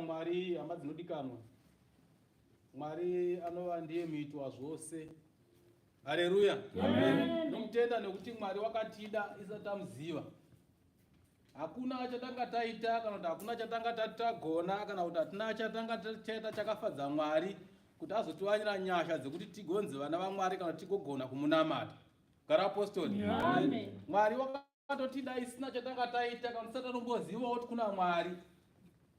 Mwari hama dzinodikanwa. Mwari anova ndiye muitwa zvose. Haleluya. Amen. Nomutenda nekuti Mwari wakatida isati tamuziva. Hakuna chatanga taita kana kuti hakuna chatanga tagona kana kuti hatina chatanga taita chakafadza Mwari kuti azotiwanira nyasha dzekuti tigonze vana vaMwari kana tigogona kumunamata. Gara apostoli. Amen. Mwari wakatotida isina chatanga taita kana tisati tanomboziva kuti kuna Mwari.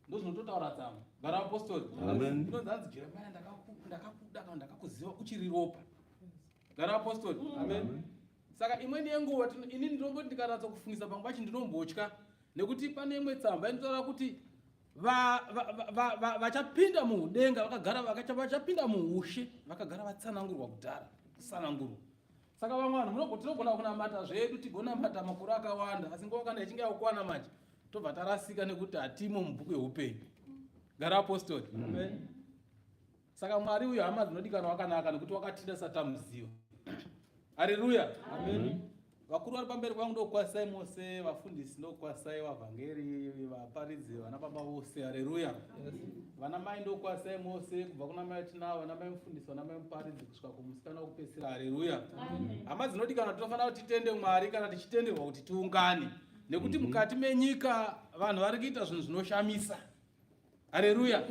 Ndozvinototaura tsama. Gara apostoli. Amen. Ndinonzi Jeremiah ndakakuda kana ndakakuziva uchiri ropa. Gara apostoli. Amen. Saka imweni yenguva ini ndinomboti ndikaratsa kufungisa pamwe pacho ndinombotya nekuti pane imwe tsamba inotaura kuti vachapinda mudenga vachapinda muushe vakagara vatsanangurwa kudhara kusanangurwa. Saka vamwe vanhu munogoti tinogona kunamata zvedu tigonamata makore akawanda asi nguva kana ichinge yakuwana manje tobva tarasika nekuti hatimo mubhuku yeupenyu. Gara apostoli. Amen. Saka Mwari uyu hama dzinodikanwa wakanaka nekuti wakatida satamuziva. Haleluya. Amen. Vakuru vari pamberi pangu ndokwasai mose, vafundisi ndokwasai, vavhangeri, vaparidzi, vana baba vose. Haleluya. Vana mai ndokwasai mose, kubva kuna mai tinavo, vana mai mufundisi, vana mai muparidzi kusvika kumusikana wokupedzisira. Haleluya. Hama dzinodikanwa tinofanira kuti titende Mwari kana tichitenderwa kuti tiungane. Nekuti mukati menyika vanhu vari kuita zvinhu zvinoshamisa. Haleluya.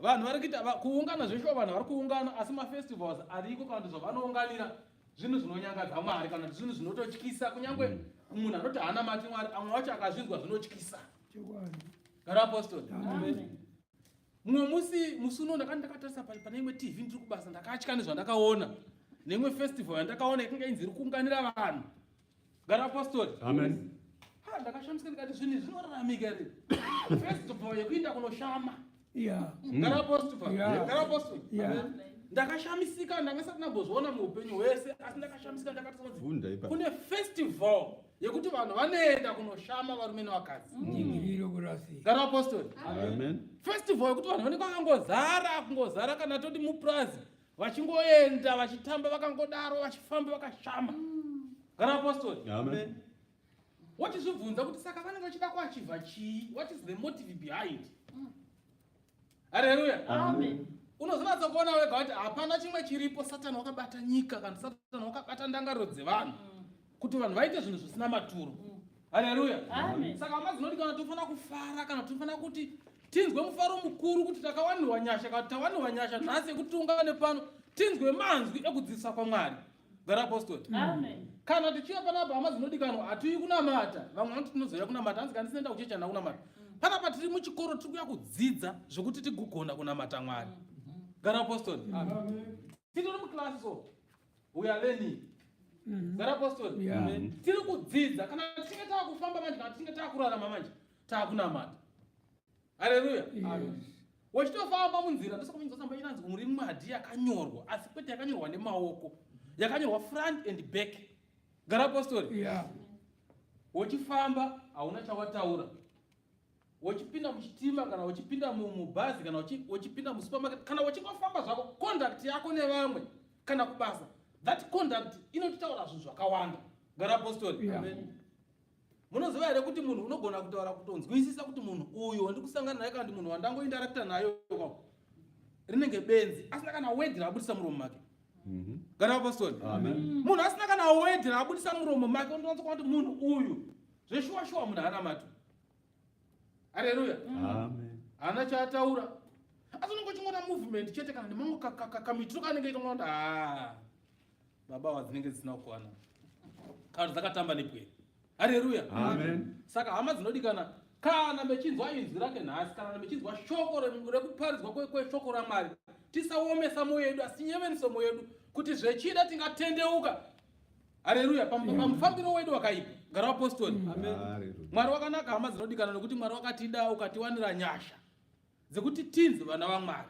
Vanhu vari kuita kuungana zvesho, vanhu vari kuungana asi mafestivals ariko kana kuti zvavanounganira zvinhu zvinonyangadza Mwari kana kuti zvinhu zvinototyisa kunyange munhu anoti haana mati Mwari amwe wacho akazvinzwa zvinotyisa. Gara apostoli. Amen. Mumwe musi uno ndakatarisa pane imwe TV ndiri kubasa ndakatya nezvandakaona neimwe festival yandakaona ikinga inzi iri kuunganira vanhu. Gara apostoli. Amen. Ndakashamisika ndikati zvinhu zvinoraramika ere festival yekuenda kunoshama. Gara apostoli. Gara apostoli. Ndakashamisika ndangasati ndambozviona muupenyu hwese asi ndakashamisika ndakati kune festival yekuti vanhu vanoenda kunoshama varume nevakadzi. Gara apostoli. Amen. Festival yekuti vanhu vanenge kungozara kana toti mupurazi vachingoenda vachitamba vakangodaro vachifamba vakashama. Gara apostoli. Amen. Wachizvibvunza kuti saka vanenge vachida kuachivha chii? What is the motive behind? Haleluya. Amen. Unozonatsa kuona wega kuti hapana chimwe chiripo Satani wakabata nyika kana Satani wakabata ndangariro dzevanhu kuti vanhu vaite zvinhu zvisina maturo. Haleluya. Saka hama dzinodikanwa tofanira kufara kana tofanira kuti tinzwe mufaro mukuru kuti takawanirwa nyasha kana tawanirwa nyasha nhasi yekuti tiungane pano tinzwe manzwi ekudzidzisa kwaMwari. Gara apostoli. Kana tichiva panapa hama dzinodikanwa hatiuyi kunamata. Vamwe vanoti tinozoya kunamata hanzi kana tisinoenda kuchechi handina kunamata. Panapa tiri muchikoro tiri kuuya kudzidza zvokuti tigogona kunamata Mwari. Gara apostoli. Titori muklasi so we are learning. Gara apostoli. Tiri kudzidza kana tichinge taakufamba manje kana tichinge taakurarama manje taakunamata. Haleluya. Wachitofamba munzira ndosaka inanzi muri mwadi yakanyorwa asi kwete yakanyorwa nemaoko yakanyorwa front and back. Gara apostoli. Wachifamba hauna chawataura. Wachipinda muchitima kana wachipinda mubhazi kana wachipinda musupermarket kana wachingofamba zvako conduct yako nevamwe kana kubasa that conduct inotaura zvinhu zvakawanda. Gara apostoli. Munoziva here kuti munhu unogona kutaura kutonzwisisa kuti munhu uyu wandikusangana naye kana kuti munhu wandangoindarakta nayo rinenge benzi asina kana wedhi rabudisa muromo make. Gara apostoli. Munhu asina kana wedhi rabudisa muromo make unowanza kuti munhu uyu zveshuwa munhu haana matu. Haleluya. Hana chaataura. Asi unongochingona movement chete kana nemamwe kamitiro kanenge kamonda baba wadzinenge dzisina kukwana kana dzakatamba nepwe. Haleluya. Saka hama dzinodikana kana mechinzwa inzwi rake nhasi kana mechinzwa shoko rekuparidzwa kweshoko raMwari tisaomesa mwoyo yedu asi nyeveniso mwoyo yedu kuti zvechida tingatendeuka. Haleluya. Pamufambiro wedu wakaipa. Gara apostoli. Mwari wakanaka hama dzinodikana nokuti Mwari wakatida ukatiwanira nyasha dzekuti tinzi vana vaMwari.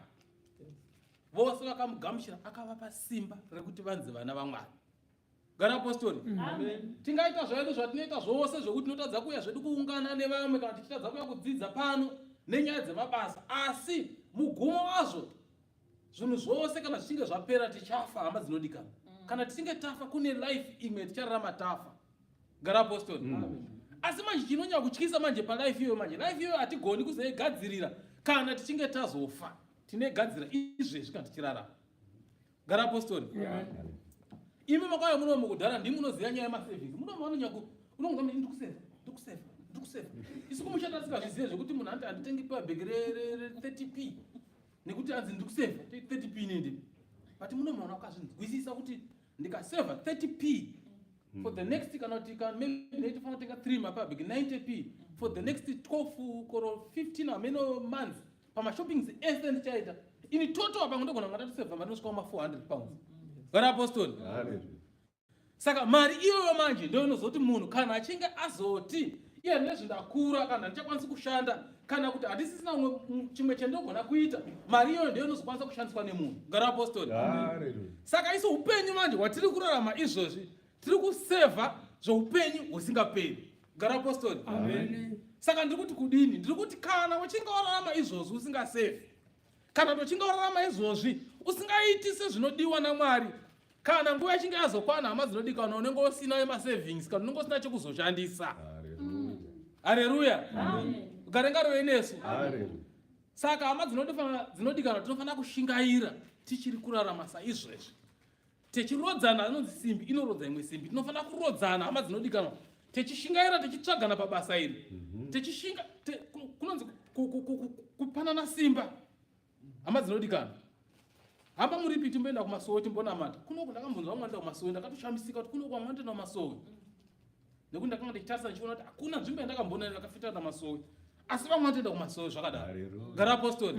Vose vakamugamuchira akavapa simba rekuti vanzi vana vaMwari. Gara apostoli. Tingaita zvedu zvatinoita zvose zvokuti tinotadza kuuya zvedu kuungana nevamwe kana tichitadza kuuya kudzidza pano nenyaya dzemabasa asi mugumo wazvo zvinhu zvose kana zvichinge zvapera tichafa hama dzinodikana. Kana tichinge tafa kune life imwe tichararama tafa. Gara apostoli. Asi manje chinonyanya kutyisa manje palife iyoyo manje life iyoyo hatigoni kuzoigadzirira kana tichinge tazofa tinegadzira izvezvi kana tichirarama. Gara apostoli. Imi makauya muno mukudhara ndimi munoziva nyaya yemasevhisi. Muno vanonyaku unongoza kuti ndikuseva. Isu kumushanda asingazvizive zvekuti munhu anti handitengi pabhegi re30p nekuti anzi ndikuseva 30p nende. But muno mwana wakazvinzwisisa kuti ndikaseva 30p for the next kana kuti maybe ndinofanira kutenga 3 mapabhegi 90p for the next 12 or 15 ameno months pamashoppings ese ndichaita ini total apa ndogona ngataseva mari nosvika £400. Gara apostoli. Saka mari iyoyo manje ndio inozoti munhu kana achinge azoti iye ndezvindakura kana ndichakwanisa kushanda kana kuti handisisina chimwe chendogona kuita mari iyoyo ndio inozokwanisa kushandiswa nemunhu. Gara apostoli. Saka isu upenyu manje hwatiri kurarama izvozvi tiri kusevha zveupenyu husingaperi. Gara apostoli. Saka ndiri kuti kudini? Ndiri kuti kana uchinge wararama izvozvi usingasevhi kana uchinge wararama izvozvi usingaiti sezvinodiwa naMwari kana nguva ichinge yazokwana hama dzinodikanwa unenge usina yemasavings kana unenge usina chekuzoshandisa. Haleluya. Ukarengarowe nesu. Saka hama dzinodikanwa tinofanira kushingaira tichiri kurarama saizvezvi tichirodzana. Inonzi simbi inorodza imwe simbi. Tinofanira kurodzana hama dzinodikanwa tichishingaira tichitsvagana pabasa iri tichishinga kunonzi kupanana simba. Hama dzinodikanwa hamba muripi timboenda kumasowe timbonamata kunoko ndakambonzwa vamwe ndaenda kumasowe ndakatoshamisika kuti kunoko vamwe vanoenda kumasowe nekuti ndakanga ndichitarisa ndichiona kuti hakuna nzvimbo yandakambona yakafitana namasowe asi vamwe vanoenda kumasowe zvakadaro. Gara apostoli.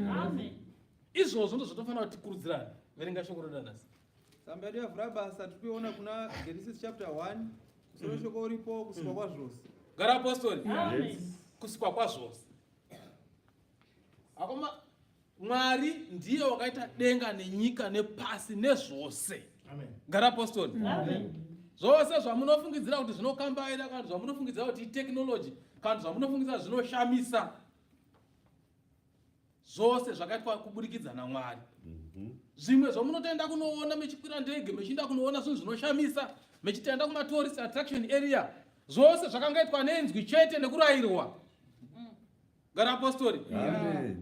Izvozvo ndozvotofanira kuti tikurudzirane. Verenga shoko rodanhasi. Tsamba yedu yavhura basa tiripiona kuna Genesis chapter 1 musoro shoko uripo kusikwa kwazvose. Gara apostoli. Kusikwa kwazvose. Akoma Mwari ndiye wakaita denga nenyika nepasi nezvose. Gara apostoli. Zvose zvamunofungidzira kuti zvinokambaira kana zvamunofungidzira kuti technology kana zvamunofungidzira zvinoshamisa zvose zvakaitwa kuburikidza naMwari. Zvimwe zvamunotoenda kunoona mechikwira ndege mechienda kunoona zvinhu zvinoshamisa mechitenda kumatourist attraction area, zvose zvakangaitwa nenzwi chete nekurayirwa. Ngarapostori.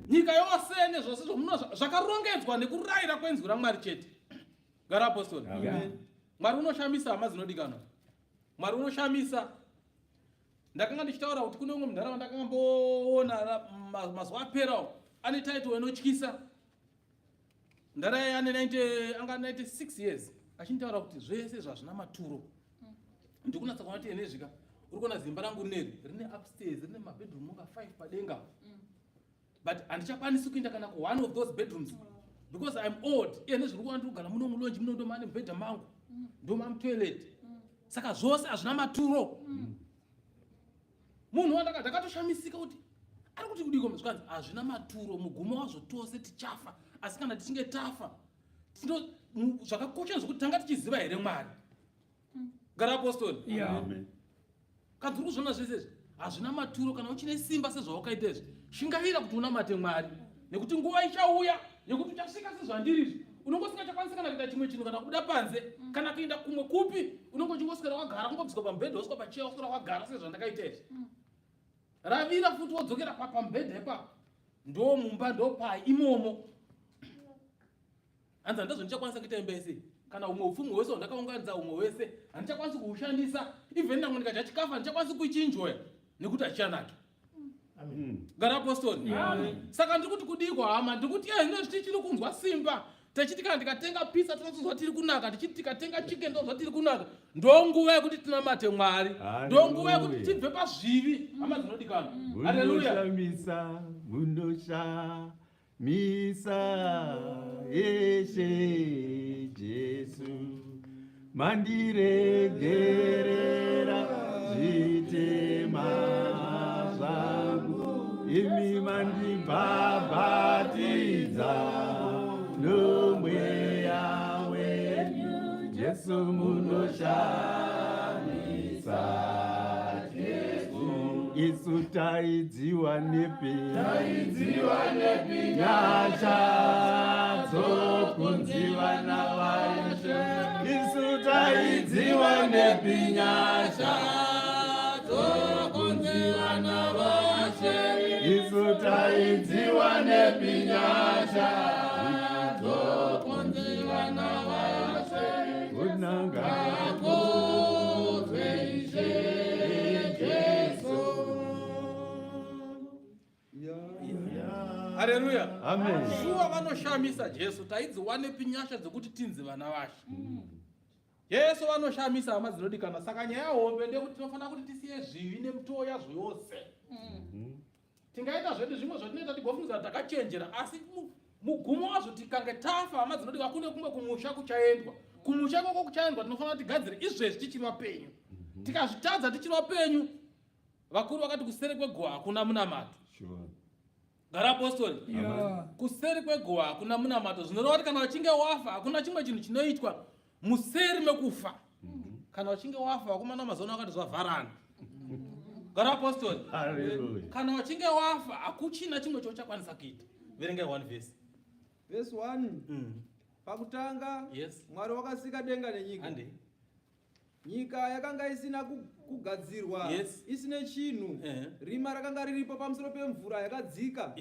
Nyika yose nezvose zvomunoona zvakarongedzwa nekurayira kwenzwi raMwari chete. Ngarapostori. Mwari unoshamisa hama dzinodikanwa. Mwari unoshamisa. Ndakanga ndichitaura kuti kune umwe munharaunda ndakamboona mazuva aperawo ane title inotyisa. Ndaraye ane 96 years achintaura kuti zvese zvazvina maturo. Ndikunatsa kuona kuti nezvika uri kuona zimba rangu rineri rine upstairs rine mabedroom monga 5 padenga. But handichakwanisi kuenda kana ku one of those bedrooms because I'm old. Ene zviri kuona ndikugara muno mulonji muno ndo mane mubhedha mangu. Ndo mam toilet. Saka zvose hazvina maturo. Munhu ndakatoshamisika kuti ari kuti kudiko muzvikwanzi hazvina maturo, mugumo wazvo tose tichafa. Asi kana tichinge tafa zvakakosha zvokuti tanga tichiziva here Mwari. Ngarapostori. Amen. Kanzuri kuzvona zvese izvi hazvina maturo. Kana uchine simba sezvawakaita izvi shingaira kuti unamate Mwari, nekuti nguva ichauya yekuti uchasvika sezvandiri unongosingachakwanisi kana kuita chimwe chinhu kana kubuda panze kana kuenda kumwe kupi. Unongochingoswera wagara kungobviswa pamubhedha wosvika pacheya woswera wagara sezvandakaita izvi. Ravira futi wodzokera pamubhedha ipapo ndo mumba ndo pai imomo. Hanzi handizvo ndichakwanisa kuita imba yese. Kana umwe upfumi wese wandakaunganidza umwe wese handichakwanisi kuushandisa. Even nangu ndikadya chikafu handichakwanisi kuchinjoya nekuti hachichanaki. Ngarapostori. Saka ndikuti kudikwa hama ndikuti nezviti tichiri kunzwa simba. Techiti kana ndikatenga pizza tinozwa tiri kunaka, tichiti tikatenga chicken tinozwa tiri kunaka. Ndo nguva yekuti tinamate Mwari. Ndo nguva yekuti tibve pazvivi hama dzinodikanwa. Haleluya. Munoshamisa Yeshe Jesu mandiregerera zvitema zvangu imi mandibhabhatidza nomweya wenyu Jesu munoshamisa Jesu isu taidziwa nepe nyasha dzokunziwa navaishe isu taidziwa nepi nyasha dzokunziwa navaishe isu taidziwa nepi nyasha dzokunziwa navaishe kunanga Haleluya. Amen. Shuwa vanoshamisa Jesu taidziwa nepi nyasha dzekuti tinzi vana vashe. Jesu vanoshamisa hama dzinodikana. Saka nyaya hombe ndekuti tinofanira kuti tisiye zvivi nemutoo yazvo yose. Tingaita zvedu zvimwe zvatinoita tigofungidzira takachenjera asi mugumo wazvo tikange tafa hama dzinodikana kune kumwe kumusha kuchaendwa. Kumusha koko kuchaendwa tinofanira kuti tigadzire izvezvi tichiri vapenyu. Tikazvitadza tichiri vapenyu vakuru vakati kuseri kwegowa hakuna munamato. Sure. Ngarapostori. Kuseri kwegowa hakuna munamato. Zvinoreva kuti kana wachinge wafa hakuna chimwe chinhu chinoitwa museri mekufa. Kana wachinge wafa wakomana mazano akati zvavharana. Ngarapostori. Hallelujah. Kana wachinge wafa hakuchina chimwe chauchakwanisa kuita. Verengai 1 verse. Verse 1. Pakutanga Mwari wakasika denga nenyika. Ande. Nyika yakanga isina kugadzirwa, isine chinhu. Rima rakanga riripo pamusoro pemvura yakadzika.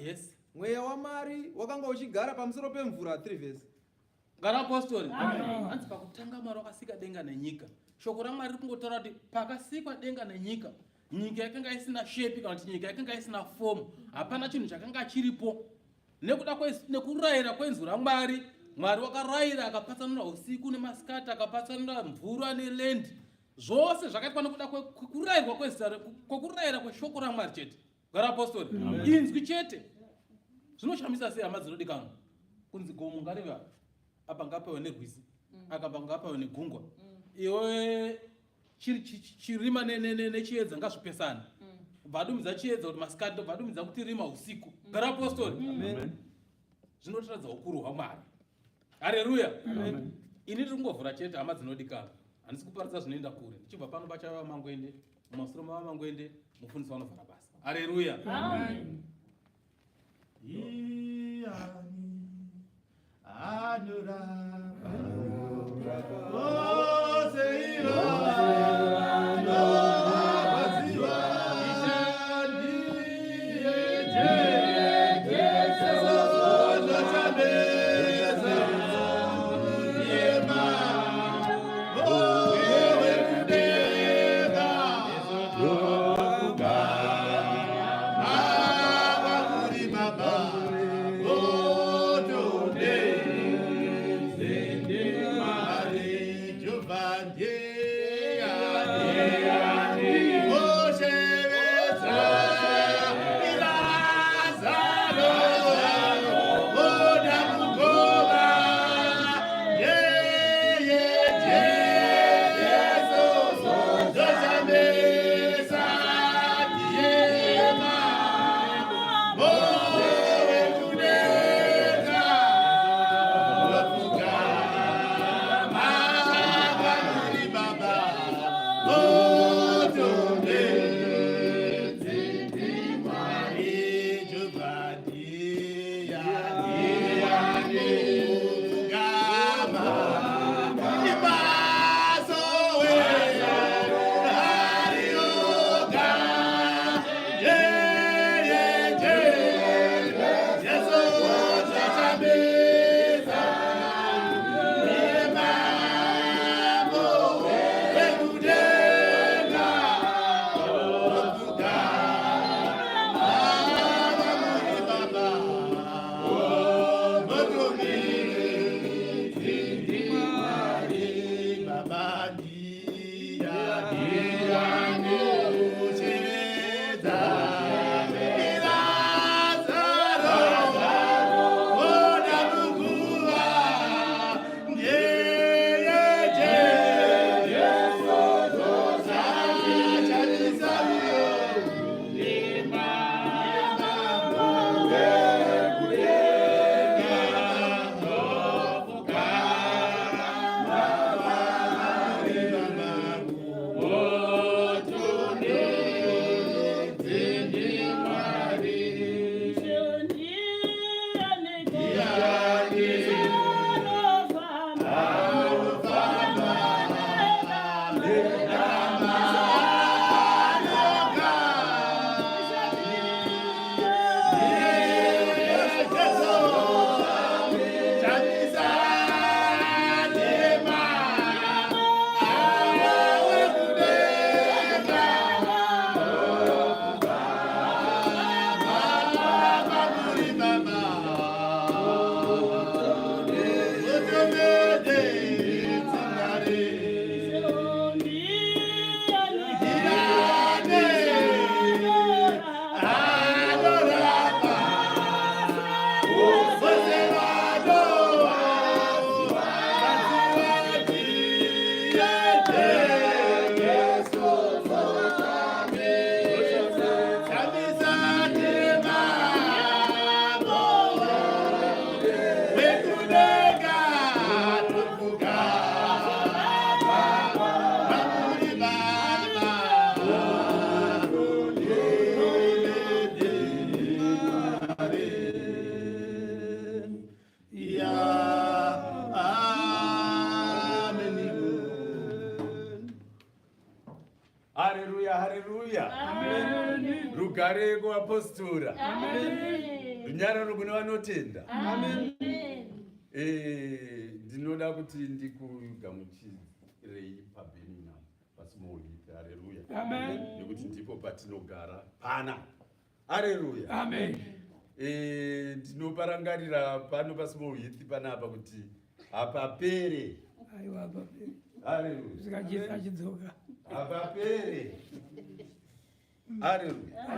Mweya waMwari wakanga uchigara pamusoro pemvura. 3 verse. Ngarapostori. Hanzi pakutanga Mwari wakasika denga nenyika. Shoko raMwari riri kungotaura kuti pakasikwa denga nenyika, nyika yakanga isina shape kana kuti nyika yakanga isina form. Hapana chinhu chakanga chiripo. Nekuda nekurayira kwenzwi raMwari, Mwari wakarayira akapatsanura usiku nemasikati, akapatsanura mvura neland. Zvose zvakaitwa nekuda kwekurayirwa kwezita, kwekurayira kweshoko raMwari chete. Ngarapostori. Inzwi chete. Zvinoshamisa sei hama dzinodikanwa. Kunzi gomo ngariva apa ngapawe nerwizi, akapa ngapawe negungwa. Iwe chirima nechiedza ngazvipesana. Vadumidza chiedza kuti masikati, vadumidza kuti rima usiku. Ngarapostori. Amen. Zvinotaridza ukuru hwaMwari. Haleluya. Amen. Ini ndingovhura chete hama dzinodikanwa. Handisi kuparidza zvinoenda kure. Tichibva pano pachava mangwende, mumasoro mava mangwende, mufundisi vanovhara basa. Haleluya. Amen. Rugare kuvapostora. Runyararo kune vanotenda. Ndinoda kuti ndikugamuchirei paBirmingham paSmall Heath. Haleluya. Nekuti ndipo patinogara pana. Haleluya. Ndinoparangarira pano paSmall Heath panapa kuti hapapere. Haleluya. Hapapere. Haleluya.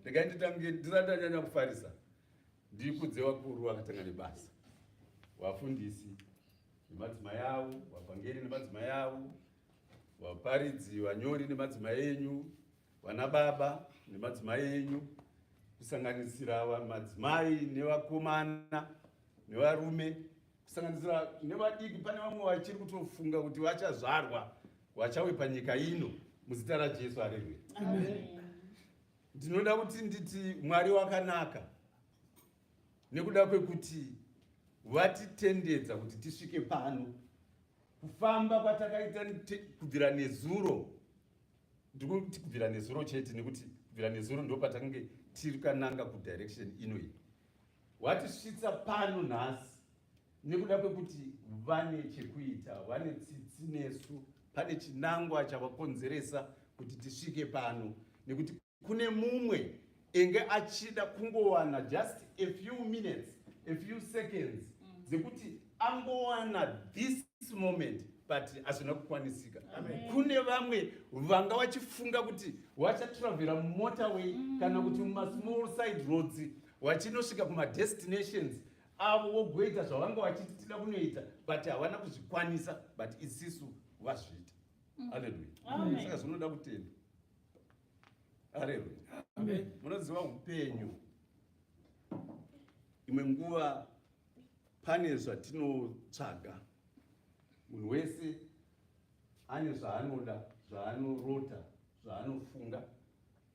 Ndikanditanga kufarisa. Ndikudze vakuru vakatanga nebasa. Wafundisi nemadzimai avo, vapangeri nemadzimai avo, vaparidzi, vanyori nemadzimai enyu, vana baba nemadzimai enyu, kusanganisira madzimai nevakomana nevarume, kusanganisira nevadiki. Pane vamwe vachiri kutofunga kuti vachazvarwa vachawe panyika ino muzita raJesu. Haleluya. Ndinoda kuti nditi Mwari wakanaka. nekuda kwekuti vatitendedza kuti tisvike pano. Kufamba kwatakaita kubvira nezuro, ndikuti kubvira nezuro chete, nekuti kubvira nezuro ndo patange tiri kananga kudirection inoyi. Watisvitsa pano nhasi nekuda kwekuti vane chekuita, vane tsitsi nesu, pane chinangwa chavakonzeresa kuti tisvike pano, nekuti kune mumwe enge achida kungowana just a few minutes, a few seconds dzekuti angowana this moment, but hazvina kukwanisika. Kune vamwe vanga vachifunga kuti vachatravhera mumotorway kana kuti mumasmall side roads vachinosvika kumadestinations avo vogoita zvavanga vachitida kunoita, but havana kuzvikwanisa, but isisu vazviita. Haleluya. Saka zvinoda kutenda. Haleluya. Munoziva upenyu, imwe nguva pane zvatinotsvaga. Munhu wese ane zvaanoda, zvaanorota, zvaanofunga.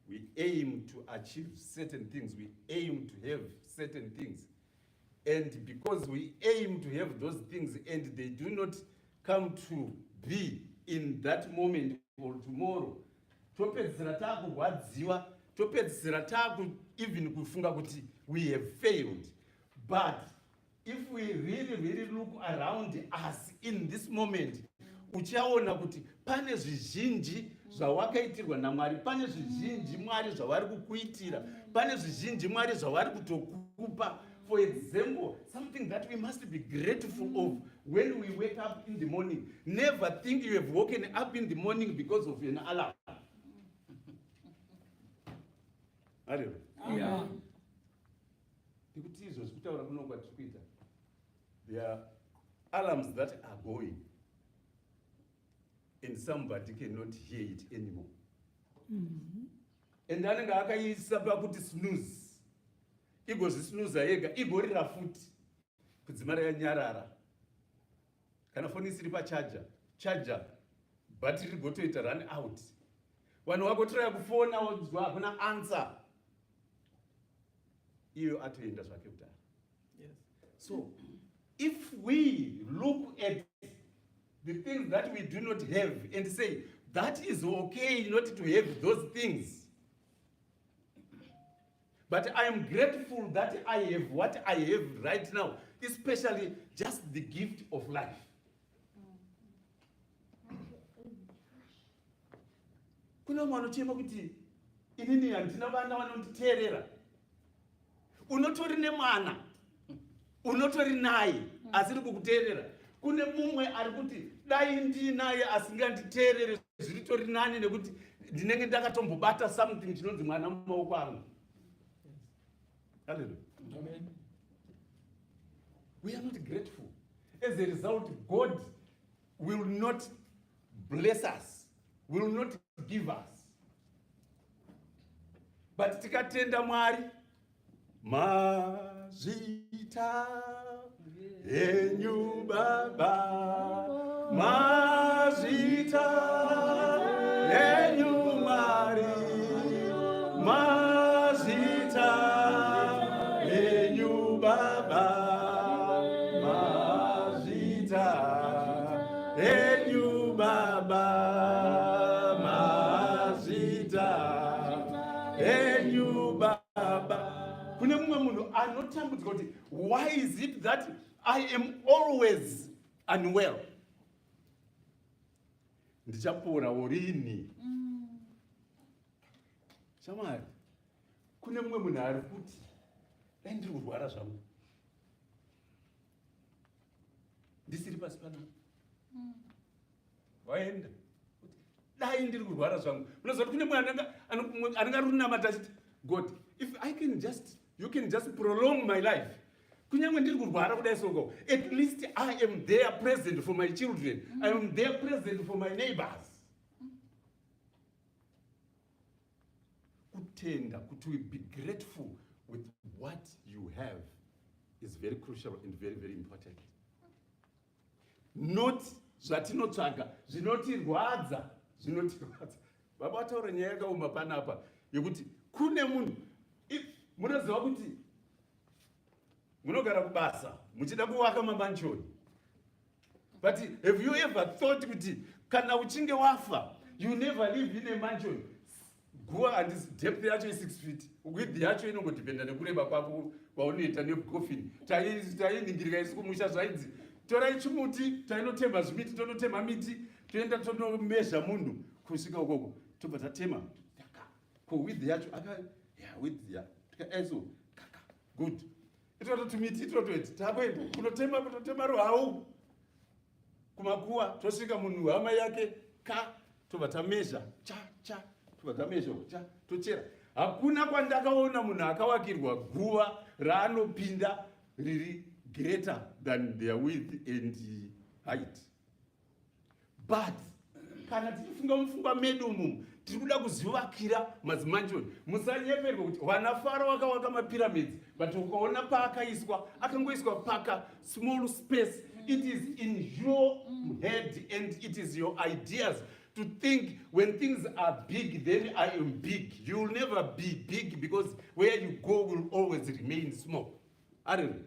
We aim to achieve certain things. We aim to have certain things. And because we aim to have those things and they do not come to be in that moment or tomorrow, topedzisira takurwadziwa, topedzisira even kufunga kuti we have failed. But if we really look around us in this moment, uchaona kuti pane zvizhinji zvawakaitirwa naMwari, pane zvizhinji Mwari zvavari kukuitira, pane zvizhinji Mwari zvavari kutokupa. For example, something that we must be grateful of when we wake up in the morning. Never think you have woken up in the morning because of an alarm. Yeah. There are alarms that are going, and somebody cannot hear it anymore. And anenge akaisa pakuti snooze. Igozvisnooza yega, igorira futi kudzimara yanyarara. Kana foni isiri charger, battery rigotoita run out. Vanhu vagotoraya kufona wonzwa hakuna answer. Iyo atoenda zvake kudhara. Yes. So, if we look at the things that we do not have and say, that is okay not to have those things, but I am grateful that I have what I have right now, especially just the gift of life. Kuna mwana chema kuti inini handina vana vanonditeerera. Unotori nemwana, unotori naye asiri kukuteerera. Kune mumwe ari kuti dai ndinaye asinganditeerere zviritori nani nekuti ndinenge ndakatombobata something chinonzi mwana mumaoko angu. Hallelujah. Amen. We are not grateful. As a result, God will not bless us, will not give us. But tikatenda Mwari, mazita enyu Baba, mazita enyu Mwari, mazita enyu Baba, mazita enyu Baba, mazita enyu Baba. Kune mumwe munhu anotambudzwa kuti why is it that I am always unwell? Ndichapora urini. Shamari, kune mumwe munhu ari kuti dai ndiri kurwara zvangu ndisiri pasi pano waenda dai ndiri kurwara zvangu. Unoziva kuti kune mumwe anenge ari kunamata achiti God, if I can just, you can just prolong my life. Kunyange ndiri kurwara kudai soko, at least I am there present for my children. I am there present for my neighbors. Kutenda, kuti we be grateful with what you have is very crucial and very, very important. Not zvatinotsvaga, zvinotirwadza. Baba vataura nyaya yakaoma panapa yokuti kune munhu, munoziva kuti munogara kubasa muchida kuvaka mamanshoni. But have you ever thought kuti kana uchinge wafa, you never live in a mansion? Guva handisi depth yacho 6 feet, width yacho inongodependa nekureba kwako kwaunoita necoffin. Tainingirika isi kumusha zvaidzi torai chimuti tainotemha zvimiti, tonotema miti toenda tonomezha munhu kusvika ukoko tobva tatema ko width yacho width eso good itototumiti itototi takwenda kunotema ruhau kumakuwa tosvika munhu hama yake tobva tamezha tobva tamezha tochera. Hakuna kwandakaona munhu akavakirwa guva raanopinda riri greater than their width and height. But kana tichifunga mufunga medu umu tiri kuda kuzivakira mazimanshoni, musanyeperwe kuti vana Faro wakavaka mapyramids but ukaona paakaiswa akangoiswa paka small space. It is in your head and it is your ideas to think when things are big then I am big. You will never be big because where you go will always remain small. Amen.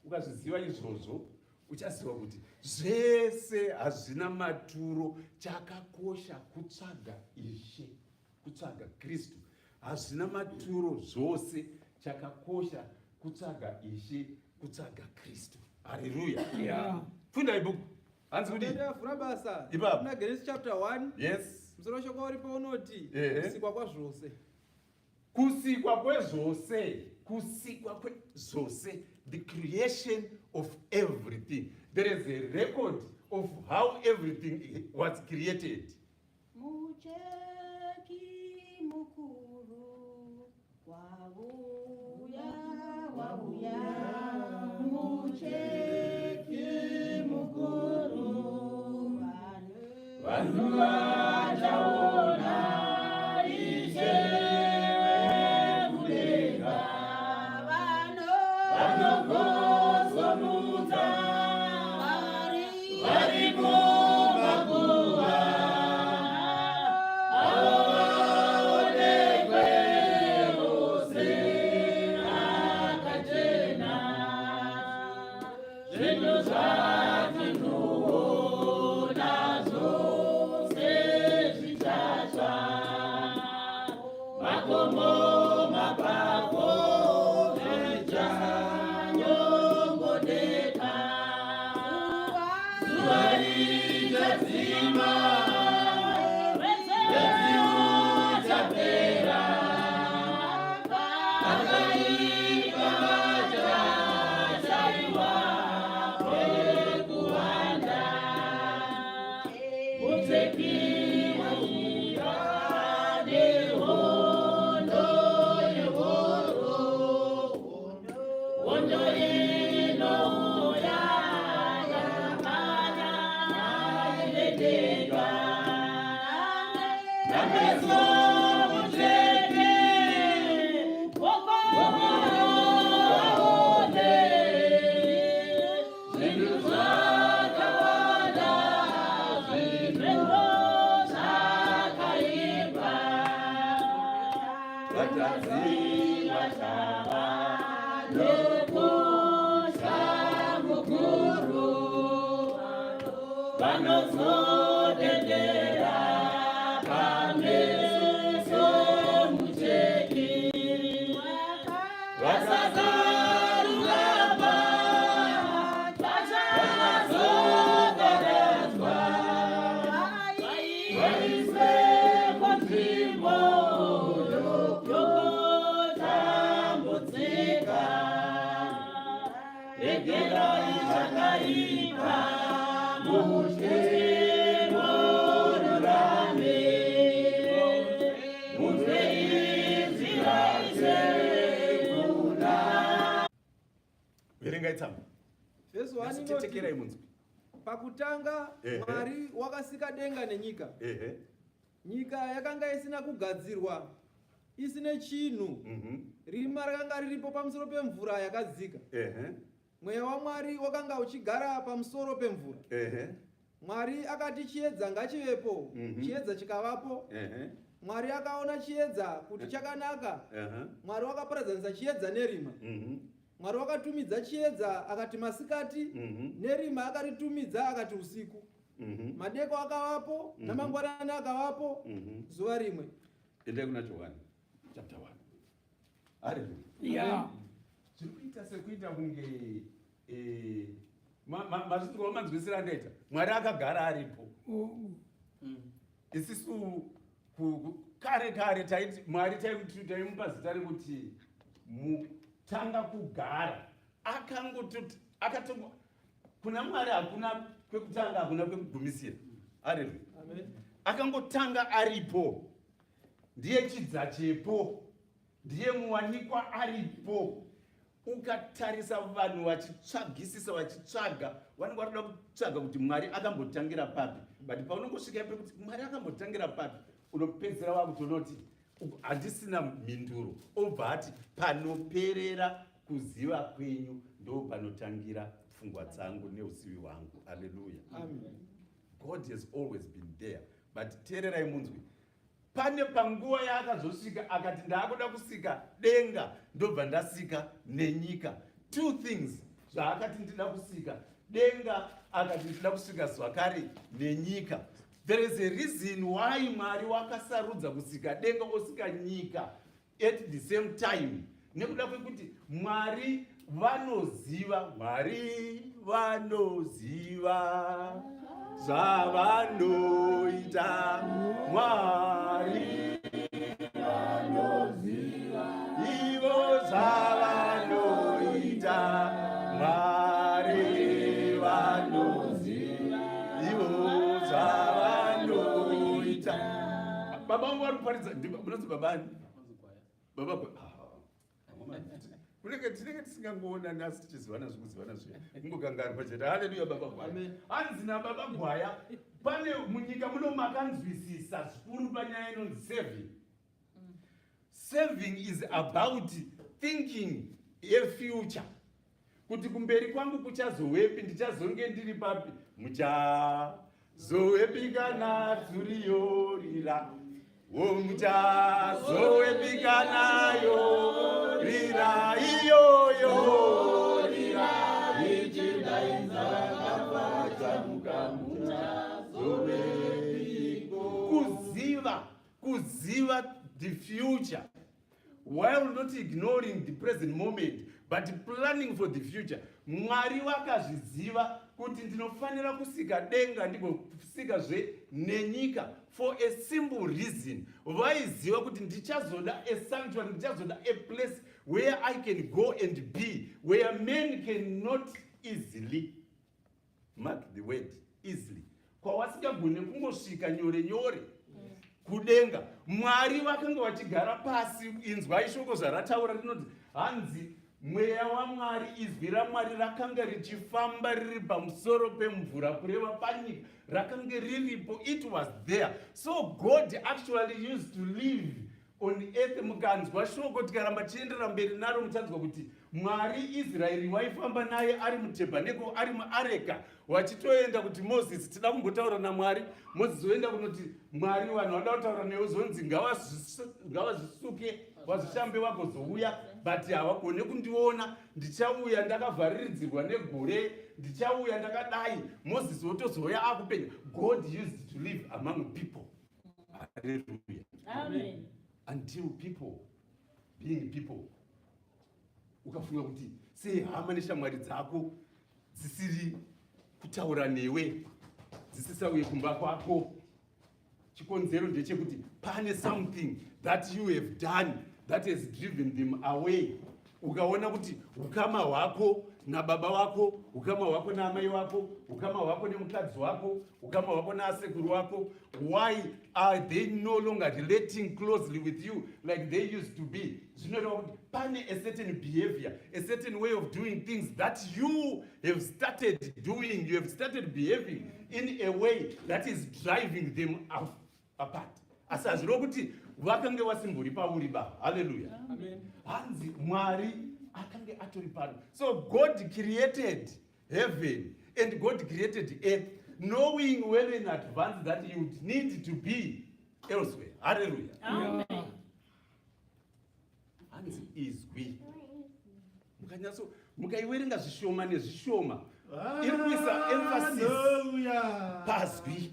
Ukazviziva izvozvo uchaziva kuti zvese hazvina maturo. Chakakosha kutsvaga Ishe, kutsvaga Kristu. Hazvina maturo zvose, chakakosha kutsvaga Ishe, kutsvaga Kristu. Hallelujah. Funda ibhuku. Hanzi kuti basa. Ibaba. Kuna Genesis chapter 1. Yes. Msoro shoko uripo unoti kusikwa kwa zvose. Kusikwa kwezvose. Kusikwa kwezvose. The creation of everything. There is a record of how everything was created. Mucheki mukuru wauya mucheki mukuru vanhu vachaona Ishe mudenga vanogozomudza variko makuva avo vaonekwe vose akachena zvinhu zvatinoona zvose zvichatsva makomo mapako zvichanyongodeka zuva richadzima mwedzi uchapera vakaipa vachashaiwa kwekuwanda mutseki waira nehondo yehoro hondo inouya yakanya inedenga nameso mutseki wokoaone zvinhu zvakawanda zvinhu zvakaipa vatadzi vachava nokutya mukuru vanozodedera pameso mucheki vasazaruramba vachazogaradzwa vaiswe kunzvimbo yokutambudzika egera izvakaipa muchemururame muzve inzira dzekuna. Verengai tsamba. Verse 1 Tetekerai munzwi. pakutanga Mwari wakasika denga nenyika. Nyika yakanga isina kugadzirwa, isine chinhu. Rima rakanga riripo pamusoro pemvura yakadzika. Mweya waMwari wakanga uchigara pamusoro pemvura. Mwari akati chiedza ngachivepo, chiedza chikavapo. Mwari akaona chiedza kuti chakanaka. Mwari wakaparadzanisa chiedza nerima. Mwari wakatumidza chiedza akati masikati, nerima akaritumidza akati usiku. Madeko akavapo, namangwanani akavapo, zuva rimwe. Endai kuna Johani chapter 1. Haleluya. Yeah. Zvikuita sekuita kunge mazvitsiko manzwisira ndaita. Mwari akagara aripo. Isisu kare taiti Mwari taimupa zita rekuti mutanga kugara. Akatongo kuna Mwari hakuna kwekutanga, hakuna kwekugumisira. Haleluya. Amen. Akangotanga aripo. Ndiye chidza chepo, ndiye muwanikwa aripo. Ukatarisa vanhu vachitsvagisisa vachitsvaga, vanenge varikuda kutsvaga kuti Mwari akambotangira papi. But paunongosvika pekuti Mwari akambotangira papi, unopedzera wakutonoti handisina mhinduro. Obva ati panoperera kuziva kwenyu ndo panotangira pfungwa dzangu neuzivi hwangu. Haleluya. Amen. God has always been there. But teererai munzwi. Pane panguva yaakazosvika akati ndaakuda kusika denga ndobva ndasika nenyika. Two things zvaakati ndida kusika denga, akati ndida kusika zvakare nenyika. There is a reason why Mwari wakasarudza kusika denga osika nyika at the same time. Nekuda kwekuti Mwari vanoziva, Mwari vanoziva zvavanoita, Mwari vanoziva ivo zvavanoita, Mwari vanoziva ivo zvavanoita. Baba vangu vari kuparidza, munonzi babani? Baba tinenge tisingangoona nasi tichizivana zvekuzivana zviya kungokangarwa chete. Haleluya. Baba gwaya hanzi nababa gwaya, pane munyika muno makanzwisisa zvikuru panyaya inonzi saving. Saving is about thinking a future, kuti kumberi kwangu kuchazowepi, ndichazonge ndiri papi, muchazowepi kana dzuriyorira, muchazowepi kanayo rira iyoyo rira ichidaidza kapacha mukamucha zovepiko. Kuziva the future while not ignoring the present moment but planning for the future. Mwari wakazviziva kuti ndinofanira kusika denga ndigosikazve nenyika for a simple reason. Vaiziva kuti ndichazoda a sanctuary, ndichazoda a place where I can go and be, where men cannot easily, mark the word, easily, kwavasingagone kungosvika nyore nyore kudenga. Mwari vakanga vachigara pasi. Inzwai shoko zvarataura rinoti hanzi mweya waMwari, izwi raMwari rakanga richifamba riri pamusoro pemvura, kureva panyika rakanga riripo. It was there. So God actually used to live on earth. Mukanzwa shoko tikaramba tiendera mberi naro muchanzwa kuti Mwari Israeri waifamba naye ari mutebhaneko, ari muareka, wachitoenda kuti Moses tida kumbotaura naMwari. Moses oenda kunoti Mwari vanhu vada kutaura newe zonzi ngavazvisuke wazvishambe wagozouya, but havagone kundiona. Ndichauya ndakavhariridzirwa negore, ndichauya ndakadai. Moses otozoya akupenya. God used to live among people. Hallelujah. Amen. Until people being people, ukafunga kuti sehama neshamwari dzako dzisiri kutaura newe, dzisisauye kumba kwako, chikonzero ndechekuti pane something that you have done that has driven them away. Ukaona kuti ukama hwako nababa wako, ukama hwako naamai wako, ukama hwako nemukadzi wako, ukama hwako naasekuru wako, why are they no longer relating closely with you like they used to be? Zvinoreva kuti pane a certain behavior, a certain way of doing things that you have started doing, you have started behaving in a way that is driving them apart. Asi hazvireva kuti vakange vasimbori pauri ba. Hallelujah. Amen. Hanzi Mwari akange atori pano. So God created heaven and God created earth, knowing well in advance that you would need to be elsewhere. Hallelujah. Amen. Hanzi izwi mukanyatso mukaiwerenga zvishoma nezvishoma iri kuisa emphasis pazwi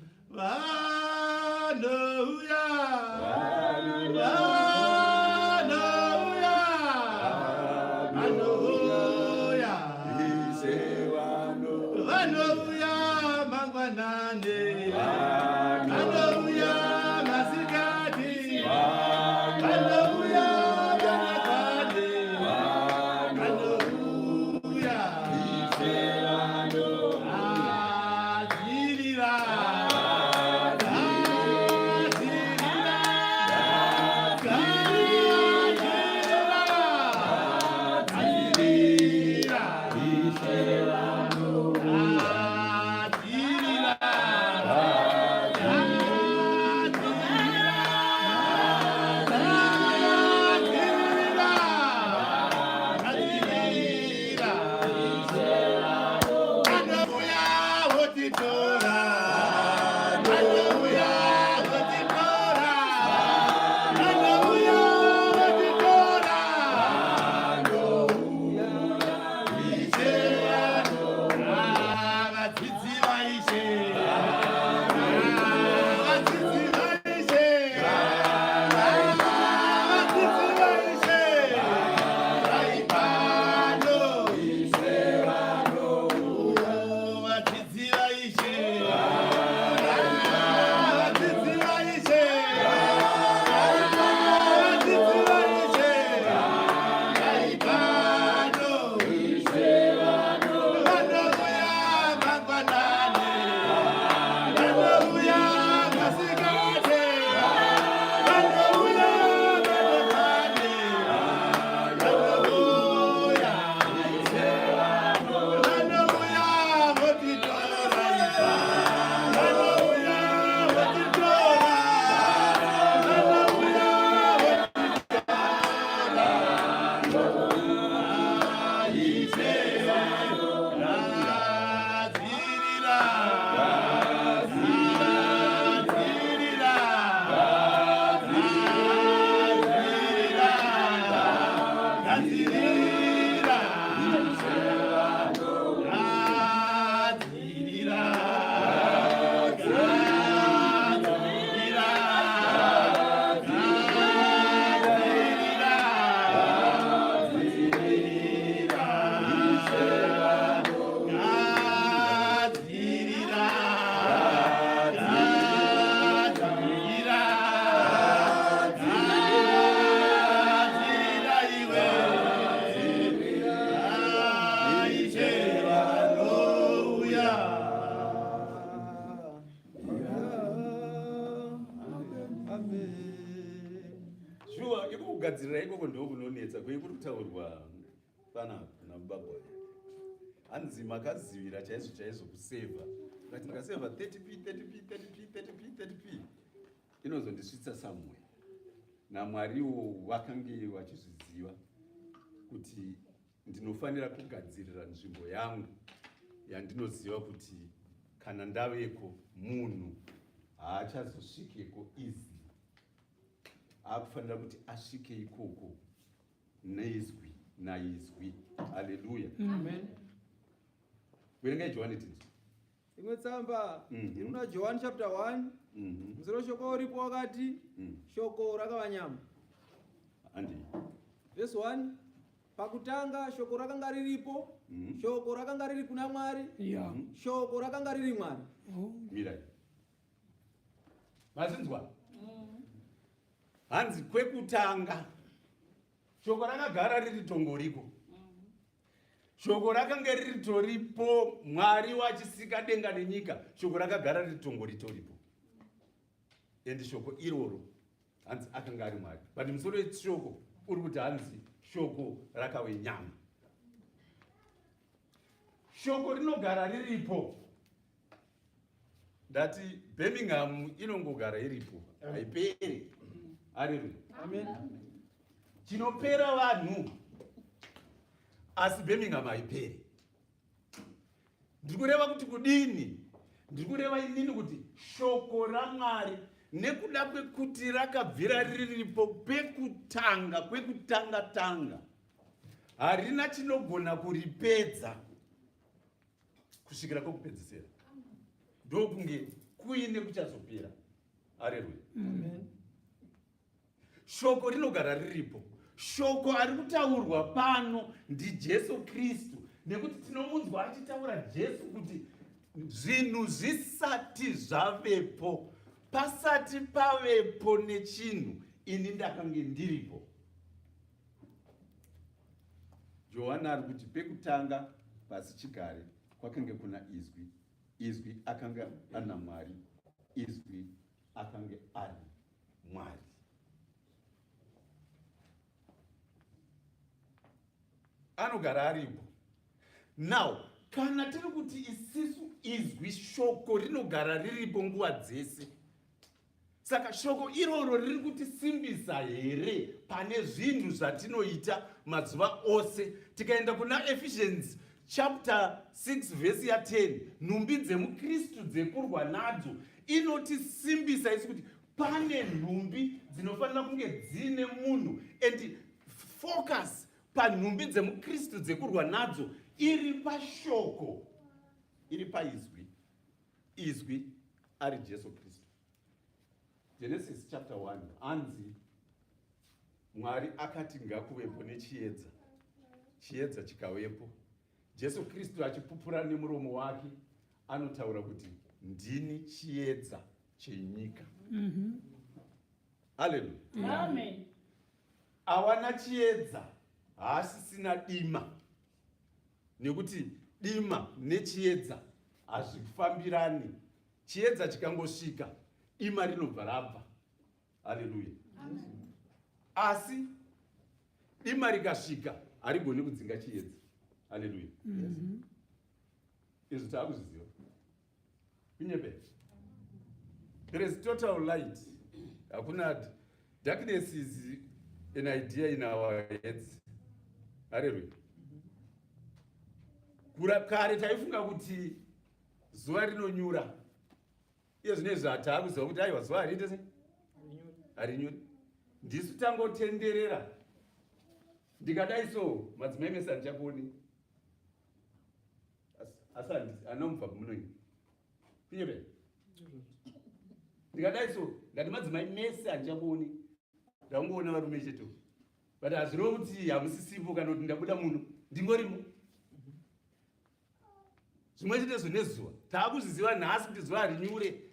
kugadzirira ikoko ndokunonetsa kwei kuri kutaurwa panapa nababa hanzi makazivira chaizvo kusevha kati ndikasevha 30p inozondisvitsa somewhere namwariwo vakange vachizviziva kuti ndinofanira kugadzirira nzvimbo yangu yandinoziva kuti kana ndaveko munhu haachazosvikeko easy akufanira kuti asvike ikoko neizwi naizwi. Haleluya, amen. Werengai Johani titi imwe tsamba iri kuna Johani chapter 1 muziro shoko uripo wakati shoko rakava nyama. Andi verse 1 pakutanga shoko rakanga riripo shoko rakanga riri kuna Mwari shoko rakanga riri Mwari. Mirai mazinzwa hanzi kwekutanga shoko rakagara riri tongoriko. Shoko rakanga riri toripo, Mwari wachisika denga nenyika, shoko rakagara riri tongoritoripo. Endi shoko iroro hanzi akanga ari Mwari. But musoro weshoko uri kuti hanzi shoko rakawe nyama. Shoko rinogara riripo. Ndati Birmingham inongogara iripo, haiperi. Haleluya, amen. Chinopera vanhu asi Birmingham haiperi. Ndikureva kuti kudini? Ndikureva inini kuti shoko raMwari nekuda kwekuti rakabvira riripo pekutanga kwekutanga harina chinogona kuripedza kusvikira kwokupedzisira, ndokunge kuine kuchazopera. Haleluya. Shoko rinogara riripo. Shoko ari kutaurwa pano ndiJesu Kristu, nekuti tinomunzwa achitaura Jesu kuti zvinhu zvisati zvavepo, pasati pavepo nechinhu, ini ndakange ndiripo. Johana ari kuti pekutanga pasi chigare kwakange kuna izwi, izwi akanga ana Mwari, izwi akange ari Mwari. Anogara aripo. Now, kana tiri kuti isisu izwi shoko rinogara riripo nguva dzese, saka shoko iroro riri kutisimbisa here pane zvinhu zvatinoita mazuva ose. Tikaenda kuna Ephesians chapter 6 verse ya 10, nhumbi dzemukristu dzekurwa nadzo, inotisimbisa isi kuti pane nhumbi dzinofanira kunge dzine munhu, and focus panhumbi dzemukristu dzekurwa nadzo iri pashoko, iri paizwi, izwi ari Jesu Kristu. Genesis chapter 1 anzi Mwari akati ngakuvepo nechiedza, chiedza chikavepo. Jesu Kristu achipupura nemuromo wake anotaura kuti ndini chiedza chenyika. Haleluya. Amen. Awana chiedza haasisina dima, nekuti dima nechiedza hazvifambirani. Chiedza chikangosvika, dima rinobva rabva. Haleluya. Asi dima rikasvika harigoni kudzinga chiedza. Haleluya. Izvi taakuzviziva. Kunyebe. There is total light. Hakuna darkness is an idea in our heads. Haleluya. Kare taifunga kuti zuva rinonyura. Iye zvinezvi hataakuziva kuti aiwa zuva hariite sei? Harinyuri. Ndisu tangotenderera. Ndikadai so madzimai mese handichakoni. Asi anomubva kumunoi. Kunyebe. Ndikadai so ngati madzimai mese handichakoni. Ndangoona varume cheto. But hazvirevo kuti hamusisipo kana kuti ndabuda muno. Ndingorimo. Zvimwe chete nezuva. Taakuzviziva nhasi kuti zuva harinyure.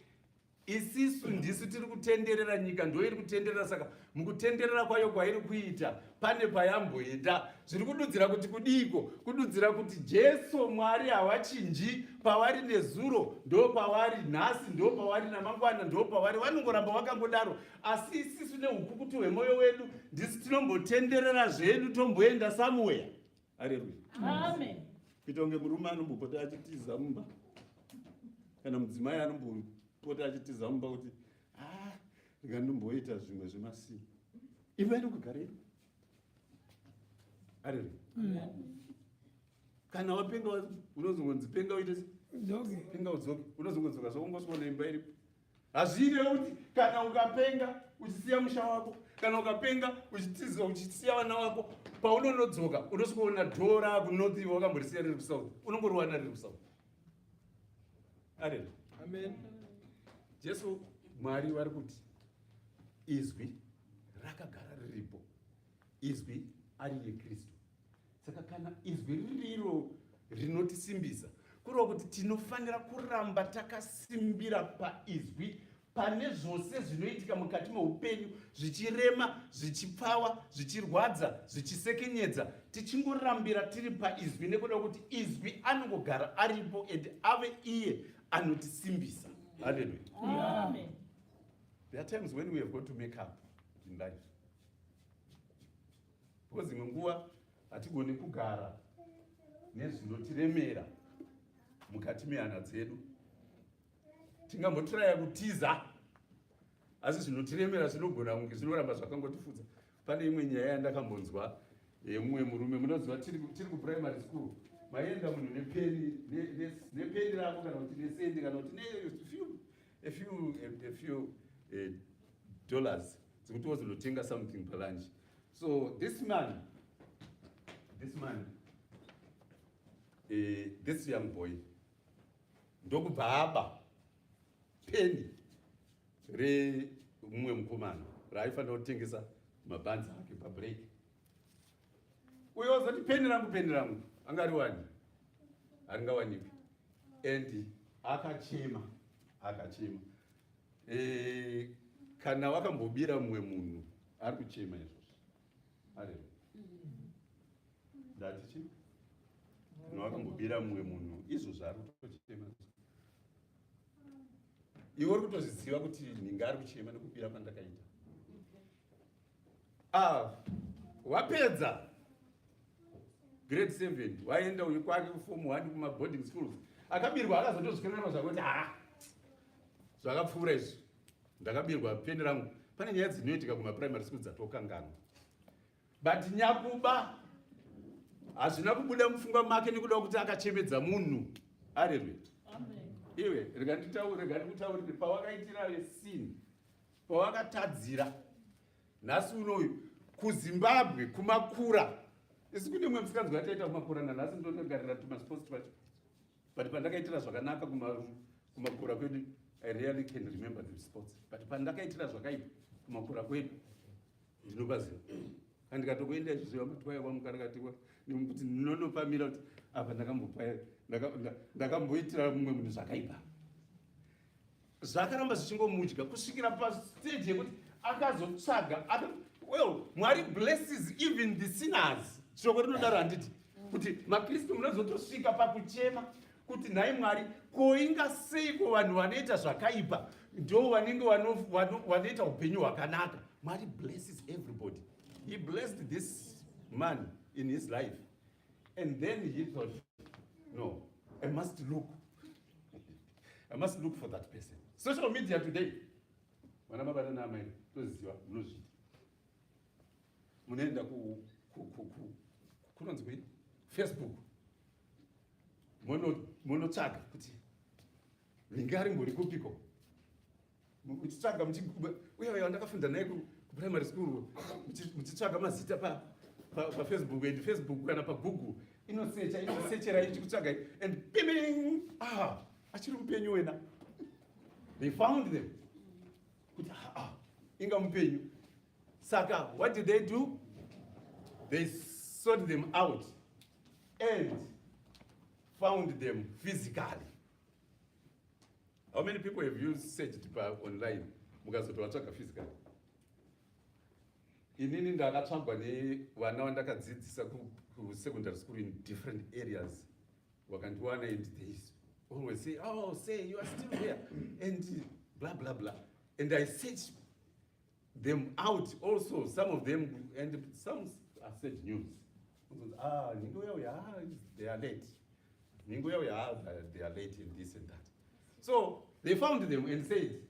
Isisu ndisu tiri kutenderera, nyika ndo iri kutenderera. Saka mukutenderera kwayo kwairi kuita pane payamboenda. Zviri kududzira kuti kudiko? Kududzira kuti Jesu Mwari havachinji. Pavari nezuro ndo pavari, nhasi ndo pavari, namangwana ndo pavari. Vanongoramba vakangodaro. Asi isisu neukukutu hwemoyo wedu ndisu tinombotenderera zvedu tomboenda somewhere. Haleluya. Amen. Kuita kunge murume anombopota achitiza mumba, kana mudzimai anombopota achitiza mumba kuti ndingandomboita zvimwe zvemasi. Iwe ndikugarei. Haleluya. Kana wapenga unozongonzi penga uite penga udzoke, unozongodzoka sokungosona imba iripo. Hazvirevo kuti kana ukapenga uchisiya musha wako, kana ukapenga uchitiza uchisiya vana vako, paunonodzoka unosvikoona dhora kunorth wakambotisiya riri kusouth, unongoriwana riri kusouth. Haleluya. Amen. Jesu Mwari vari kuti izwi rakagara riripo, izwi ari yeKristu. Saka kana izwi ririro rinotisimbisa, kureva kuti tinofanira kuramba takasimbira paizwi pane zvose zvinoitika mukati meupenyu, zvichirema, zvichipfawa, zvichirwadza, zvichisekenyedza, tichingorambira tiri paizwi, nekuda kuti izwi anongogara aripo and ave iye anotisimbisa. Hallelujah. Amen. There are times when we have got to make up in life. Because imwe nguva hatigoni kugara nezvinotiremera mukati mehana dzedu. Tingambotiraya kutiza, asi zvinotiremera zvinogona kunge zvinoramba zvakangotifudza. Pane imwe nyaya yandakambonzwa mumwe murume, munoziva tiri kuprimary school, maienda munhu nepeni rako kana kuti nesendi kana kuti a few dollars dzekuti wozonotenga something palunch. So this man this man, this young boy, ndokubva aba peni remumwe mukomana raaifanira kutengesa mabhanzi ake pabreak. Uyo ozoti peni rangu angariwani, haringawanikwi. And akachema. Kana wakambobira mumwe munhu ari kuchema izvozvo. Haleluya. Ndati chii? Kana wakambobira mumwe munhu izvozvo ari kutochema. Iwe uri kutozviziva kuti ninga ari kuchema nekubira kwandakaita. Wapedza grade 7 waenda uyu kwake kuform 1 kuma boarding schools. Akabirwa akazotozvikanana zvakuti zvakapfuura izvi. Ndakabirwa peni rangu. Pane nyaya dzinoitika kuma primary schools dzatokanganwa. But nyakuba hazvina kubuda mupfungwa make nekuda kuti akachemedza munhu. Haleluya. Iwe rega ndikutaurire pawakaitira sin, pawakatadzira. Nhasi unoyu kuZimbabwe kumakura. Isi kune mwe musikanzwa yataita kumakura nanhasi ndinogarira tumasports twacho. But pandakaitira zvakanaka kumakura kwedu, I really can remember the sports. But pandakaitira zvakaipa kumakura kwedu, ndinobaziva. Andikatokuenda izvozvo matwaya kwamukarakatiwa nekuti ndinonopamira kuti apa ndakamboitira mumwe munhu zvakaipa. Zvakaramba zvichingomudya kusvikira pastage yekuti akazotsvaga. Well, Mwari blesses even the sinners. Shoko rinodaro handiti kuti maKristu munozotosvika pakuchema kuti nhai Mwari koinga seiko vanhu vanoita zvakaipa ndo vanenge vanoita upenyu hwakanaka. Mwari blesses everybody. He blessed this man in his life. And then he thought, no, I must look for that person. Social media today. Wana mabata na amai toziva munozvita. Munoenda kunonzi kwini Facebook. Munotsvaga kuti lingari mbori kupiko. Muchitsvaga uya ndakafunda naye kuprimary school. Muchitsvaga mazita pa Facebook and Facebook kana pa Google. Inosechera ichikutsvaga and bing, achiri mupenyu wena. They found them. Kuti inga mupenyu. Saka, what did they do? They sought them out and found them physically. How many people have you searched online? Mukazoto watsvaga physically. Inini ndakatsvagwa nevana vandakadzidzisa ku-secondary school in different areas. Wakandiwana and they always say, oh, say you are still here and blah blah blah. And I searched them out also, some of them, and some are said news. They are late. They are late in this and that. So they found them and said,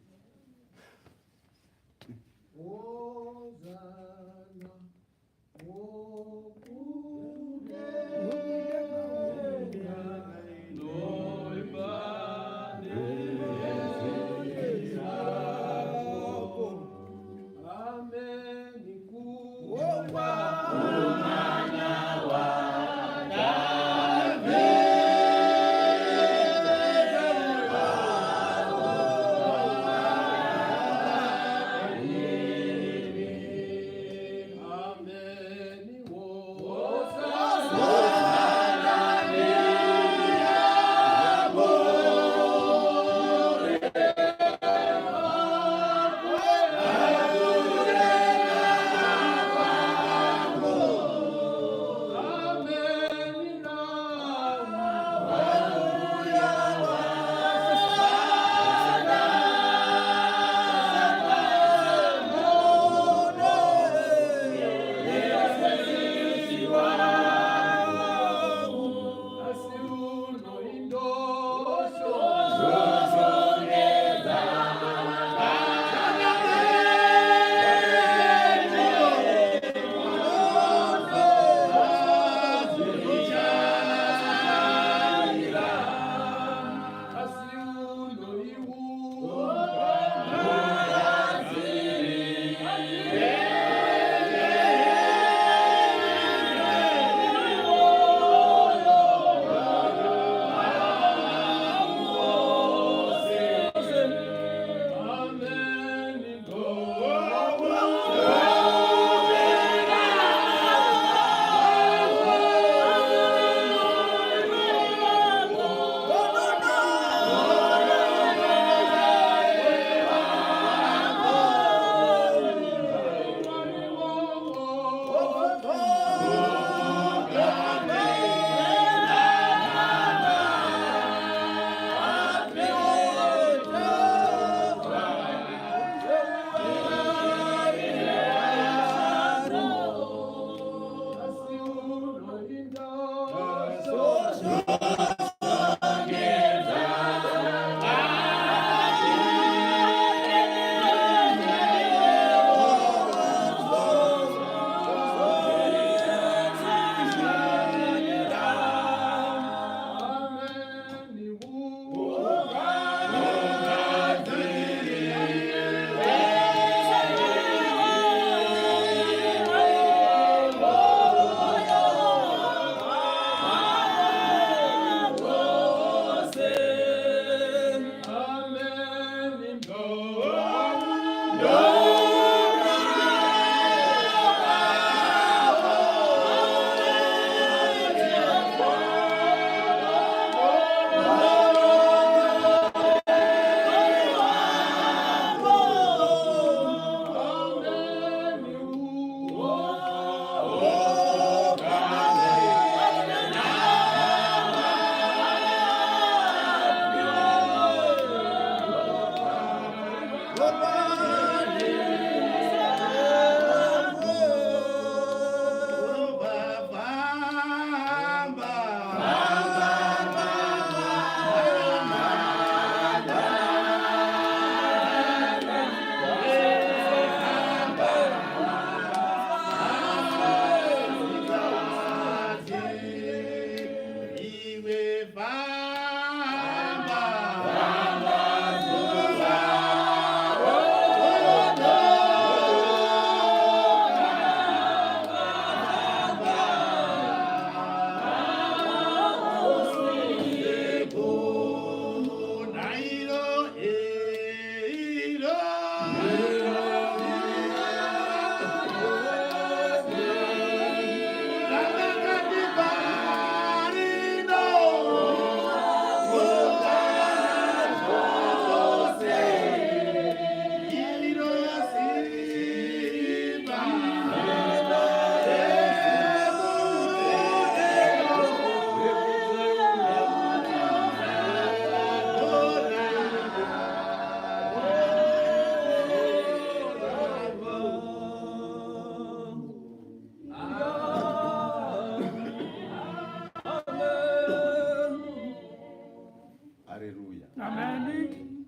Hallelujah. Amen.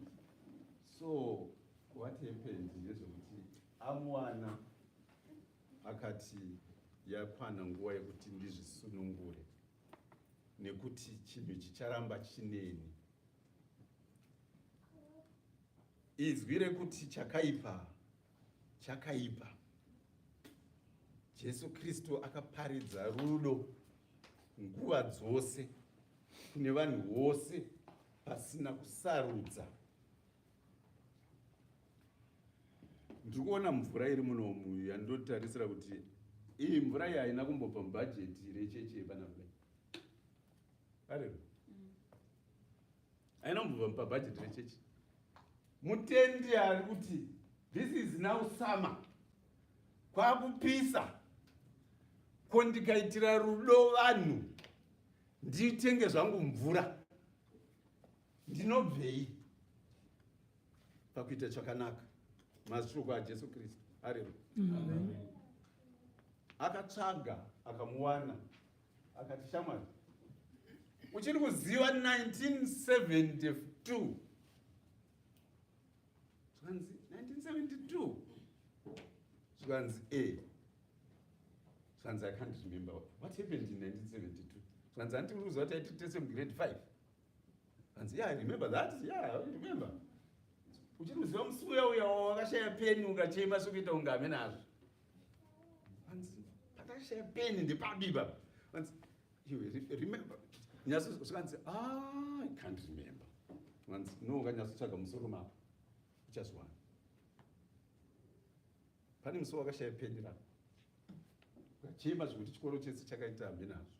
So what happened ndezvekuti amwana akati yakwana nguva yekuti ndizvisunungure nekuti chinhu chicharamba chineni. Izwi rekuti chakaipa chakaipa. Jesu Kristu akaparidza rudo nguva dzose kune vanhu vose pasina kusarudza. Ndikuona mvura iri munomu yandotarisira kuti iyi mvura iyi haina kumbobva mubhajeti rechechi yepanapa. Haleluya. Haina kumbobva pabhajeti rechechi. Mutendi ari kuti this is now summer. Kwakupisa. Ko ndikaitira rudo vanhu nditenge zvangu mvura. Ndinobvei pakuita chakanaka mazvoko aJesu Kristu. Haleluya. Akatsvaga akamuwana akati shamwari, uchiri kuziva 1972 zvanzi 1972 zvanzi zvanzi I can't remember what happened in 1972. Zvanzi handiri kuziva kuti aititese grade 5. Zvanzi yeah, I remember that. Yeah, I remember. Uchiri kuziva musuya uya wakashaya peni ukachema sokuita ungame nazvo. Zvanzi pakashaya peni ndepadiba. Zvanzi you remember. Zvanzi I can't remember. Zvanzi no ukanyatsotsvaga musoro mako uchazwana. Pane musi wakashaya peni rako ukachema zvokuti chikoro chese chakaita hambe nazvo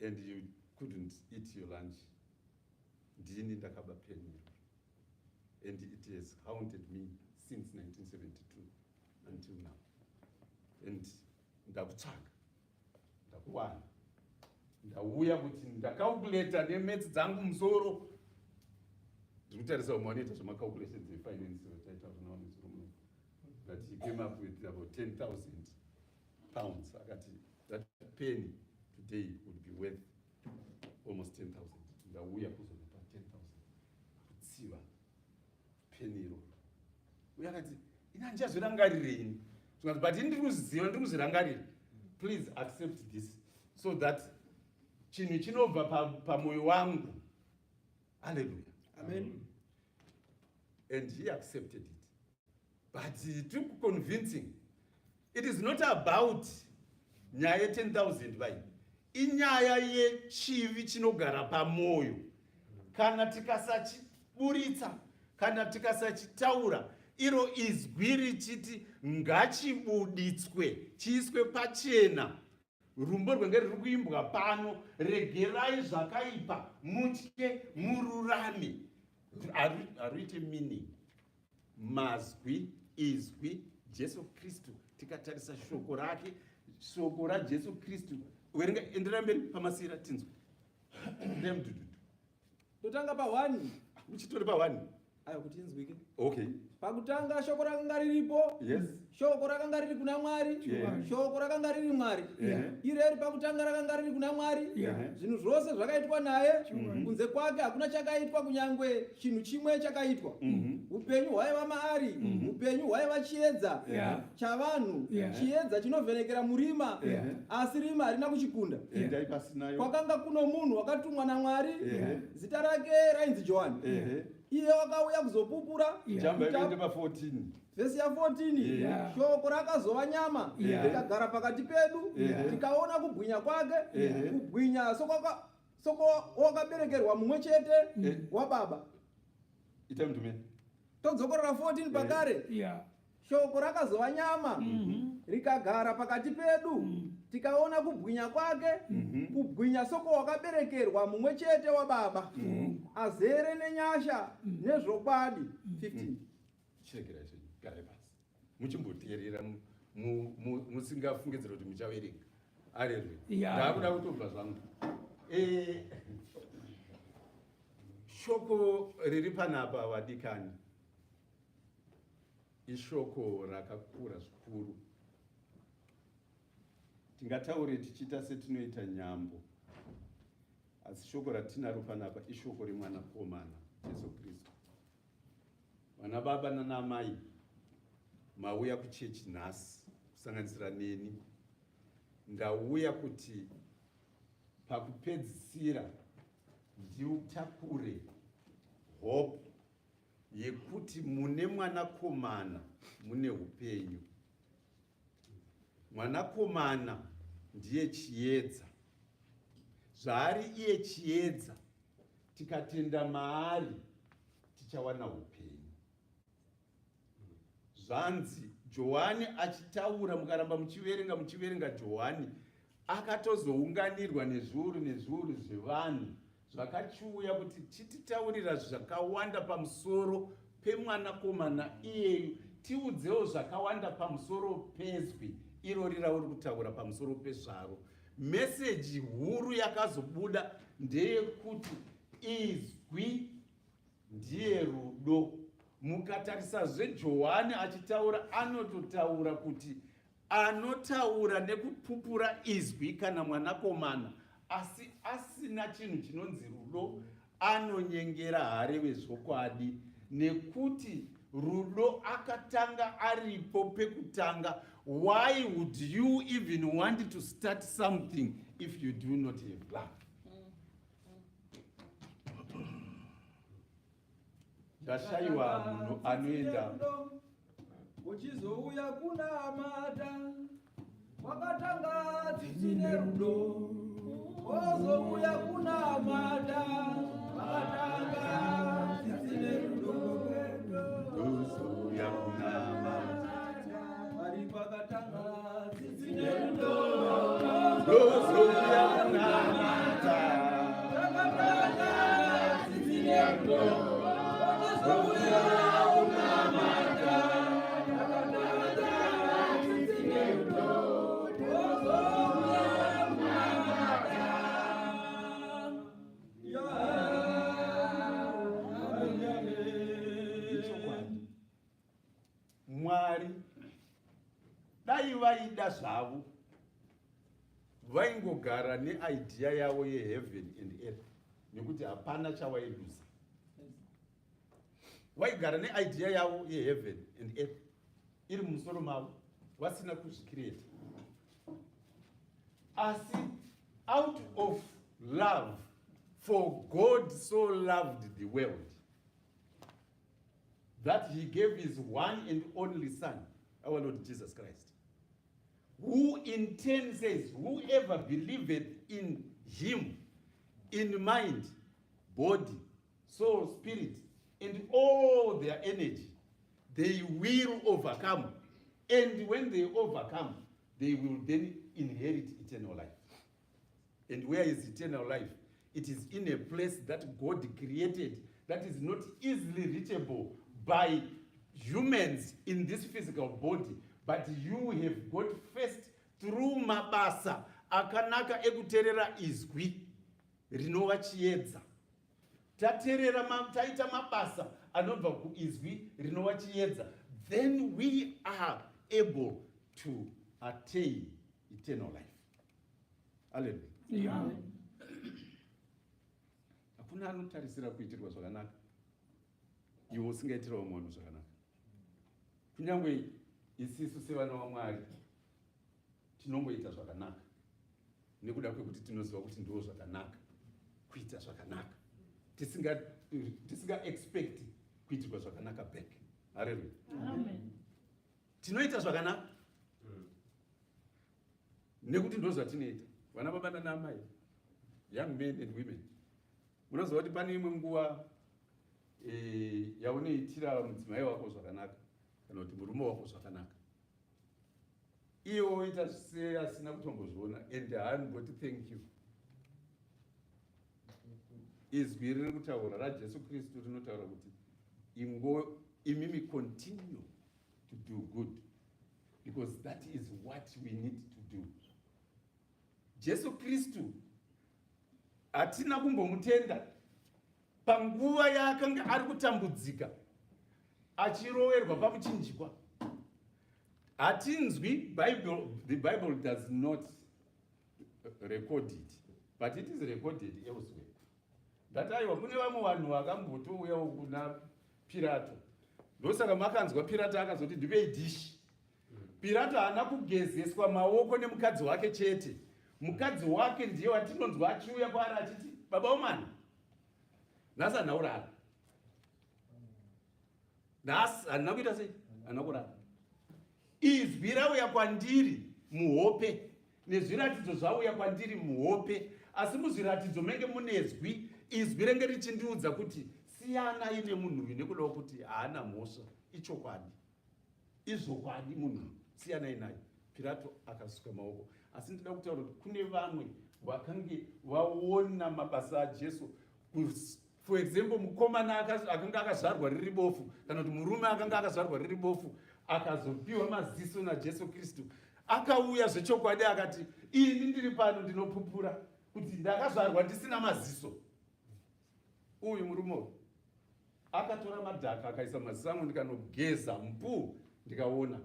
and you couldn't eat your lunch. Ndini ndakaba peni and it has haunted me since 1972 until now. And ndakutsvaga ndakuwana ndauya kuti ndacalculata nemetsi dzangu musoro. Ndiri kutarisa umwe wanoita zvemacalculations efinance taitaura nawo nesoro muno that he came up with about 10,000 pounds. Akati that penny today would be worth almost 10,000. Ndauya kuzopa 10,000 kutsiva penny iro. Uya akati ina ndichazvirangarirei but ndiri kuziva ndiri kuzvirangarira. Please accept this so that chinhu chinobva pamoyo wangu. Hallelujah. Amen. And he accepted it. But it took convincing. It is not about nyaya 10,000 vai. Inyaya yechivi chinogara pamoyo. Kana tikasachiburitsa, kana tikasachitaura, iro izwi richiti ngachibuditswe, chiiswe pachena. Rumbo rwenge riri kuimbwa pano, regerai zvakaipa, mutye mururame. Haruite meaning. Mazwi, izwi, Jesu Kristu tikatarisa shoko rake, shoko raJesu Kristu. Werenga, enderera mberi pamasira tinzwe. Ndeye mudududu. Totanga pa 1. Uchitori pa 1. Ayo kuti inzwike. Okay. Pakutanga shoko rakanga riripo. Yes. Shoko rakanga riri kuna Mwari. Shoko rakanga riri Mwari. Ireri pakutanga rakanga riri kuna Mwari. Zvinhu zvose zvakaitwa naye. Kunze kwake hakuna chakaitwa, kunyangwe chinhu chimwe chakaitwa. Upenyu hwaiva maari. Upenyu hwaiva chiedza chavanhu. Chiedza chinovhenekera murima. Asi rima harina kuchikunda. Kwakanga kuno munhu wakatumwa naMwari. Zita rake rainzi Johani. Iye wakauya kuzopupura. Chamba pa 14. Vesi ya 14. Shoko rakazova nyama. Rikagara pakati pedu. Tikaona kubwinya kwake. Kubwinya soko wakaberekerwa mumwe chete waBaba. Ita mtume. Todzokorera 14 pakare. Shoko rakazova nyama. Rikagara pakati pedu. Tikaona kubwinya kwake. Kubwinya soko wakaberekerwa mumwe chete waBaba. Azere nenyasha nezvokwadi. 15. Chirekera izvi, garai pasi. Muchimboteerera musingafungidzira kuti muchaverenga. Haleluya. Ndakuda kutobva zvangu. Shoko riri panapa vadikani, ishoko rakakura zvikuru. Tingataure tichiita setinoita nyambo. Asi shoko ratinaro panapa ishoko remwanakomana Jesu Kristu. Vana baba nana mai, mauya kuchechi nhasi kusanganisira neni. Ndauya kuti pakupedzisira ndiutakure hope yekuti mune mwanakomana mune upenyu. Mwanakomana ndiye chiedza. Zvaari iye chiedza, tikatenda maari tichawana upenyu. Zvanzi Johani achitaura, mukaramba muchiverenga Johani akatozounganirwa nezviuru zvevanhu zvakachiuya kuti chititaurira zvakawanda pamusoro pemwanakomana iyeyu, tiudzewo zvakawanda pamusoro pezwi iro rirauri kutaura pamusoro pezvaro. Meseji huru yakazobuda ndeyekuti izwi ndiye rudo. Mukatarisa zveJohani achitaura, anototaura kuti anotaura nekupupura izwi kana mwanakomana, asi asina chinhu chinonzi rudo, anonyengera hare wezvokwadi, nekuti rudo akatanga aripo pekutanga. Why would you even want to start something if you do not have love? Zvashaiwa munhu anoenda uchizouya kunamata, wakatanga tisine rudo. Wozouya kunamata, wakatanga tisine rudo. Wozouya kunamata, wakatanga tisine rudo. Wozouya kunamata, wakatanga tisine rudo. Mwari dai vaida zvavo vaingogara neidea yavo yeheaven and earth, nekuti hapana chawailuza. Waigara neidea yavo yeheaven and earth iri mumusoro mavo, vasina kuzvikireta. Asi out of love, for God so loved the world that he gave his one and only Son, our Lord Jesus Christ, who in turn says, whoever believeth in him, in mind, body, soul, spirit, and all their energy, they will overcome. And when they overcome, they will then inherit eternal life. And where is eternal life? It is in a place that God created, that is not easily reachable by humans in this physical body, but you have got first through mabasa akanaka ekuteerera izwi rinova chiedza. Taita mabasa anobva kuizwi rinova chiedza, then we are able to attain eternal life. Hallelujah. Amen. Hakuna anotarisira kuitirwa zvakanaka iwe usingaitirawo munhu zvakanaka. Kunyange isisu sevana vaMwari tinongoita zvakanaka nekuda kwekuti tinoziva kuti ndizvo zvakanaka kuita zvakanaka, tisinga expect kuitirwa zvakanaka back. Hallelujah. Amen. Tinoita zvakanaka nekuti ndizvo zvatinoita. Vana baba nana mai, young men and women, munoziva kuti pane imwe nguva yaunoitira mudzimai wako zvakanaka kana kuti murume wako zvakanaka, iye woita seasina kutombozviona and haanogoti thank you. Izwi riri kutaura raJesu Kristu rinotaura kuti imimi continue to do good because that is what we need to do. Jesu Kristu hatina kumbomutenda panguva yaakanga ari kutambudzika achiroverwa pamuchinjikwa. Hatinzwi the Bible does not record it, but it is recorded elsewhere. That aiwa kune vamwe vanhu vakambotouyawo kuna Pirato, ndosaka makanzwa Pirato akazoti ndivei dhishi. Pirato haana kugezeswa maoko nemukadzi wake chete. Mukadzi wake ndiye watinonzwa achiuya kwaari achiti baba omani nhasi hana kurara, nhasi handina kuita sei, hana kurara. Izwi rauya kwandiri muhope nezviratidzo zvauya kwandiri muhope, asi muzviratidzo menge mune zwi. Izwi renge richindiudza kuti siyanai nemunhu uyu nekuda kuti haana mhosva, ichokwadi, izvokwadi munhu, siyanai naye. Pirato akasuka maoko. Asi ndinoda kutaura kuti kune vamwe vakange vaona mabasa aJesu. For example, mukomana akanga akazvarwa riri bofu kana kuti murume akanga akazvarwa riri bofu akazopiwa maziso naJesu Kristu, akauya zvechokwadi akati ini ndiri pano ndinopupura kuti ndakazvarwa ndisina maziso. Uyu murume akatora madhaka akaisa maziso angu ndikanogeza mpu ndikaona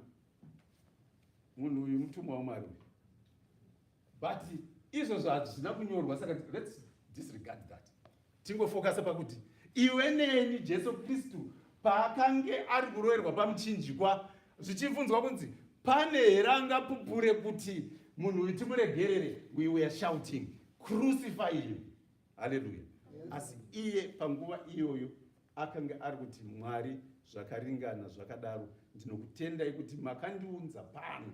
munhu uyu mutumwa waMwari. But izvozvo hazvina kunyorwa, saka let's disregard that. Tingofokasa pakuti iwe neni Jesu Kristu paakange ari kuroverwa pamuchinjikwa zvichibvunzwa kunzi pane here angapupure kuti munhu uyu timuregerere, we were shouting crucify him. Hallelujah. Asi iye panguva iyoyo akanga ari kuti Mwari, zvakaringana zvakadaro, ndinokutendai kuti makandiunza pano.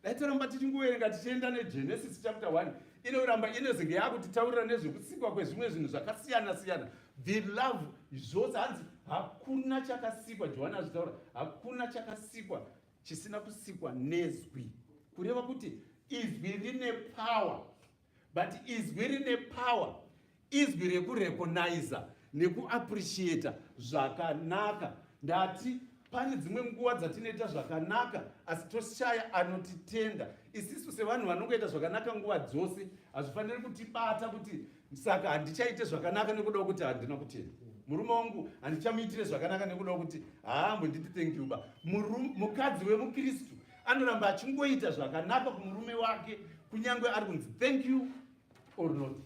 Dai toramba tichingoverenga tichienda neGenesis chapter 1 inoramba inozenge yakutitaurira nezvekusikwa kwezvimwe zvinhu zvakasiyana siyana. The love zvose hanzi hakuna chakasikwa, Johana azvitaura, hakuna chakasikwa chisina kusikwa nezwi. Kureva kuti izwi rine power, but izwi rine power, izwi rekurecognize nekuappreciate zvakanaka. Ndati pane dzimwe nguva dzatinoita zvakanaka asi toshaya anotitenda. Isisu sevanhu vanongoita zvakanaka nguva dzose hazvifaniri kutibata kuti saka handichaite zvakanaka nekuda kuti handina kutenda. Murume wangu handichamuitire zvakanaka nekuda kuti haambonditi thank you ba. Mukadzi wemuKristu anoramba achingoita zvakanaka kumurume wake kunyange ari kunzi thank you or not.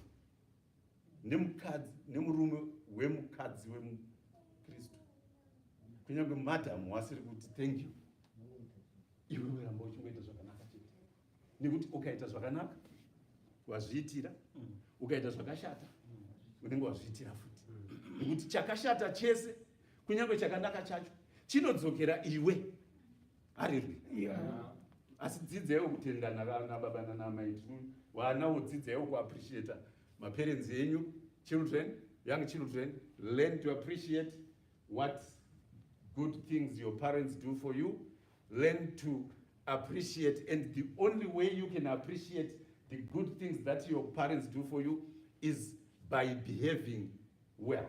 Nemurume wemukadzi wemuKristu kunyange madhamu wasiri kuti thank you, iwe uramba uchingoita zvakanaka chete. Nekuti ukaita zvakanaka wazviitira, ukaita zvakashata unenge wazviitira futi. Nekuti chakashata chese kunyange chakanaka chacho chinodzokera iwe. Hallelujah. Asi dzidzaiwo kutendana vana baba nana mai. Vana dzidzaiwo kuappreciate maparents enyu. Children, young children, learn to appreciate what good things your parents do for you. Learn to appreciate, and the only way you can appreciate the good things that your parents do for you is by behaving well.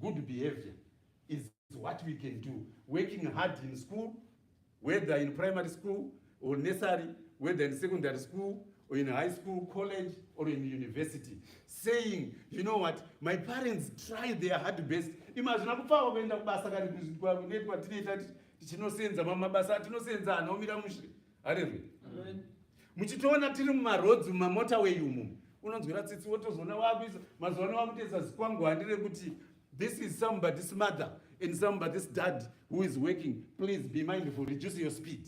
Good behavior is what we can do. Working hard in school, whether in primary school, or nursery, whether in secondary school or in high school, college, or in university, saying, you know what, my parents tried their hard best. Imagine akufa kuenda kubasa kani kuitwa tinoita tichinosenza mabasa atinosenza anomira mushure. Hallelujah. Muchitoona tiri mumaroads mumamotorway umu unonzwira tsitsi wotozoona wakuisa mazuva ano wakutoisa zikwangwani rekuti this is somebody's mother and somebody's dad who is working. Please be mindful, reduce your speed.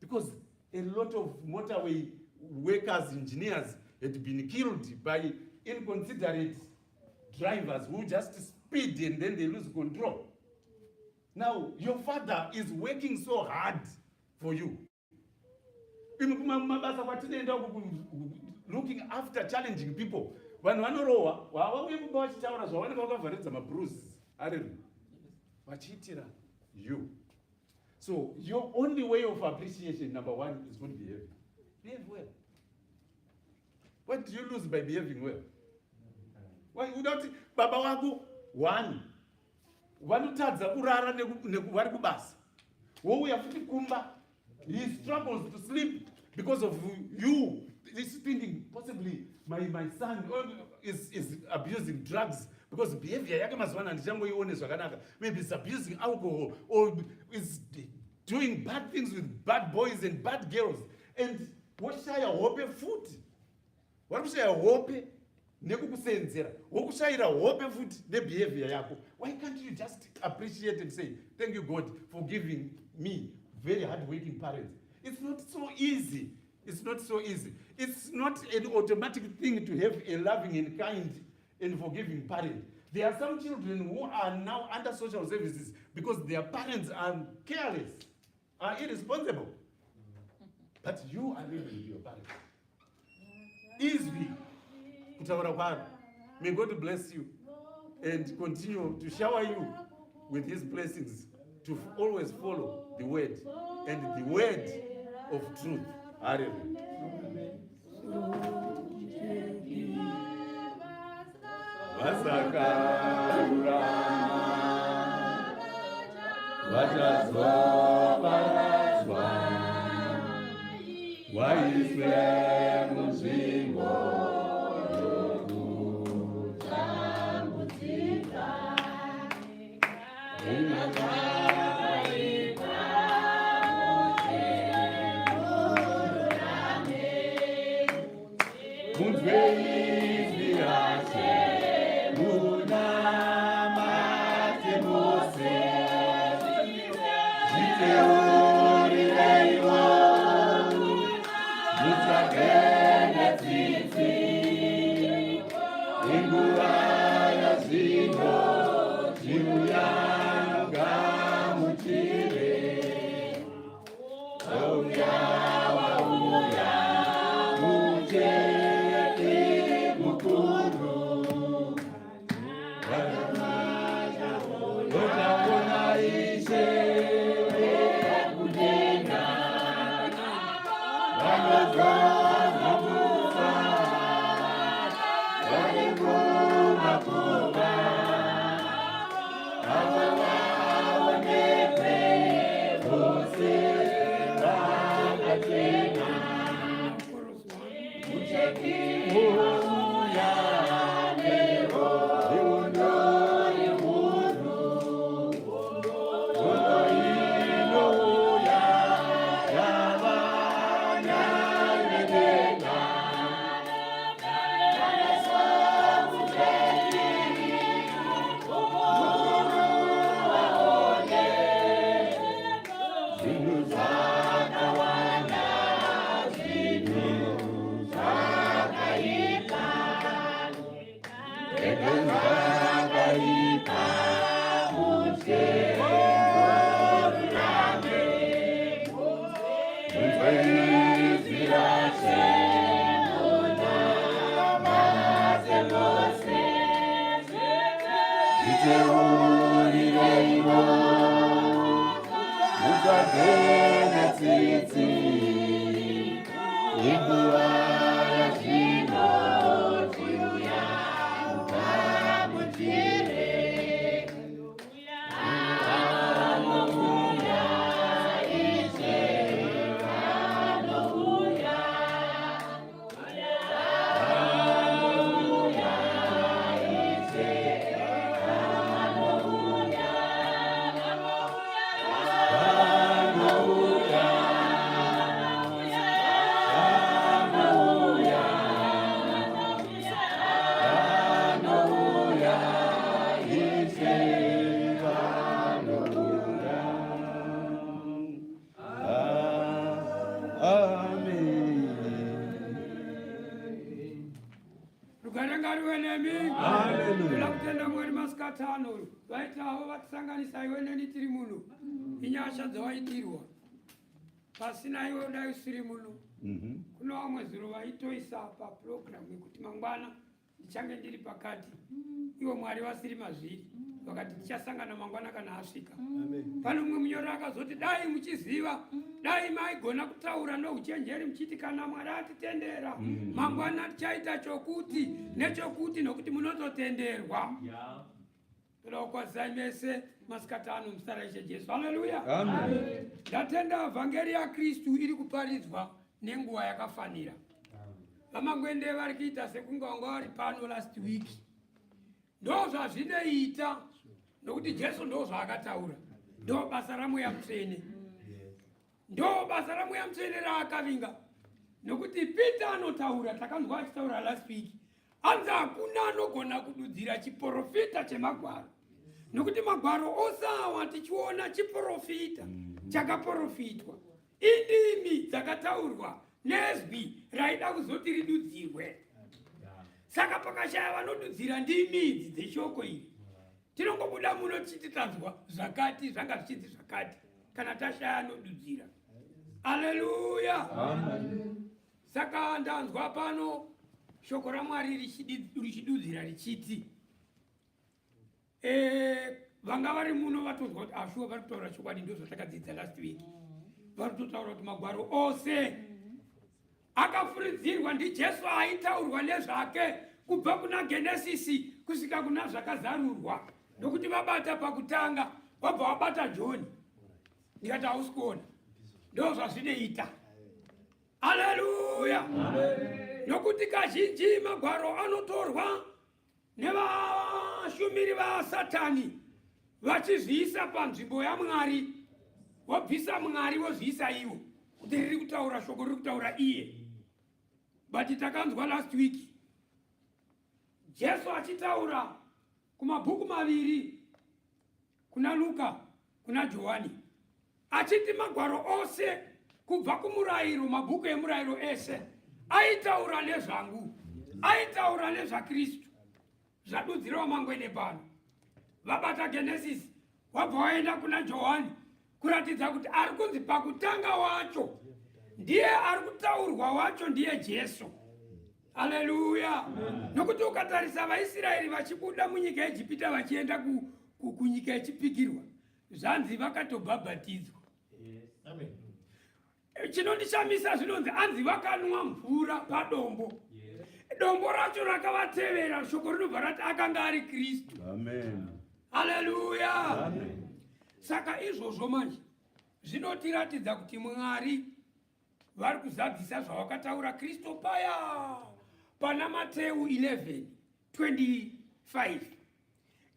Because a lot of motorway workers, engineers had been killed by inconsiderate drivers who just speed and then they lose control. Now, your father is working so hard for you. Looking after challenging people. Vanhu vanorohwa wavauye kumba vachitaura zvavanenge vakavharidza mabruises. Hallelujah. Vachiitira you. So your only way of appreciation, number one, is good behavior. Behave well. What do you lose by behaving well? Why without baba wako one vanotadza kurara vari kubasa wouya futi kumba, he struggles to sleep because of you. He's thinking possibly my son is abusing drugs because behavior yake mazwana ndichangoione zvakanaka. Maybe he's abusing alcohol or is doing bad things with bad boys and bad girls. And woshaya hope futi. Warushaya hope nekukusenzera. Wokushayira hope futi nebehavior yako. Why can't you just appreciate and say, thank you God for giving me very hard-working parents? It's not so easy. It's not so easy. It's not an automatic thing to have a loving and kind and forgiving parent. There are some children who are now under social services because their parents are careless, are irresponsible. But you are living with your parents. Easily. May God bless you and continue to shower you with his blessings to always follow the word and the word of truth. Hallelujah. Vasakarura vachazvaparadzwa vaiswe munzvimbo yokutambudzika ngariwe nemi. Hallelujah. Tula kutenda mwari masikatano. Vaita havo vatisanganisa iwe neni tiri muno. Inyasha dzawaitirwa. Pasina iwe dai usiri muno. Kuno vamwe zuro vaitoisa paprogramu yekuti mangwana ndichange ndiri pakati. Iwo mwari vasiri mazviri. Vakati tichasangana mangwana kana asvika. Pano mumwe munyori akazoti dai muchiziva, dai maigona kutaura nouchenjeri muchiti kana mwari atitendera mangwana tichaita chokuti nechokuti nokuti munototenderwa. Toda kukwazisai mese masikatano muzita raIshe Jesu. Haleluya. Ndatenda vhangeri yaKristu iri kuparidzwa nenguva yakafanira. Vamangwende vari kuita sekunge vanga vari pano last week. Ndo zvazvinoita nokuti Jesu ndo zvaakataura. Ndo basa ramweya mutsvene. Ndo basa ramweya mutsvene raakavinga. Nokuti Peter anotaura, takanzwa achitaura last week. Anzi hakuna anogona kududzira chiprofita chemagwaro. Nokuti magwaro osawa tichiona chiprofita chakaprofitwa. Indimi dzakataurwa nezwi raida kuzoti ridudzirwe. Saka pakashaya vanodudzira ndimi idzi dzeshoko iri. Tinongobuda muno tichiti tanzwa zvakati zvanga zvichiti zvakati kana tashaya anodudzira. Haleluya. Saka ndanzwa pano shoko raMwari richidudzira richiti vanga vari muno vatonzwa kuti ashuwa vari kutaura chokwadi ndo zvatakadzidza last week. Vari kutotaura kuti magwaro ose akafuridzirwa ndiJesu aitaurwa nezvake kubva kuna Genesisi kusvika kuna zvakazarurwa. Nokuti vabata pakutanga vabva vabata John. Ndikati hausi kuona. Ndo zvazvinoita. Haleluya. Nokuti kazhinji magwaro anotorwa nevashumiri vaSatani vachizviisa panzvimbo yaMwari. Wabvisa Mwari wozviisa iwo. Kuti riri kutaura shoko riri kutaura iye. But takanzwa last week Jesu achitaura kumabhuku maviri, kuna Luka, kuna Johani, achiti magwaro ose kubva kumurayiro, mabhuku emurayiro ese aitaura nezvangu, aitaura nezvaKristu. Zvadudzira vamangwene pano. Vabata Genesis, wabva waenda kuna Johani kuratidza kuti ari kunzi pakutanga wacho ndiye ari kutaurwa wacho ndiye Jesu. Haleluya. Nokuti ukatarisa vaIsraeri vachibuda munyika yeIjipita vachienda kunyika yechipikirwa, zvanzi vakatobhabhatidzwa. Chinondishamisa zvinonzi anzi vakanwa mvura padombo. Dombo racho rakavatevera, shoko rinobva rati akanga ari Kristu. Haleluya. Saka izvozvo manje zvinotiratidza kuti Mwari vari kuzadzisa zvavakataura Kristu paya pana Mateu 11:25.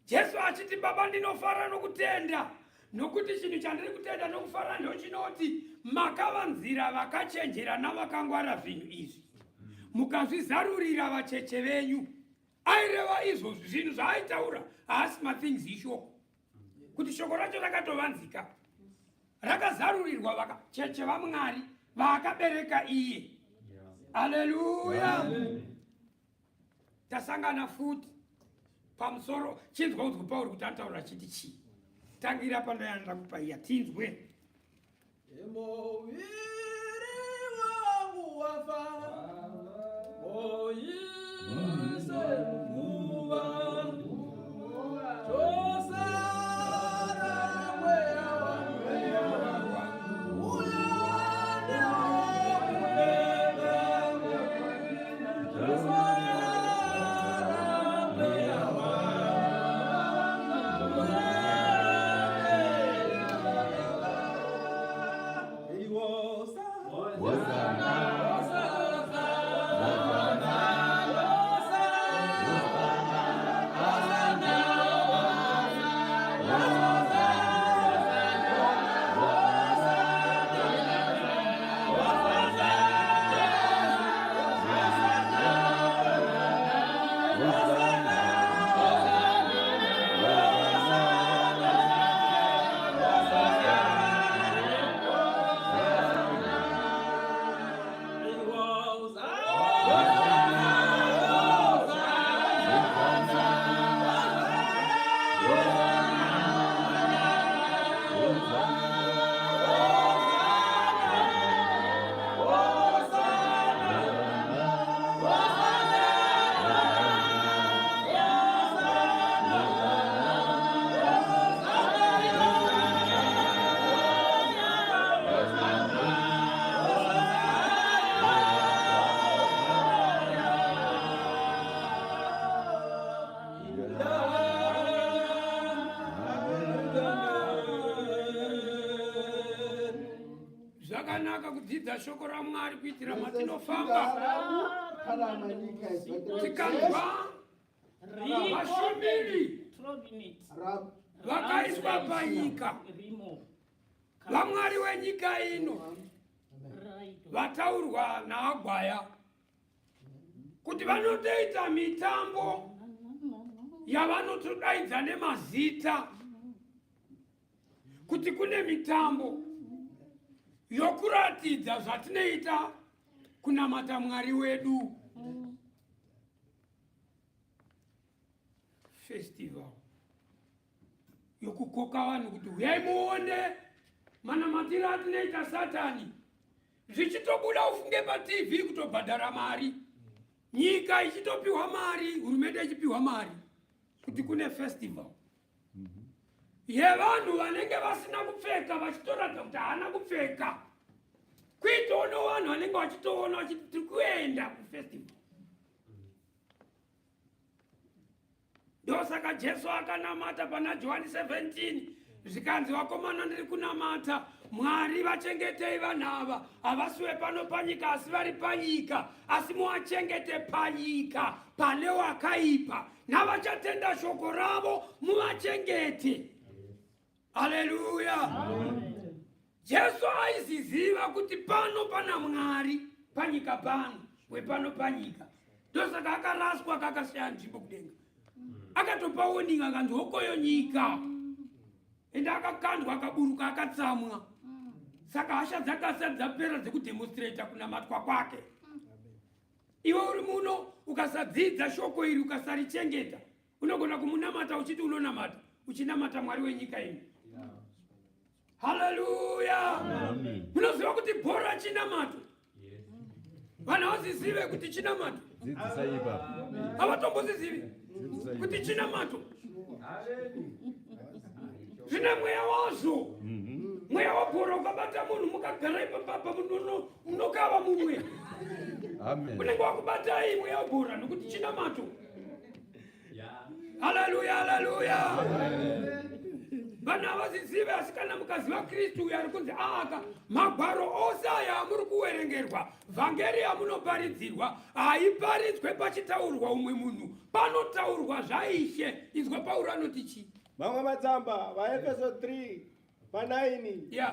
Jesu achiti baba ndinofara nokutenda nokuti chinhu chandiri kutenda nokufara ndochinoti makavanzira vakachenjera navakangwara zvinhu izvi mukazvizarurira vacheche venyu. Aireva izvozvi zvinhu zvaaitaura haasi mathings ishoko, kuti shoko racho rakatovanzika rakazarurirwa vacheche vaMwari vaakabereka iye. Haleluya. Tasangana futi pamusoro chinzwa udzwa Pauro kuti anotaura chiti chii. Tangira pandayanda kupa iya tinzwe. Muviri wangu wafa oise nguva kudzidza shoko raMwari kuitira matinofamba tikanzwa vashumiri vakaiswa panyika, vamwari wenyika ino vataurwa naagwaya kuti vanotoita mitambo yavanotodaidza nemazita, kuti kune mitambo yokuratidza zvatinoita kunamata Mwari wedu. Festival yokukoka vanhu kuti uyai muone manamatiro atinoita Satani, zvichitobuda ufunge paTV kutobhadhara mari, nyika ichitopiwa mari, hurumende ichipiwa mari kuti kune festival yevanhu vanenge vasina kupfeka vachitoratidza kuti haana kupfeka, kuitono vanhu vanenge vachitoona vachiti tiri kuenda kufestival. Ndosaka Jesu akanamata pana Johani 17 zvikanzi vakomana ndiri kunamata Mwari vachengetei vanhu ava, havasiwe pano panyika asi vari panyika, asi muvachengete panyika pane wakaipa, navachatenda shoko ravo muvachengete. Haleluya. Jesu aiziziva kuti pano pana Mwari panyika pano, wepano panyika. Ndosaka akaraswa kakasiya nzvimbo kudenga, akatopa warning akanzi hokoyo nyika, ende akakandwa akaburuka akatsamwa. Saka hasha dzakasati dzapera dzekudemonstrata kunamatwa kwake. Iwe uri muno ukasadzidza shoko iri ukasarichengeta, unogona kumunamata uchiti unonamata, uchinamata Mwari wenyika ino. Haleluya. Munoziva kuti bhora chinamato? Vanhu havazizive kuti chinamato? Havatombozizivi kuti chinamato zvine mweya wazvo. Mweya wabhora ukabata munhu mukagara ipapapa munokava mumwe, unenge wakubatai mweya wabhora nokuti chinamato. Haleluya, haleluya. Vanhu havazizive, asi kana mukaziva Kristu uyo ari kunzi aka magwaro ose aya amuri kuwerengerwa, vhangeri yamunoparidzirwa haiparidzwe pachitaurwa umwe munhu, panotaurwa zvaishe. Inzwa Pauro anoti chii? Mamwe matsamba vaEfeso 3 pa9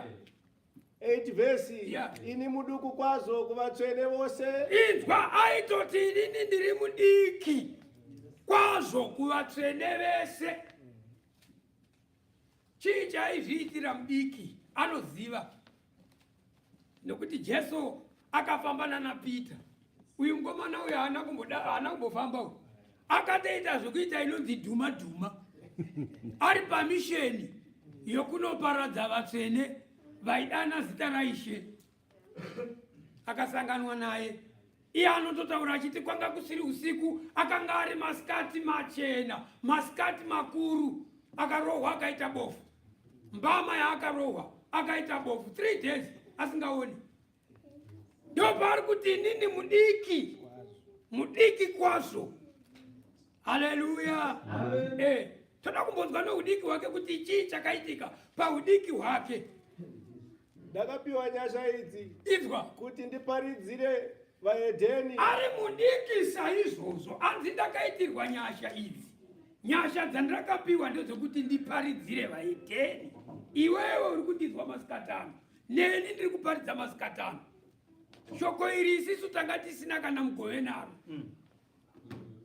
8 vhesi, ini muduku kwazvo kuvatsvene vose. Inzwa aitoti inini ndiri mudiki kwazvo kuvatsvene vese. Chii chaizviitira mudiki? Anoziva, nokuti Jesu akafambana naPita. Uyu mukomana uyu haana kumbofamba uyu, akatoita zvokuita inonzi dhuma dhuma, ari pamisheni yokunoparadza vatsvene vaidana zita raIshe. Akasanganwa naye, iye anototaura achiti kwanga kusiri usiku, akanga ari masikati machena, masikati makuru, akarohwa akaita bofu. Mbama yaakarohwa akaita bofu 3 days asingaoni. Ndo pari kuti inini mudiki kwazvo. Haleluya. Toda kumbonzwa neudiki hwake kuti chii chakaitika paudiki hwake. Ndakapiwa nyasha idzi, Inzwa, kuti ndiparidzire vaHedheni. ari mudiki saizvozvo, anzi ndakaitirwa nyasha idzi. Nyasha dzandakapiwa ndedzokuti ndiparidzire vaHedheni. Iwewe uri kundinzwa masikatano, neni ndiri kuparidza masikatano. Shoko iri isisu tanga tisina kana mugove naro.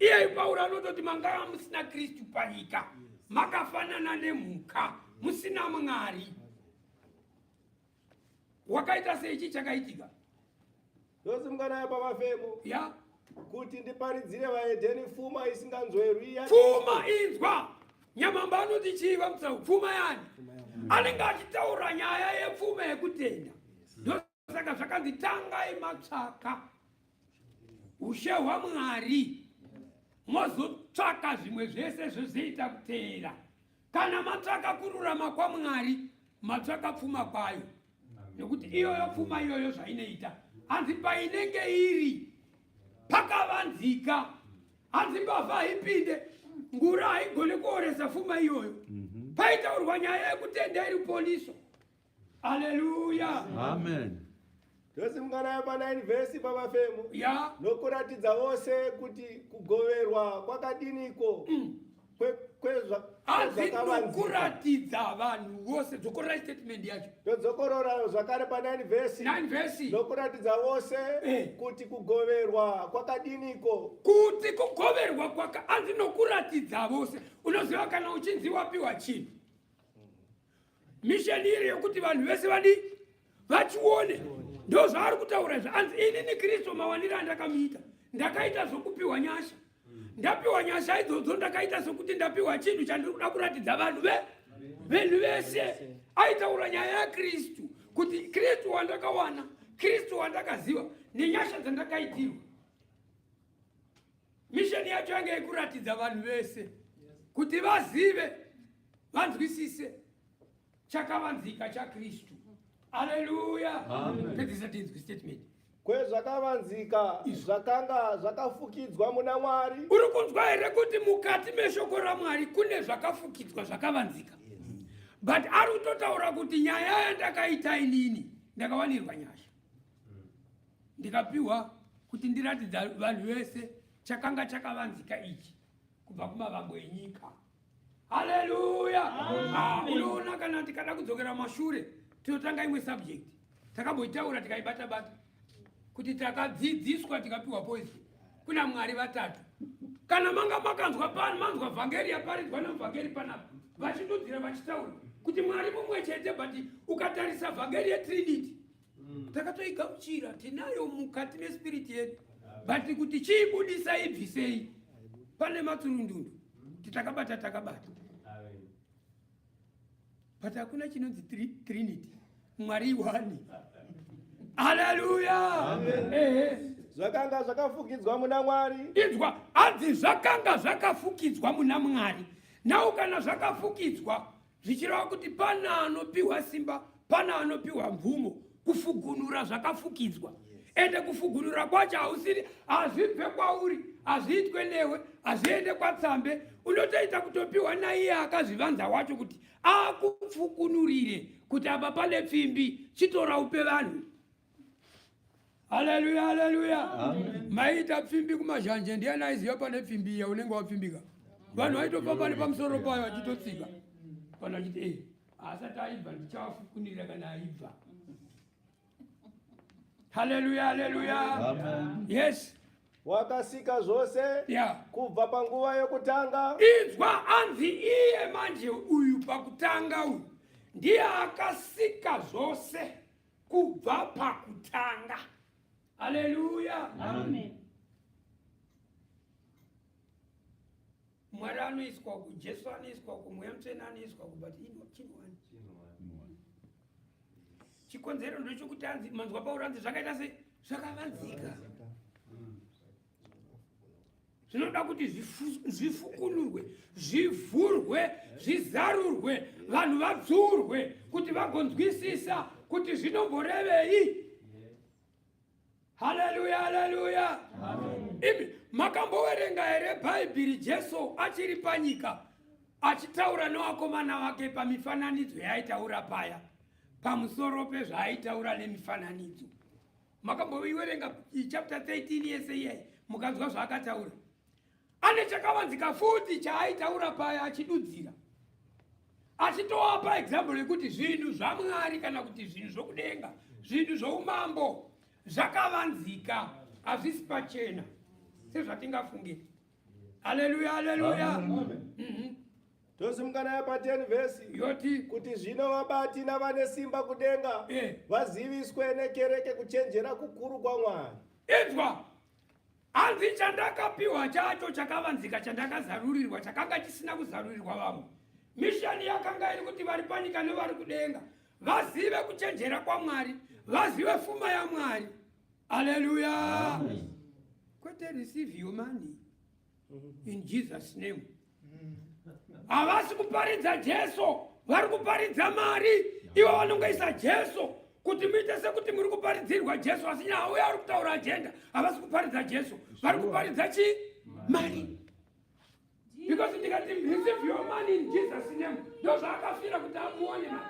Iye Pauro anototi mangava musina Kristu panyika, makafanana nemhuka, musina Mwari. Wakaita sei ichi chakaitika? Ndosimuka naye pamafemo kuti ndiparidzire vaHedheni pfuma isinganzwerwi. Pfuma, inzwa, nyamamba anoti chiva mutsau, pfuma yani? Anenge achitaura nyaya yepfuma yekutenda. Ndosaka zvakanzi tangai matsvaka ushe hwaMwari, mozotsvaka zvimwe zvese zvozoita kuteera. Kana matsvaka kururama kwaMwari, matsvaka pfuma kwayo. Nokuti iyoyo pfuma iyoyo zvainoita, hanzi painenge iri pakavanzika, hanzi mbavha haipinde, ngura haigone kuoresa pfuma iyoyo. Paitaurwa nyaya yekutenda iri poneso. Haleluya. Amen. tosimukana pa 9 vesi pamafemo ya nokuratidza vose kuti kugoverwa kwakadiniko azinokuratidza vanhu vose dzokorora statement yacho todzokorora zvakare pa 9 vesi nokuratidza vose kuti kugoverwa kwakadiniko kuti kugoverwa kwaka azinokuratidza vose. Unoziva kana uchinzi wapiwa chinhu misheni iri yokuti vanhu vese vachione ndo zvaari kutaura izvo. Anzi inini Kristu mawaniro andakamiita ndakaita zvokupiwa nyasha, ndapiwa nyasha idzodzo ndakaita sokuti ndapiwa chinhu chandinoda kuratidza vanhu venhu vese. Aitaura nyaya yaKristu kuti Kristu wandakawana, Kristu wandakaziva nenyasha dzandakaitirwa. Misheni yacho yange yekuratidza vanhu vese kuti vazive, vanzwisise chakavanzika chaKristu. Haleluya. Pedzisa tinzwi statement. Kwezvakavanzika zvakanga zvakafukidzwa muna Mwari. Uri kunzwa here kuti mukati meshoko raMwari kune zvakafukidzwa zvakavanzika? But ari kutotaura kuti nyaya yandakaita inini ndakawanirwa nyasha, ndikapiwa kuti ndiratidza vanhu vese chakanga chakavanzika ichi kubva kumavambo enyika. Haleluya. Unoona kana tikada kudzokera mashure tinotanga imwe subject takamboitaura tikaibata kuti takadzidziswa tikapiwa poison kuna Mwari vatatu. Kana manga makanzwa pano manzwa vhangeri yaparidzwa nevhangeri panapa vachidudzira vachitaura kuti Mwari mumwe chete, but ukatarisa vhangeri yeTrinity takatoigamuchira tinayo mukati mespirit yedu, but kuti chiibudisa ibvisei pane matsurundundu titakabata but hakuna chinonzi Trinity, Mwari wani. Haleluya. Zvakanga zvakafukidzwa muna Mwari. Inzwa, adzi zvakanga zvakafukidzwa muna Mwari. Nau kana zvakafukidzwa zvichireva kuti pana anopiwa simba, pana anopiwa mvumo kufugunura zvakafukidzwa. Ende kufugunura kwacho hazvibve kwauri, hazviitwe newe, hazviende kwaTsambe. Unotoita kutopiwa naiye akazvivanza wacho kuti akufukunurire kuti apa pane pfimbi chitora upe vanhu. Haleluya, haleluya. Maita pfimbi kumazhanje ndiye aiziva pane pfimbi ya unenge wapfimbika. Vanhu vaitofamba nepamusoro payo vachitotsika. Vanhu vachiti asati aibva ndichawafukunirira kana aibva. Haleluya, haleluya. Yes. Wakasika zvose kubva panguva yokutanga. Inzwa, anzi iye manje uyu pakutanga uyu ndiye akasika zvose kubva pakutanga. Haleluya. Amen. Mwari anoiswa ku, Jesu anoiswa ku, Mweya Mutsvene anoiswa ku, but ino chinwani. Chikonzero ndechokuti anzi manzwa Pauro anzi zvakaita se zvakavanzika. Zvinoda kuti zvifukunurwe, zvivhurwe, zvizarurwe, vanhu vadzurwe kuti vagonzwisisa kuti zvinomborevei. Haleluya, haleluya. Imi makamboverenga here Bhaibheri Jesu achiri panyika achitaura nevakomana vake pamifananidzo yaitaura paya pamusoro pezvaaitaura nemifananidzo? Makamboiverenga chapter 13 yese iyai mukanzwa zvaakataura? Ane chakavanzika futi chaaitaura paya achidudzira, achitoapa example yekuti zvinhu zvaMwari kana kuti zvinhu zvokudenga, zvinhu zvoumambo zvakavanzika, hazvisi pachena sezvatingafunge. Haleluya, haleluya. Tosimukana pa 10 vesi yoti kuti zvino vabati navane simba kudenga vaziviswe nekereke kuchenjera kukuru kwaMwari. Inzwa, hanzi chandakapiwa chacho chakavanzika chandakazarurirwa chakanga chisina kuzarurirwa vamwe. Mishani yakanga iri kuti vari panyika nevari kudenga vazive kuchenjera kwaMwari, vazive pfuma yaMwari. Haleluya. Kwete receive your money in Jesus name. Havasi kuparidza Jesu, vari kuparidza mari. Ivo vanongoisa Jesu kuti muite sekuti muri kuparidzirwa Jesu, asi nyaya ari kutaura agenda. Havasi kuparidza Jesu, vari kuparidza mari. Because ndikati receive your money in Jesus name, ndo zvaakafira kuti amuone mari.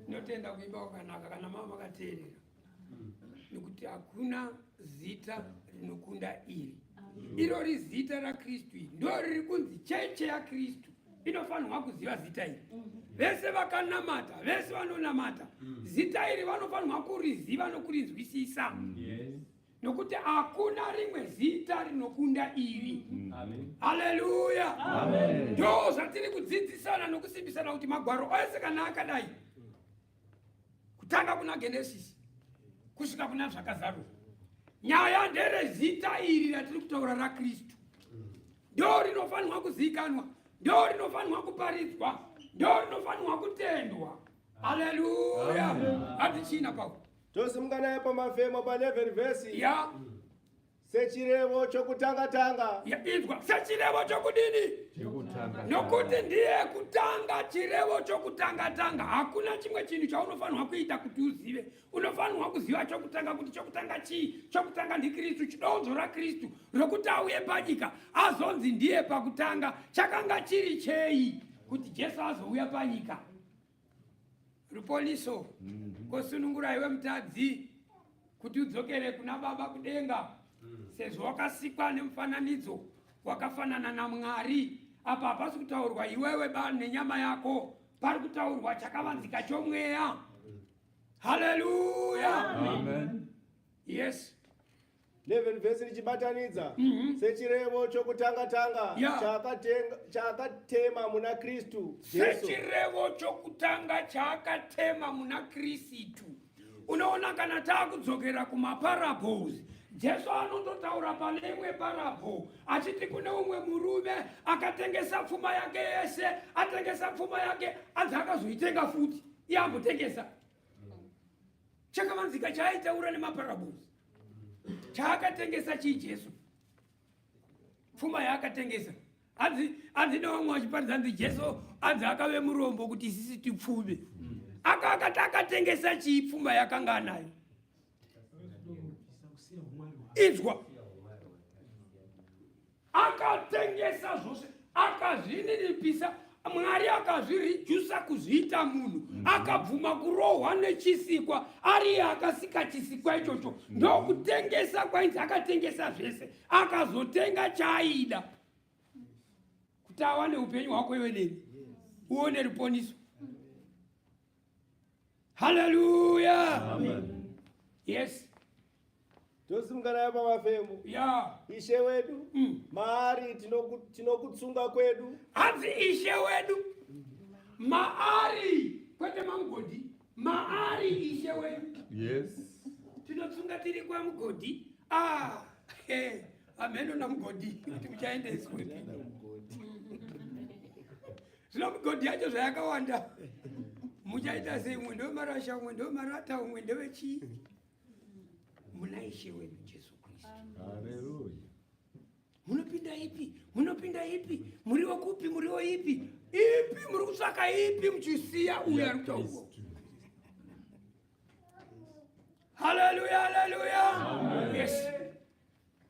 Notenda kuimba kwakanaka kana mama makateerera nekuti hakuna zita rinokunda iri. Irori zita raKristu iri ndo riri kunzi cheche yaKristu inofanirwa kuziva zita iri. Vese vakanamata, vese vanonamata zita iri vanofanirwa kuriziva nokurinzwisisa, nokuti hakuna rimwe zita rinokunda iri. Haleluya! Ndo zvatiri kudzidzisana nokusimbisana kuti magwaro ose kana akadai kutanga kuna Genesis kusvika kuna zvakazarurwa, nyaya nderezita iri ratiri kutaura raKristu. Ndo rinofanirwa kuzivikanwa, ndo rinofanirwa kuparidzwa, ndo rinofanirwa kutendwa. Haleluya! Hatichina Paulo tosimuka naye pamafemo pa 11 vhesi ya sechirevo chokutanga-tanga. Inzwa, sechirevo chokudini? Nokuti ndiye kutanga chirevo chokutanga-tanga. Hakuna chimwe chinhu chaunofanirwa kuita kuti uzive. Unofanirwa kuziva chokutanga kuti chokutanga chii? Chokutanga ndiKristu, chidonzo raKristu rokuti auye panyika azonzi ndiye pakutanga. Chakanga chiri chei kuti Jesu azouya panyika? Ruponiso, kosunungura iwe mutadzi kuti udzokere kuna Baba kudenga, sezvo wakasikwa nemufananidzo wakafanana naMwari. Apa hapasi kutaurwa iwewe nenyama yako, pari kutaurwa chakavanzika chomweya. Haleluya! Amen. Yes. 11 vhesi richibatanidza sechirevo chokutanga-tanga chakatema muna Kristu Jesu. Sechirevo chokutanga chakatema muna Kristu. Unoona kana takudzokera kumaparables, Jesu anondotaura pane imwe parable achiti kune umwe murume akatengesa pfuma yake yese, atengesa pfuma yake anzi akazoitenga futi iye ambotengesa. Chakavanzika chaaitaura nemaparables. chaakatengesa chijesu pfuma yaakatengesa hanzi nevamwe vachiparidza nzi jesu hanzi akave murombo kuti isisi tipfume akakati akatengesa chii pfuma yakanga anayo inzwa akatengesa zvose akazvininipisa mwari akazvirijusa kuzviita munhu akabvuma kurohwa nechisikwa ariye akasika chisikwa ichocho ndokutengesa kwainzi akatengesa zvese akazotenga chaaida kuti awane upenyu hwako iwe neni uone ruponiso. Haleluya. Yes. Tosimukana pamafemo. Ya. Ishe wedu. Maari tinokutsunga kwedu. Hanzi ishe wedu. Maari. Kwete mamgodi. Maari ishe wedu. Yes. Tinotsunga tiri kwa mgodi. Ameno na mgodi. Kuti muchaende sikuti. Zvino mgodi yacho zvayakawanda. Muchaita sei umwe ndomarasha umwe ndomarata umwe ndewechii. Muna ishe wedu Jesu Kristu. Haleluya. Munopinda ipi? Muriwo kupi? Muriwo ipi? Ipi muri kutsvaka ipi muchisiya uya rutogo. Haleluya, haleluya. Yes.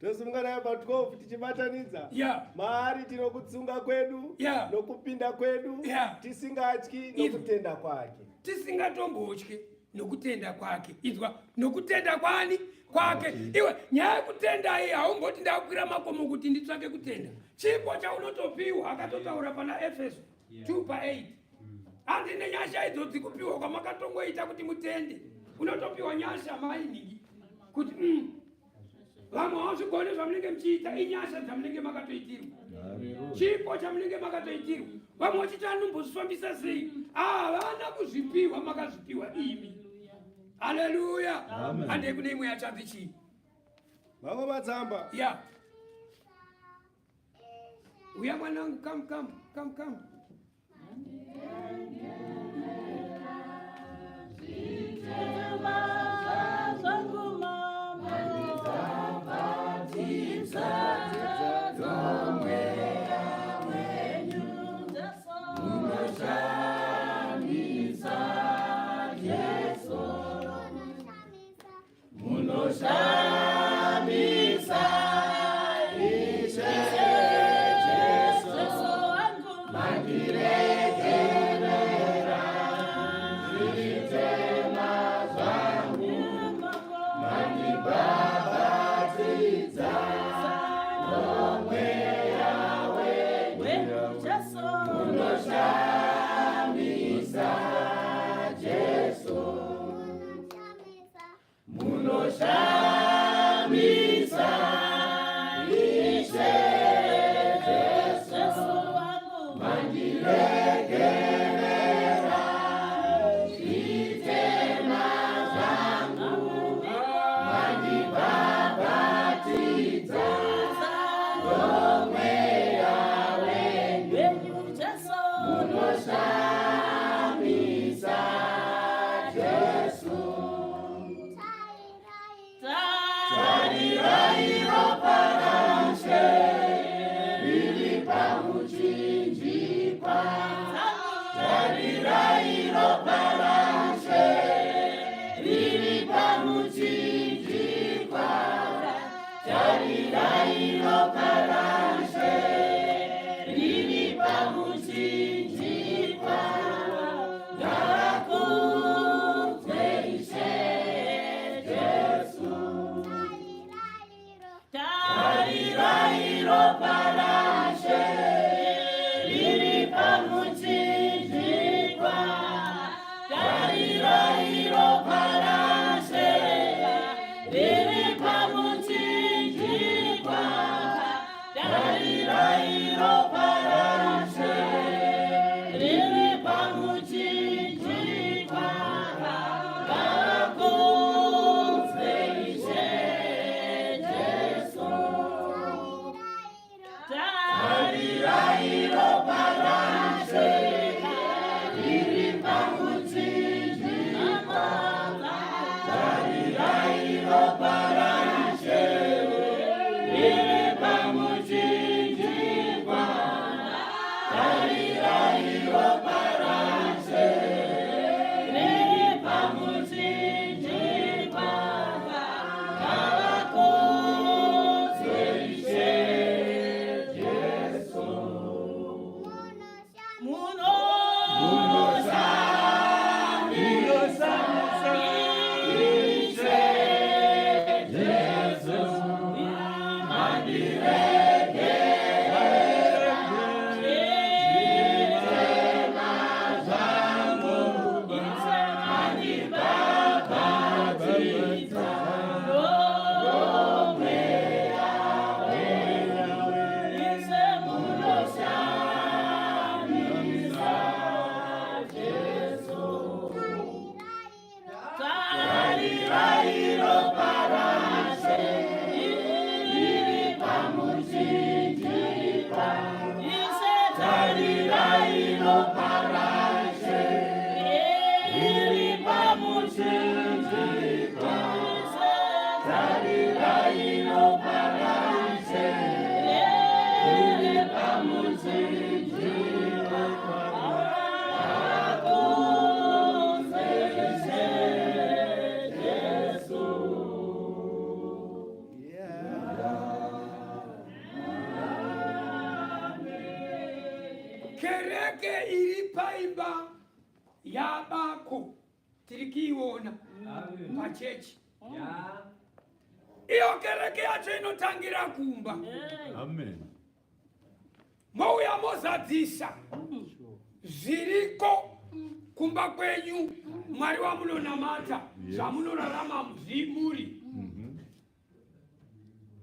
Tosimukana pa 12 tichibatanidza. Yeah. Maari tinokutsunga kwedu. Yeah. Nokupinda kwedu. Yeah. Tisingatyi nokutenda kwake. Tisingatombotyi nokutenda kwake. Izwa nokutenda kwani? Kwake. Iwe nyaya yekutenda iyi haumboti ndakwira makomo kuti nditsvake kutenda. Chipo chaunotopiwa akatotaura pana Efeso 2:8. Handine nyasha idzodzi kupiwa kwamakatongoita kuti mutende. Unotopiwa nyasha mainingi kuti vamwe havazvigone zvamunenge muchiita inyasha dzamunenge makatoitirwa. Chipo chamunenge makatoitirwa. Vamwe vachiti anombozvifambisa sei? Havana kuzvipiwa makazvipiwa imi. Haleluya. Hande kune imwe yachanzi chii? Vamwe vatsamba. Ya. Uya mwanangu, come. kereke iri paimba yabako tirikiona pachechi. Iyo kereke yacho inotangira kumba. Amen. Mauya mozadzisa zviriko kumba kwenyu Mwari wamunonamata zvamunorarama muri.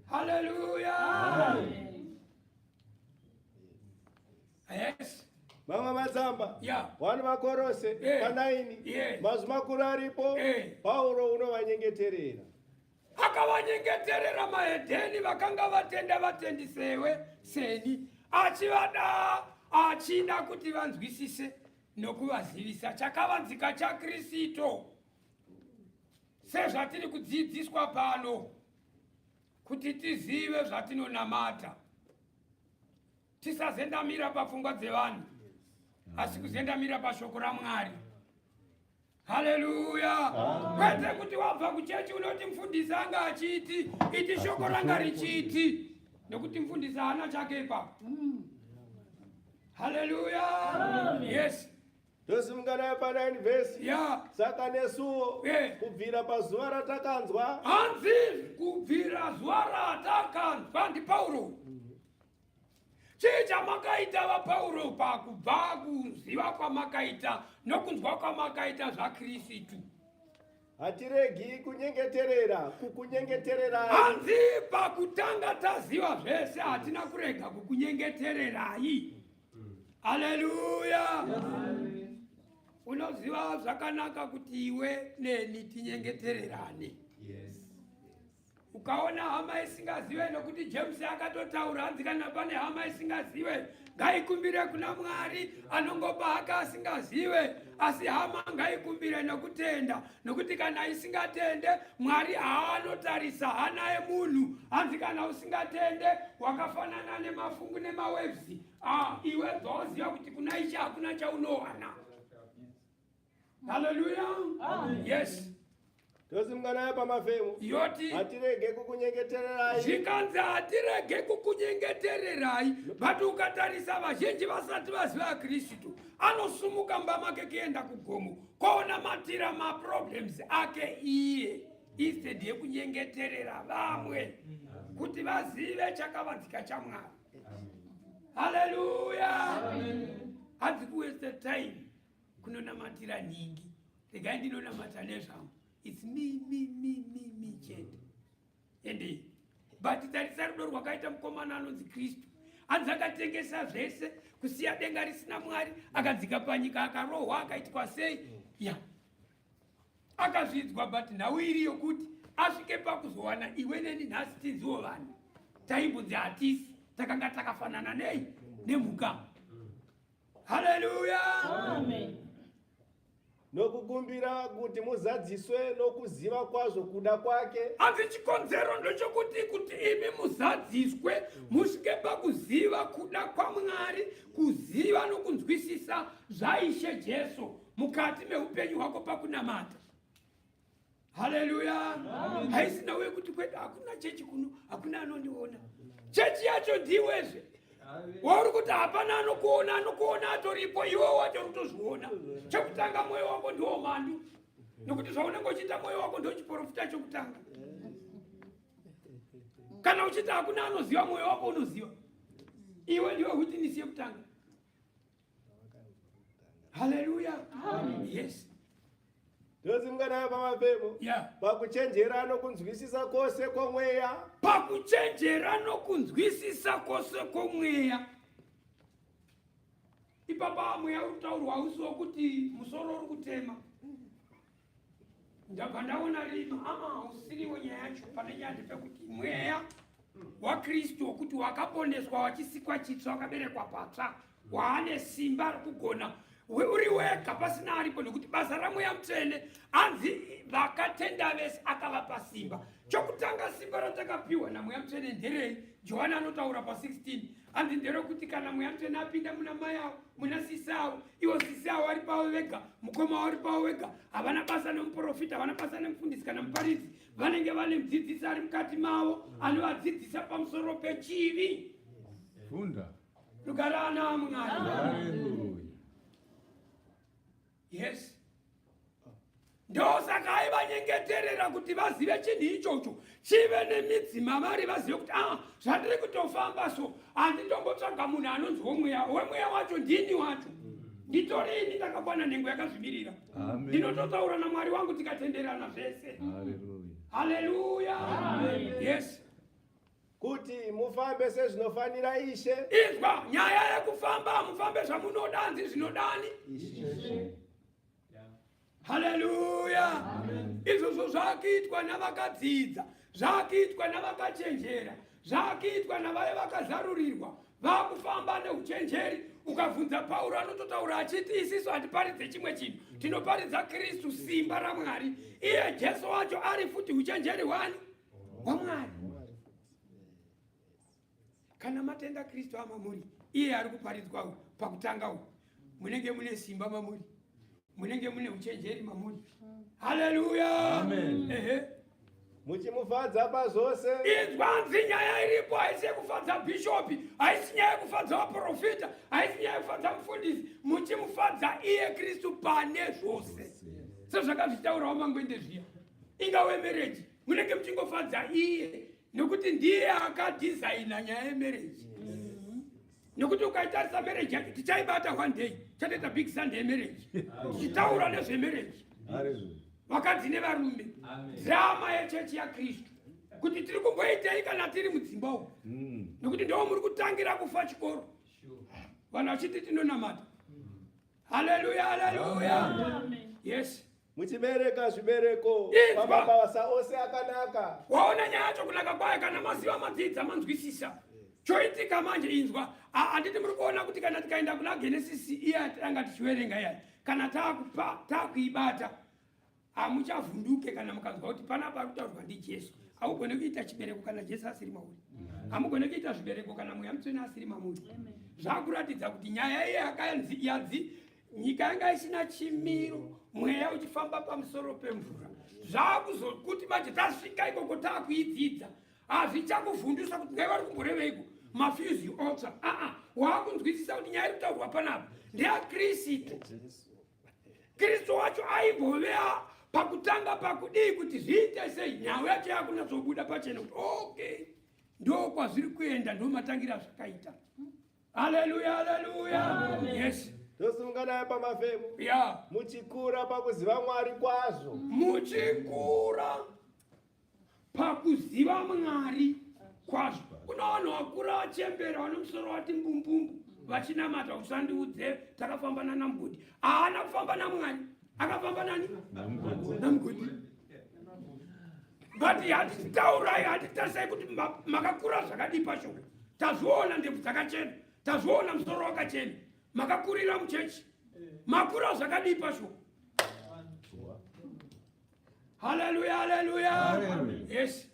Hallelujah. Yes. Mama Mazamba, Yeah. Wanu Makorose, Kanaini, Yeah. Mazumakuraripo, Paulo unowanyengeterera. Akavanyengeterera maedheni vakanga vatenda vatendisewe seni achida kuti vanzwisise nokuvazivisa chakavanzika chaKristo sezvatiri kudzidziswa pano kuti tizive zvatinonamata, tisazendamira papfungwa dzevanhu asi kuzendamira pashoko raMwari. Haleluya. Kwete kuti wabva kuchechi unoti mfundisi anga achiti iti shoko ranga richiti nekuti mfundisi hana chake pa. Haleluya. Yes. Tosimungana pa 9 verse. Yeah. Saka nesuo kubvira pazuva ratakanzwa. Hanzi kubvira zuva ratakanzwa ndi Paulo. Chicha makaita vaPaulo pakubva kuziva kwamakaita nokunzwa kwamakaita zvaKristu. Hatiregi kunyengeterera, kukunyengetererai. Hanzi pakutanga taziva zvese hatina kurega kukunyengetererai. Haleluya. Unoziva zvakanaka kuti iwe neni tinyengetererane. Ukaona hama isingazive nokuti James akatotaura hanzi kana pane hama isingazive ngaikumbire kuna Mwari anongopa haka asingazive, asi hama ngaikumbire nokutenda nokuti kana isingatende Mwari haanotarisa hana emunhu. Hanzi kana usingatende wakafanana nemafungu nemawevzi, iwe dzoziva kuti kuna ichi hakuna chaunowana. Haleluya. Yes. Tosimungana pamafemo. Yoti hatirege kukunyengetererai. Zvikanzi hatirege kukunyengetererai, but ukatarisa vazhinji vasati vaziva Kristu anosumuka mbama make kuenda kugomo koona matira maproblems ake iye instead yekunyengeterera vamwe kuti vazive chakavanzika chaMwari. Haleluya. Hadzi kuwaste time kunonamatira ningi. Regai ndinonamata nezvangu. It's me, chete. Ende. But tarisa rudo rwakaita mukomana anonzi Kristu. Hanzi akatengesa zvese kusiya denga risina Mwari, akadzika panyika akarohwa akaitwa sei? Ya. Akazvidzwa, but nhau iriyo kuti asvike pakuzowana iwe neni nhasi tinziwo vanhu. Taimbudzi hatisi, takanga takafanana nei? Nemhuka. Haleluya. Amen. Nokukumbira kuti muzadziswe nokuziva kwazvo kuda kwake. Hanzi chikonzero ndochokuti kuti imi muzadziswe musvike pakuziva kuda kwaMwari, kuziva nokunzwisisa zvaIshe Jesu mukati meupenyu hwako pakunamata. Haleluya. Haisina we kuti kweda hakuna chechi kuno, hakuna anondiona. Chechi yacho ndiwezve. Wauri kuti hapana anokuona atoripo, iwe wacho utozviona. Chokutanga mwoyo wako ndiwo mandu, nokuti zvaunenge uchiita mwoyo wako ndio chiprofita chokutanga. Kana uchiti hakuna anoziva, mwoyo wako unoziva. Iwe ndiwe witness yekutanga. Haleluya. Yes. Tosimungana pamafemo. Yeah. Pakuchenjera nokunzwisisa kwose kwomweya. Pakuchenjera nokunzwisisa kwose kwomweya. Ipapa mweya utaurwa usiwo kuti musoro uri kutema. Ndabva ndaona rima, usiriwo nyaya yacho pane nyaya pekuti mweya waKristu wokuti wakaponeswa wachisikwa chitsva wakaberekwa patsva waane simba rokugona uri wega pasina aripo, nokuti basa ramweya mutsvene hanzi vakatenda vese akavapa simba. Chokutanga simba ratakapiwa namweya mutsvene nderei? Johani anotaura pa16 hanzi nderokuti kana mweya mutsvene apinda muna mai avo muna sisi avo, ivo sisi avo vari pavo vega, mukoma vari pavo vega, havana basa nemuprofita, havana basa nemufundisi kana muparidzi, vanenge vane mudzidzisi ari mukati mavo anovadzidzisa pamusoro pechivi. Funda. lugarana Mwari. Yes. Ndosaka ivanyengeterera kuti vazive chinhu ichocho chive nemidzima vari vazive kuti zvandiri kutofamba so handitombotsvaga munhu anonzi wemweya wacho ndini wacho nditorini ndakakwana nhengo yakazvimirira ndinototaura naMwari wangu tikatenderana zvese. Haleluya. Yes. Kuti mufambe sezvinofanira Ishe. Izwa nyaya yekufamba mufambe zvamunoda hanzi zvinodani. Haleluya. Izvozvo zvakuitwa navakadzidza, zvakuitwa navakachenjera, zvakuitwa navaya vakazarurirwa vakufamba neuchenjeri. Ukabvunza Pauro anototaura achiti isisu hatiparidze chimwe chinhu, tinoparidza Kristu simba raMwari, iye Jesu wacho ari futi uchenjeri hwaMwari. Kana matenda Kristu amamuri, iye ari kuparidzwa pakutanga uku, munenge mune simba mamuri, munenge mune uchenjeri mamuri. Haleluya. Amen. Muchimufadza pazvose. Inzwanzi nyaya iripo, haisi yekufadza bhishopi, haisi nyaya yekufadza vaprofita, haisi nyaya yekufadza mufundisi. Muchimufadza iye Kristu pane zvose. Sezvakazvitaurawo mangwende zviya. Ingave mereji, munenge muchingofadza iye, nekuti ndiye akadhizaina nyaya yemereji. Nekuti ukaitarisa mereji yake tichaibata one day, chatoita big Sunday yemereji. Tichitaura nezvemereji. Vakadzi nevarume, drama yechechi yaKristu, kuti tiri kumboitei kana tiri mudzimba umu, nekuti ndiwo muri kutangira kufa chikoro, vanhu vachiti tinonamata. Haleluya, haleluya. Yes. Muchibereka zvibereko pamabasa ose akanaka. Waona nyaya yacho kunaka kwayo kana maziva madzidza manzwisisa. Choitika manje inzwa, handiti muri kuona kuti kana tikaenda kuna Genesis iya tanga tichiverenga iya, kana takuibata hamuchavhunduke kana mukanzwa kuti panapa kutaurwa ndiJesu. Hamugone kuita chibereko kana Jesu asiri mauri. Hamugone kuita zvibereko kana Mweya Mutsvene asiri mamuri. Zvakuratidza kuti nyaya iyi yadzi nyika yanga isina chimiro, mweya uchifamba pamusoro pemvura. Zvakuzokuti manje tasvika ikoko takuidzidza, hazvichakuvhundusa kuti ngai vari kumboreveiko mafuse altar. Wakunzwisisa kuti nyaya iri kutaurwa panapa ndeyaKristu. Kristu wacho aimbovea pakutanga pakudii kuti zviite sei, nyaya yacho yakunatsobuda pachena kuti okay, ndo kwazviri kuenda, ndo matangira zvakaita. Haleluya, haleluya. Yes. Tosungana pamafemo. Yeah. Muchikura pakuziva Mwari kwazvo. Muchikura pakuziva Mwari kwazvo. Kuna vanhu vakura vachembera vane musoro wati mbumbumbu, vachinamata usandiudze takafamba naMugodi. Haana kufamba naMwari, akafamba nani? naMugodi. But hatitaurai, hatitarisai kuti makakura zvakadii pashoko. Tazviona ndebvu dzakachena, tazviona musoro wakachena. Makakurira muchechi, makura zvakadii pashoko. Haleluya, haleluya. Yes.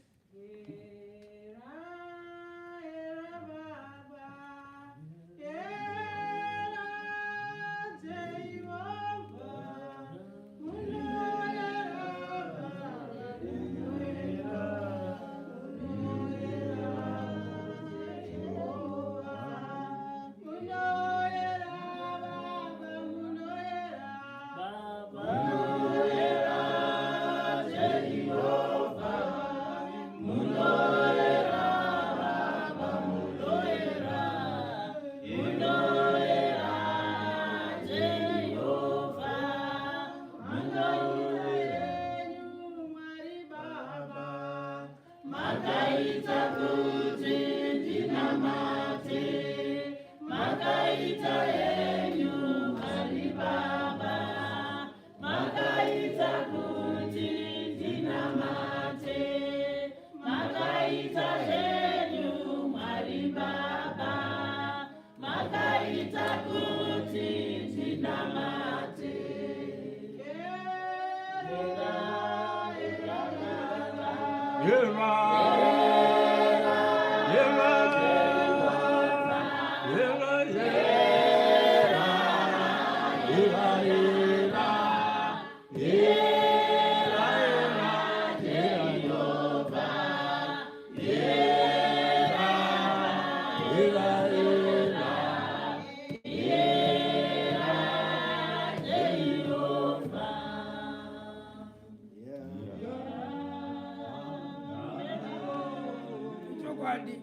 chokwadi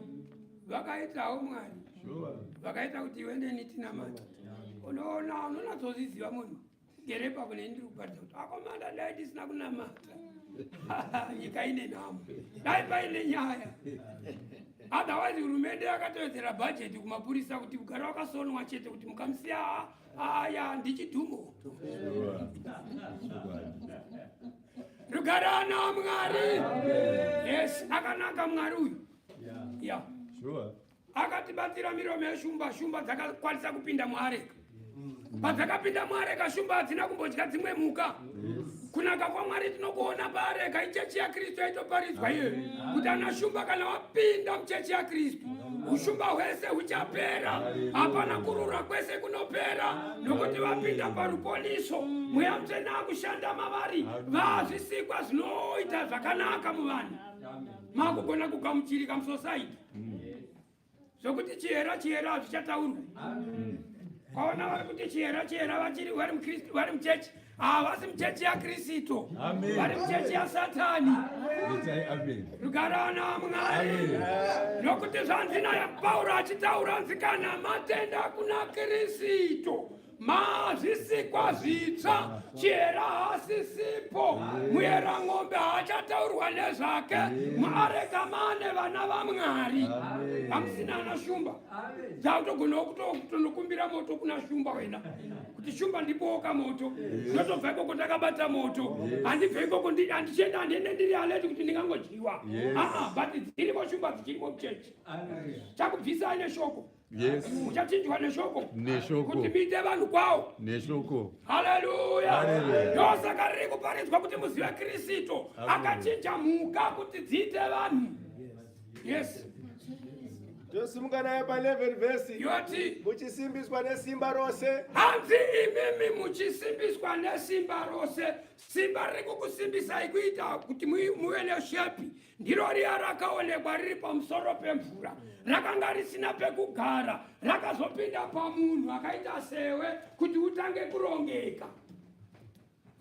vakaitawo Mwari vakaita kuti iwe neni tinamata. Unoona unonatsoziziva munhu gere pakune ndiri kuparidza kuti akomanda dai tisina kunamata nyika ine nhamo dai paine nyaya. Otherwise hurumende yakatowedzera bhajeti kumapurisa kuti ugara wakasonwa chete kuti mukamusiya aya ndichidhumo. Rugara na Mwari. Yes, akanaka Mwari uyu. Yeah. Sure. Akatibatsira miromo yeshumba, shumba dzakakwanisa kupinda muareka. Padzakapinda muareka shumba hadzina kumbodya dzimwe mhuka. Kunaka kwaMwari tinokuona paareka ichechi yaKristu yaitoparidzwa iyo. Kuti ana shumba kana wapinda muchechi yaKristu, ushumba hwese huchapera. Hapana kurura kwese kunopera. Nokuti wapinda paruponiso. Mweya Mutsvene akushanda mavari. Vazvisikwa zvinoita zvakanaka muvanhu. Makugona kugamuchirika musociety. Zvokuti chihera hazvichataurwa. Kwaona vari kuti chihera vachiri vari muKristu vari muchechi. Havasi muchechi yaKristu. Vari muchechi yaSatani. Rugara naMwari. Nokuti zvanzi naPauro achitaura nzikana matenda kuna Kristu. Mazvisikwa zvitsva, chihera hasisipo, muyera ng'ombe haachataurwa nezvake, muareka mane vana vaMwari. Hamusina ana shumba. Dzakutogona kutonokumbira moto kuna shumba wena. Kuti shumba ndiboka moto, ndotobva ikoko ndakabata moto, handibve ikoko handichenda handiende ndiri aleti kuti ndingangojiwa. But dzirimo shumba dzichirimo muchechi. Chakubvisai neshoko. Yes. Muchachinjwa neshoko. Neshoko. Kuti muite vanhu kwawo. Neshoko. Haleluya. Ndosaka riri kuparidzwa kuti muzive Kristu. Akachinja mhuka kuti dziite vanhu. Yes. Tosimuka naye pa 11 verse. Yoti. Muchisimbiswa nesimba rose. Hanzi imimi muchisimbiswa nesimba rose. Simba riri kukusimbisai kuita kuti muve neshepi. Ndiro riya rakaonekwa riri pamusoro pemvura. Rakanga risina pekugara. Rakazopinda pamunhu akaita sewe kuti utange kurongeka.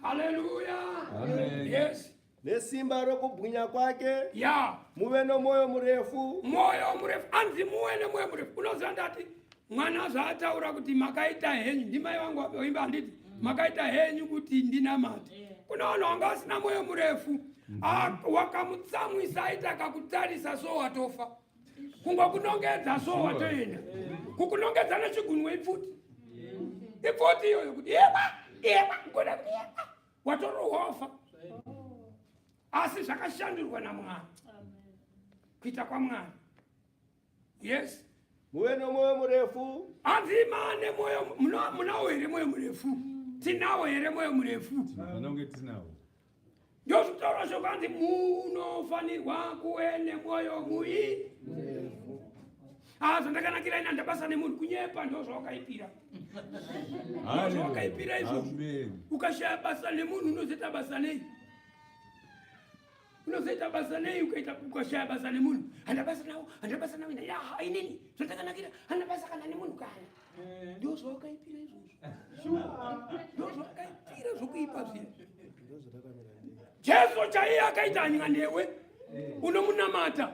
Haleluya. Amen. Yes. Nesimba rokubwinya kwake. Ya. Muve nomoyo murefu. Moyo murefu. Anzi muwe nemoyo murefu. Unoziva ndati mwana zvaataura kuti makaita henyu. Ndimai vangu vaimba handiti makaita henyu kuti ndinamate. Kuna vanhu vanga vasina moyo murefu. Wakamutsamwisa aita kakutarisa so watofa. Kungwa kunongedza so watoenda. Kukunongedza nechigunwe ipfuti. Ipfuti iyoyo kuti eba ngoda kuti watorohwa wafa. Asi zvakashandurwa naMwari. Kuita kwaMwari. Yes. Muve nomoyo murefu. Hanzi mane moyo munawo here moyo murefu. Tinawo here moyo murefu. Vanonge tinawo. Ndio zvitaura zvokanzi munofanirwa kuve nemoyo murefu. Zvandakanakira ina ndabasa nemunhu kunyepa ndo zvawakaipira. Zvawakaipira izvozvo. Ukashaya basa nemunhu unozoita basa nei? Unozoita basa nei ukashaya basa nemunhu? Handabasa nawo ina ya inini. Zvandakanakira handabasa kana nemunhu kana. Ndio zvawakaipira izvozvo. Ndio zvawakaipira zvokuipa zviya. Jesu chaiye akaita hanya newe. Unomunamata.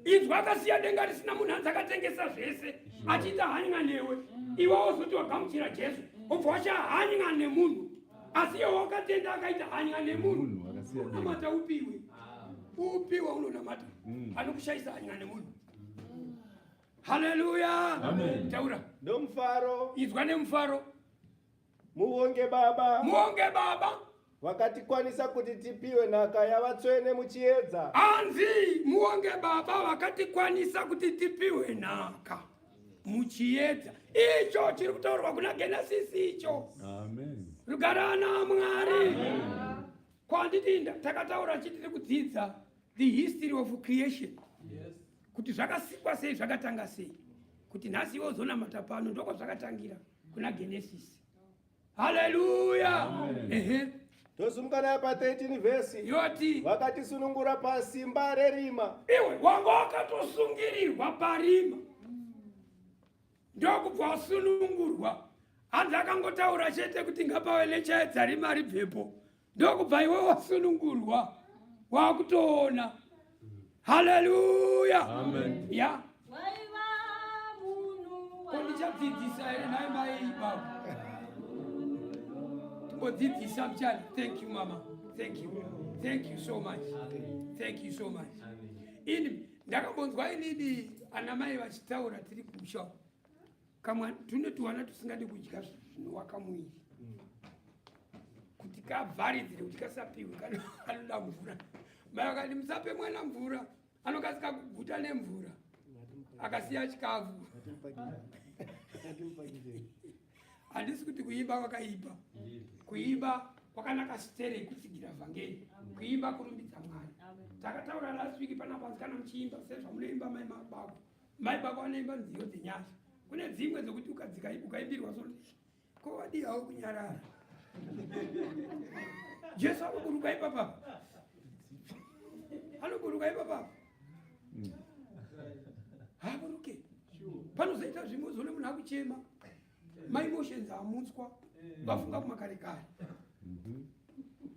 Inzwa akasiya denga risina munhu anzakatengesa zvese achiita hanya newe. Iwe wozoti wagamuchira Jesu obva washa hanya nemunhu. Asi iwe wakatenda akaita hanya nemunhu. Unamata upiwe. Upiwe unonamata. Anokushayisa hanya nemunhu. Haleluya. Amen. Taura. Nomufaro. Inzwa nemufaro. Muonge Baba. Muonge Baba. Vakatikwanisa kuti tipiwe nhaka yavatsvene muchiedza. Hanzi muonge Baba vakatikwanisa kuti tipiwe nhaka muchiedza. Icho chiri kutaurwa kuna Genesis icho. Amen. Rugara naMwari. Kwandidinda takataura chitiri kudzidza the history of creation. Yes. Kuti zvakasikwa sei zvakatanga sei. Kuti nhasi iwo zonamata pano ndoko zvakatangira kuna Genesis. Haleluya. Ehe. Tosumuka naye pa 13 verse. Yoti. Vakatisunungura pasimba rerima. Iwe wanga wakatosungirirwa parima. Ndokubva wasunungurwa. Hanzi akangotaura chete kuti ngapave nechaedza rima ribvepo. Ndokubva iwe wasunungurwa. Wakutoona. Haleluya. Amen. Ya. Waiva munhu wa- Kondichadzidzisa ere naye mai baba. Timbodzidzisa mchana. Thank you mama. Thank you. Thank you so much. Thank you so much. Ini ndakambonzwa inini ana mai vachitaura tiri kumusha. Kamwe tunotuwana tusingadi kudya zvinovaka muviri. Kuti kavharidzire kuti kasapiwe kana anoda mvura. Mai vakati musape mwana mvura. Anokasika kuguta nemvura. Akasiya chikafu. Handisi kuti kuimba kwakaipa. Kuimba kwakanaka sitere kutsigira vhangeri. Kuimba kurumbidza Mwari. Takataura last week panapa kana muchiimba sezvamunoimba mai bako. Mai bako anoimba nziyo dzenyasha. Kune dzimwe dzokuti ukaimbirwa solo. Ko wadi hawo kunyarara. Jesu anokuruka ipapa. Anokuruka ipapa. Hakuruke. Panozoita zvimwe zone munhu akuchema. My emotions amutswa. Vafunga kumakare kare.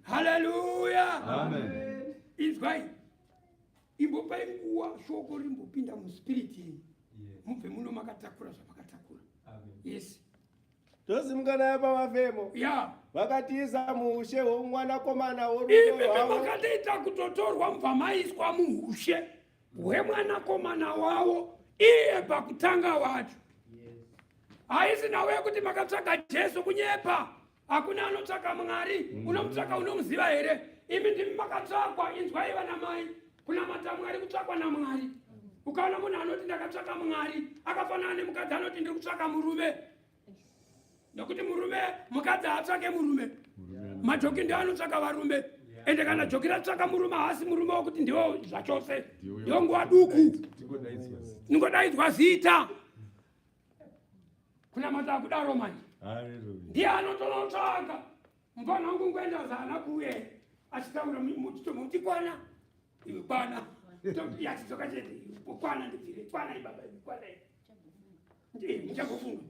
Hallelujah. Amen. Izwai. Imbopai nguwa shoko rimbopinda muspiriti. Mubve muno makatakura zvamakatakura. Yes. Tozimukana yapa mafemo. Ya. Vakatiisa muushe hwomwanakomana worudo Imi hwavo. makatoita kutotorwa mubva maiswa muushe hwemwanakomana wavo iye pakutanga wacho. Haisi nawe kuti makatsvaka Jesu kunyepa. Hakuna anotsvaka Mwari. Unomutsvaka unomuziva here. Imi ndimi makatsvakwa. Inzwai vana mai. Kunamata Mwari kutsvakwa naMwari. Ukaona munhu anoti ndakatsvaka Mwari akafanana nemukadzi anoti ndiri kutsvaka murume. Nokuti murume mukadzi haatsvake murume. Majoki ndiwo anotsvaka varume. Ende kana joki ratsvaka murume haasi murume wokuti ndiwo zvachose. Ndiwo nguva duku. Ningodaidzwa zita. Kunamata kudaro manje. Ndiye anotonotsvaka. Mufana wangu ngoenda zana kuye. Achitaura mutikwana. Iwe kwana. Yachidzoka chete. Kwana ndibvire. Kwana ibaba. Kwana. Muchagofunga.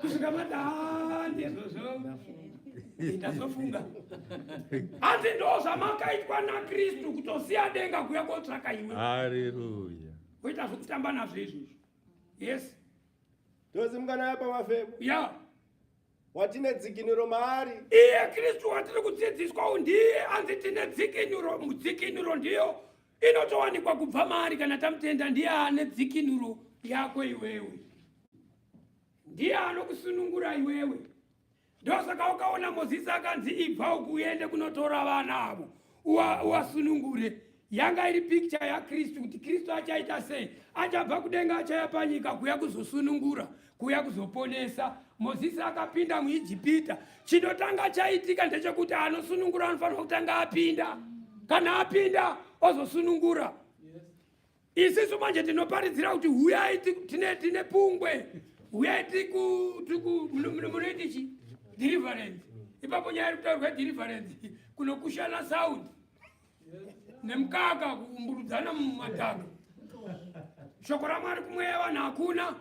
Kusvika madhande izvozvo. Ndazofunga. Hanzi ndo zvamakaitwa naKristu kutosiya denga kuya kotsvaka iwe. Hallelujah. Kuita zvokutamba nazvo izvozvo. Yes. Tozimukana yapa mafemo. Ya. Watine dzikinuro maari. Iye Kristu watiri kudzidziswa ndiye hanzi tine dzikinuro. Mudzikinuro ndiyo inotowanikwa kubva maari kana tamutenda. Ndiye ane dzikinuro yako iwewe. Ndiye anokusunungura iwewe. Ndosaka ukaona Mozisi akanzi ibva uku uende kunotora vana avo uvasunungure. Yanga iri picture yaKristu kuti Kristu achaita sei. Achabva kudenga achaya panyika kuya kuzosunungura, kuya kuzoponesa. Mozisi akapinda muIjipita. Chinotanga chaitika ndechekuti anosunungura anofanira kutanga apinda. Kana apinda ozosunungura. Isisu manje tinoparidzira kuti huyai tine pungwe. Huyai munoitichi deliverance. Ipapo nyaya kutaurwa deliverance kunokushana sound. Nemukaka kumburudzana mumatanga. Shoko raMwari kumweya vanhu hakuna.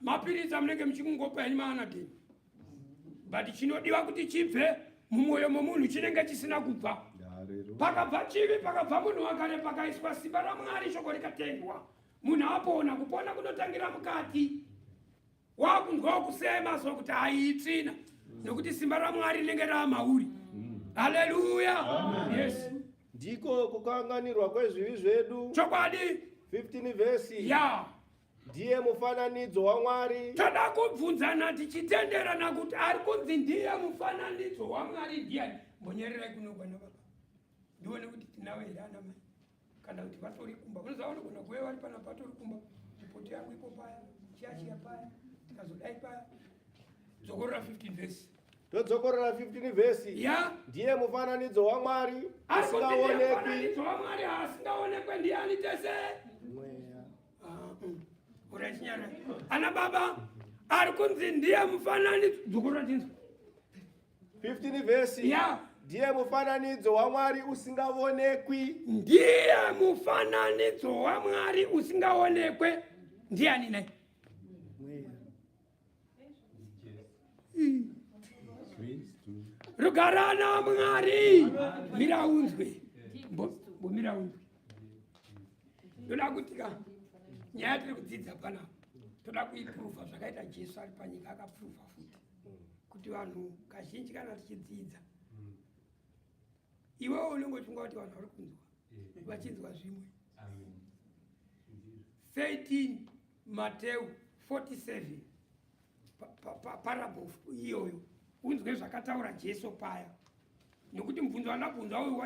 Mapirisa munenge muchikungopa henyu maanadini. But chinodiwa kuti chibve mumwoyo momunhu chinenge chisina kubva. Pakabva chivi, pakabva munhu wakare, pakaiswa simba raMwari, shoko rikatendwa. Munhu apona. Kupona kunotangira mukati. Wakunzwa kusema so kuti haitsvina. Nokuti simba raMwari rinenge raamauri. Hallelujah. Yes. Ndiko kukanganirwa kwezvivi zvedu. Chokwadi. 15 vesi. Ya. Ndiye mufananidzo waMwari. Toda kubvunzana tichitenderana kuti ari kunzi ndiye mufananidzo waMwari ndiani. Mbonyererai kunogwana baba. Ndione kuti tinawe here ana mai. Kana kuti vatori kumba. Unozaona kuna kuwe vari pana patori kumba. Ripoti yangu ipo paya. Chiachia paya. Tikazodai paya. Dzokorora 15 vesi. Todzokorora 15 vesi. Ya. Ndiye mufananidzo waMwari asingaonekwi. Mufananidzo waMwari asingaonekwi ndiani tese? Urachinyara. Ana baba ari kunzi ndiye mufananidzo. Dzokorora tinzo. 15 vesi. Ya. Ndiye mufananidzo waMwari usingaonekwi. Ndiye mufananidzo waMwari usingaonekwe. Ndiani naye? Rugarana Mwari. Mira unzwe. Mbomira unzwe. Ndoda kuti ka nyaya tiri kudzidza panapa toda kuiprova zvakaita Jesu ari panyika akaprova futi kuti vanhu kazhinji kana tichidzidza iwewe unongochunga kuti vanhu vari kunzwa vachinzwa zvimwe. 13 Mateo 47 parable iyoyo unzwe zvakataura Jesu paya, nokuti mubvunzo wandabvunza uyu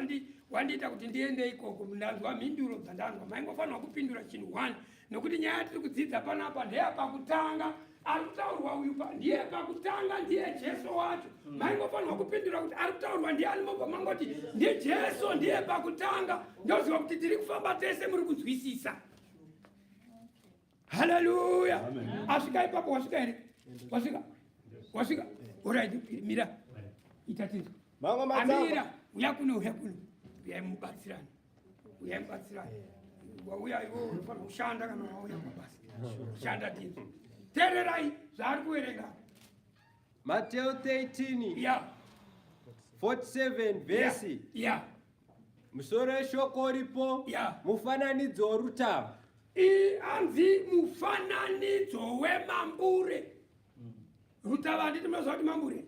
wandiita kuti ndiende ikoko, ndanzwa mhinduro dzandanzwa. Maingofanirwa kupindura chinhu 1 nokuti nyaya tiri kudzidza panapa ndeyapakutanga. Ari kutaurwa uyu ndiye pakutanga, ndiye Jesu wacho. Maingofanirwa kupindura kuti ari kutaurwa ndiani, mobva mangoti ndiye Jesu ndiye pakutanga. Ndoziva kuti tiri kufamba tese muri kunzwisisa. Haleluya. Asvika ipapo, wasvika here? Wasvika. Alright, mira. Itatinzo. Amira, uya kuno. Uyai mubatsirani. Wauya iwo unofanira kushanda kana wauya mabasa. Shanda tinzo. Tererai zvari kuverenga. Mateo 13. Yeah. 47 vesi. Yeah. Musoro weshoko uripo. Yeah. Mufananidzo worutava. Anzi mufananidzo wemambure. Rutava handiti munozva kuti mambure?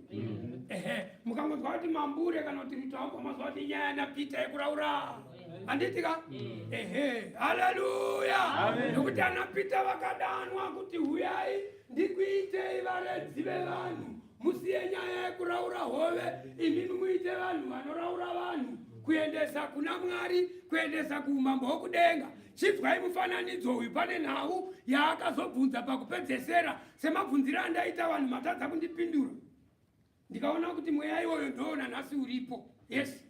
Mukangonzwa kuti mambure kana kuti rutava mazva kuti nyaya naPita yekuraura. Handiti ka? Haleluya. Nokuti anaPita vakadanwa kuti huyai ndikuitei varedzi vevanhu. Musiye nyaya yekuraura hove, imimi muite vanhu vanoraura vanhu. Kuendesa kuna Mwari, kuendesa kuumambo hwokudenga. Chinzwai mufananidzo uyu, pane nhau yaakazobvunza pakupedzesera. Semabvunziro andaita vanhu matadza kundipindura. Ndikaona kuti mweya iwoyo ndoona nhasi uripo. Yes.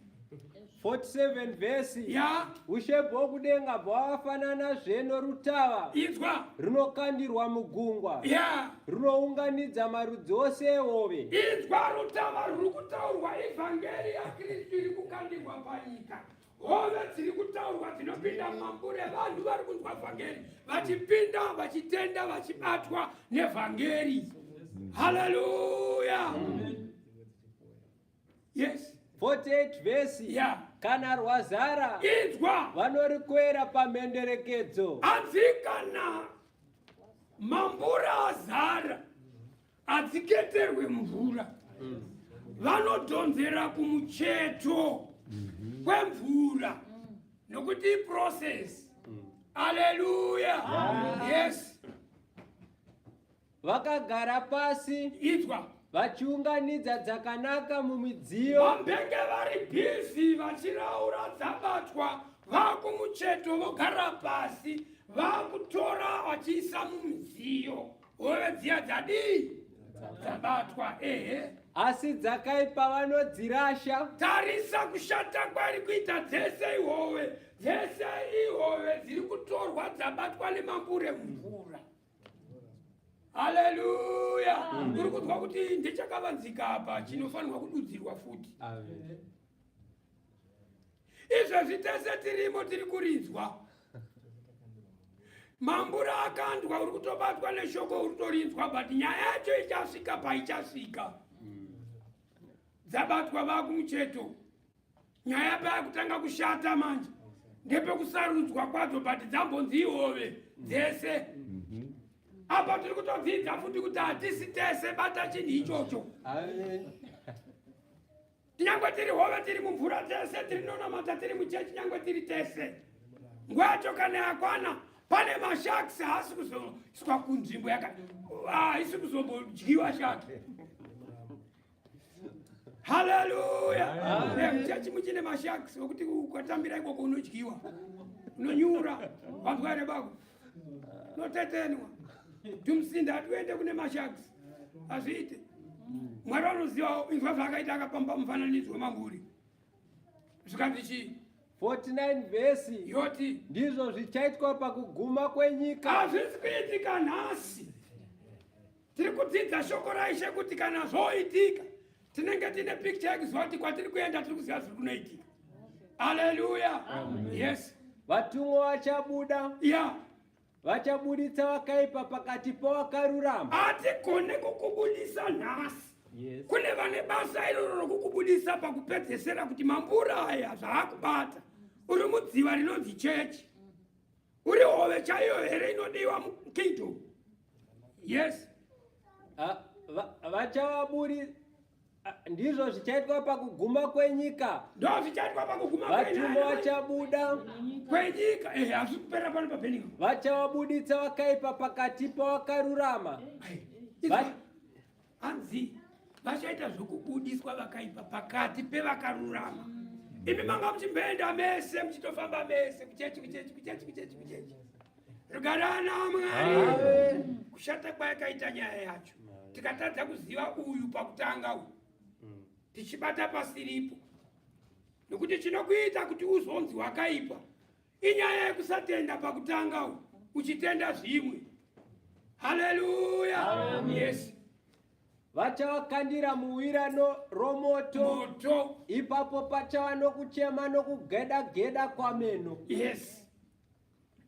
47 vesi. Ya. Ushe bhokudenga bhavafanana zveno rutava. Inzwa. Runokandirwa mugungwa. Ya. Runounganidza marudzi ose ehove. Inzwa rutava ruri kutaurwa, evhangeri yaKristu iri kukandirwa panyika. Hove dziri kutaurwa dzinopinda mumambure, vanhu vari kunzwa vhangeri, vachipinda, vachitenda, vachibatwa nevhangeri. Haleluya. Yes. 48 vesi. Yeah. Kana rwazara. Inzwa. Vanorikwera pamhenderekedzo. Adzikana mambura azara, adziketerwe mvura. Vanodhonzera kumucheto kwemvura. Nokuti process. Haleluya. Yes. Vakagara pasi. Inzwa. Vachiunganidza dzakanaka mumidziyo. Vambenge vari bhizi vachiraura dzabatwa, vakumucheto vogara pasi, vakutora vachiisa mumidziyo. Hove dziya dzadii? Dzabatwa. Asi dzakaipa vanodzirasha. Tarisa kushata kwari kuita dzese ihove. Dzese ihove dziri kutorwa dzabatwa nemambure mumvura. Haleluya. Uri kuzwa kuti ndichakavanzika apa, chinofanirwa kududzirwa futi. Amen. Izvezvi tese tirimo tiri kurinzwa. Mambura akandwa, uri kutobatwa neshoko, uri kutorinzwa, but nyaya yacho ichasvika paichasvika. Dzabatwa vakumucheto. Nyaya payakutanga kushata manje. Ndepekusarudzwa kwadzo, but dzambonzi ihove dzese. Apa tiri kutodzidza futi kuti hatisi tese bata chinhu ichocho. Amen. Nyangwe tiri hove, tiri mumvura tese, tiri nonamata, tiri muchechi, nyangwe tiri tese. Nguva yacho kana yakwana, pane mashakisi haasi kuzoiswa kunzvimbo haisi kuzobodyiwa shaki. Haleluya. Muchechi muchine mashakisi wokuti ukatambira ikoko unodyiwa, unonyura, vanzwa here bako, unotetenwa. Tumsinda hatuende kune mashakisi, hazviite. Mwari vanoziva inzwa zvakaita akapamba mufananidzo wemamburi. Zvikanzi chii? 49 vesi. Yoti. Ndizvo zvichaitwa pakuguma kwenyika. Hazvisi kuitika nhasi. Tiri kudzidza shoko raIshe kuti kana zvoitika, tinenge tine picture yekuziva kuti kwatiri kuenda tiri kuziva zviri kunoitika. Haleluya. Yes. Vatumwa vachabuda. Yeah. Vachabuditsa vakaipa pakati pavakarurama. Hatigone kukubudisa nhasi. Yes. Kune vane basa iroro rokukubudisa pakupedzesera kuti mambura aya zvaakubata uri dziva rinonzi chechi. Uri hove chaiyo here inodiwa mukingdom? Yes. Vachavabudisa ndizvo zvichaitwa pakuguma kwenyika. Ndo zvichaitwa pakuguma vatumwa vachabuda kwenyika. Hazvi kupera pano paBheniko. Vachavabudisa vakaipa pakati pavakarurama. Hanzi vachaita zvokubudiswa vakaipa pakati pevakarurama. Imi manga muchimboenda mese muchitofamba mese kuchechi. Rugarana Mwari. Kushata kwayakaita nyaya yacho. Tikatadza kuziva uyu pakutanga uyu. Tichibata pasiripo. Nokuti chinokuita kuti uzonzi wakaipa inyaya yekusatenda pakutanga uyu, uchitenda zvimwe. Haleluya. Yes. Vachavakandira muwirano romoto. Ipapo pachava nokuchema nokugeda kwameno. Yes.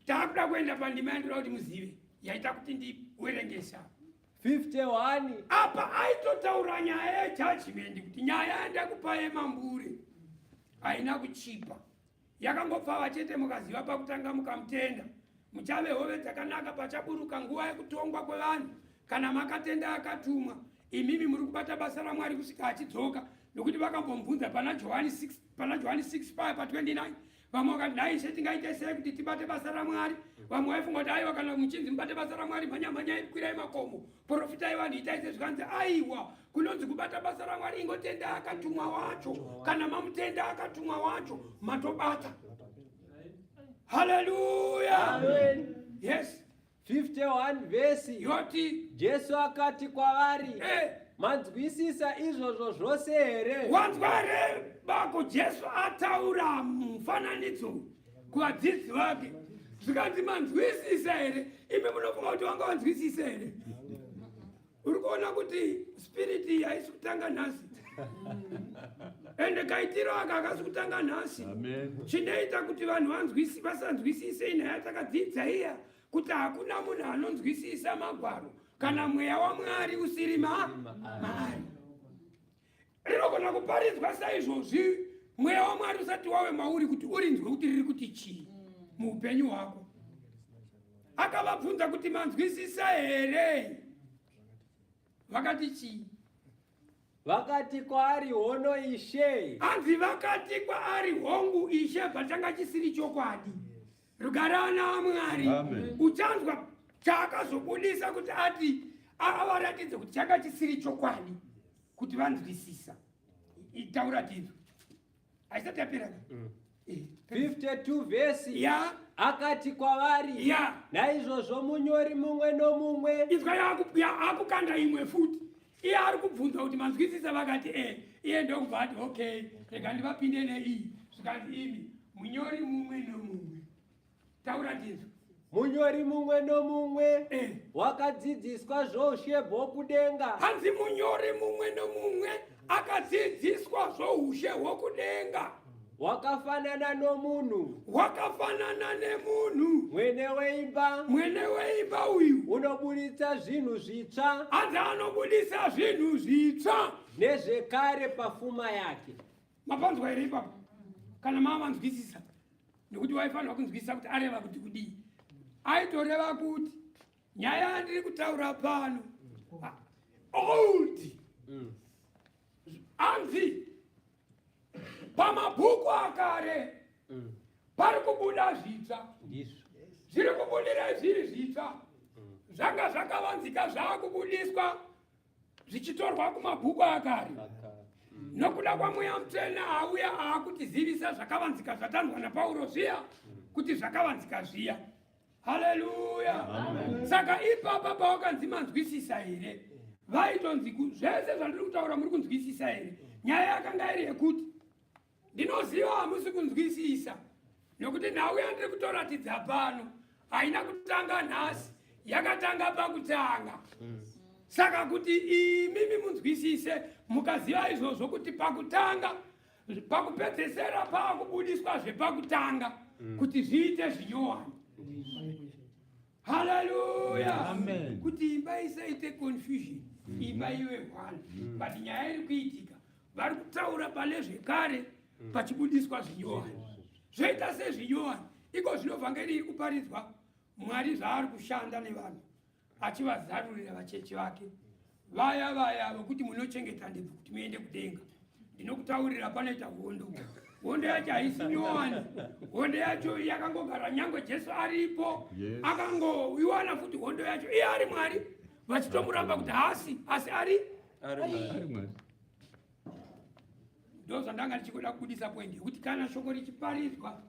Takuda kuenda pandima yandinoda kuti muzive yaita kuti ndiwerengesa 51. Apa aitotaura nyaya yejudgment kuti nyaya yandakupai mambure haina kuchipa. Yakangopfava chete mukaziva pakutanga mukamutenda. Muchave hove dzakanaka pachaburuka nguva yekutongwa kwevanhu. Kana makatenda akatumwa, imimi muri kubata basa raMwari kusvika achidzoka. Nokuti vakambomubvunza pana Johani 6:5 pa29. Vamwe vakati dai ishe tingaite sei kuti tibate basa raMwari. Vamwe vaifunga kuti aiwa kana muchinzi mubate basa raMwari mhanya kwirai makomo. Profitai vanhu itai sezvikanzi aiwa. Kunonzi kubata basa raMwari ingotenda akatumwa wacho. Kana mamutenda akatumwa wacho matobata. Hallelujah. Amen. Yes. 51 vesi. Yoti Jesu akati kwavari, manzwisisa izvozvo zvose here? Wanzwa here bako Jesu ataura mufananidzo kuvadzidzi vake. Zvikanzi manzwisisa here? Imi munofunga kuti wanga wanzwisisa here? Uri kuona kuti spiriti haisi kutanga nhasi. Ende kaitiro aka akasi kutanga nhasi. Chinoita kuti vanhu vasanzwisise inhaya yatakadzidza iya. Kuti hakuna munhu anonzwisisa magwaro kana mweya waMwari usiri maari. Rinogona kuparidzwa saizvozvi mweya waMwari usati wave mauri kuti urinzwe kuti riri kuti chii muupenyu hwako. Akavabvunza kuti manzwisisa here? Vakati chii? Vakati kwaari hono Ishe. Hanzi vakati kwaari hongu Ishe patanga chisiri chokwadi. Rugarana Mwari. Uchanzwa chaakazobudisa kuti ati avaratidze kuti changa chisiri chokwadi kuti vanzwisisa. Itaura tizvo. Haisati yapera. 52 vesi. Ya. Akati kwavari. Ya. Naizvozvo munyori mumwe nomumwe. Izwa akukanda imwe futi. Iye ari kubvunza kuti manzwisisa vakati iye ndokubva ati okay rega ndivapinde neiyi. Zvikanzi imi munyori mumwe nomumwe. Taura tizvo. Munyori mumwe nomumwe wakadzidziswa zvoushe hwokudenga. Hanzi munyori mumwe nomumwe akadzidziswa zvoushe hwokudenga. Wakafanana nomunhu. Wakafanana nemunhu. Mwene weimba uyu unobudisa zvinhu zvitsva. Hanzi anobudisa zvinhu zvitsva nezvekare pafuma yake. Mapanzwa here ipapo? Kana mavanzwisisa? Nokuti waifanira kunzwisisa kuti areva kuti kudii. Aitoreva kuti nyaya yandiri kutaura pano old. Hanzi pamabhuku akare pari kubuda zvitsva. Zviri kubudira zviri zvitsva. Zvanga zvakavanzika zvakubudiswa zvichitorwa kumabhuku akare. Nokuda kwamweya mutsvene auya akutizivisa zvakavanzika zvatanzwa naPauro zviya kuti zvakavanzika zviya. Haleluya. Saka ipapa pawakanzi manzwisisa here? Vaitonzi zvese zvandiri kutaura muri kunzwisisa here? Nyaya yakanga iri yekuti ndinoziva hamusi kunzwisisa. Nokuti nhau yandiri kutoratidza pano haina kutanga nhasi, yakatanga pakutanga. Saka kuti imimi munzwisise mukaziva izvozvo kuti pakutanga pakupedzesera pakubudiswa zvepakutanga kuti zviite zvinyowani. Haleluya. Kuti imba isaite confusion, imba iwe one. But nyaya iri kuitika vari kutaura pane zvekare pachibudiswa zvinyowani. zvoita sezvinyowani iko zvino vhangeri iri kuparidzwa Mwari zvaari kushanda nevanhu achivazarurira vachechi vake vaya vokuti munochengeta ndebvu kuti muende kudenga. Ndinokutaurira panoita hondo yacho haisi nyowani. Hondo yacho yakangogara nyangwe Jesu aripo akangoiwana futi hondo yacho iye ari Mwari vachitomuramba kuti asi ari Mwari. Ndozvandanga ndichikoda kubudisa poindi yekuti kana shoko richiparidzwa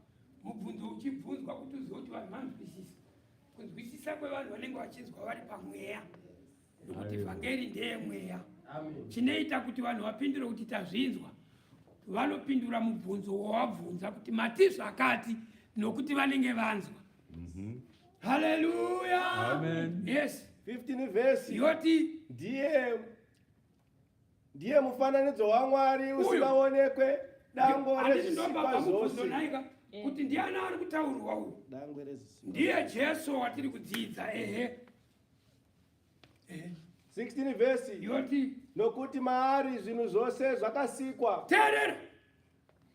mubvunzo uchibvunzwa kuti uzive kuti vanhu vanzwisisa. Kunzwisisa kwevanhu vanenge vachinzwa vari pamweya nokuti vhangeri ndeyemweya. Chinoita kuti vanhu vapindure kuti tazvinzwa vanopindura mubvunzo wavabvunza kuti mati zvakati nokuti vanenge vanzwa. Haleluya. Amen. Yes. 15 verse yoti ndiye mufananidzo waMwari usingaonekwe, dango rezisikwa zvose. Kuti ndiani ari kutaurwa uyu? Ndiye Jesu watiri kudzidza. 16 verse yoti nokuti maari zvinhu zvose zvakasikwa. Terera.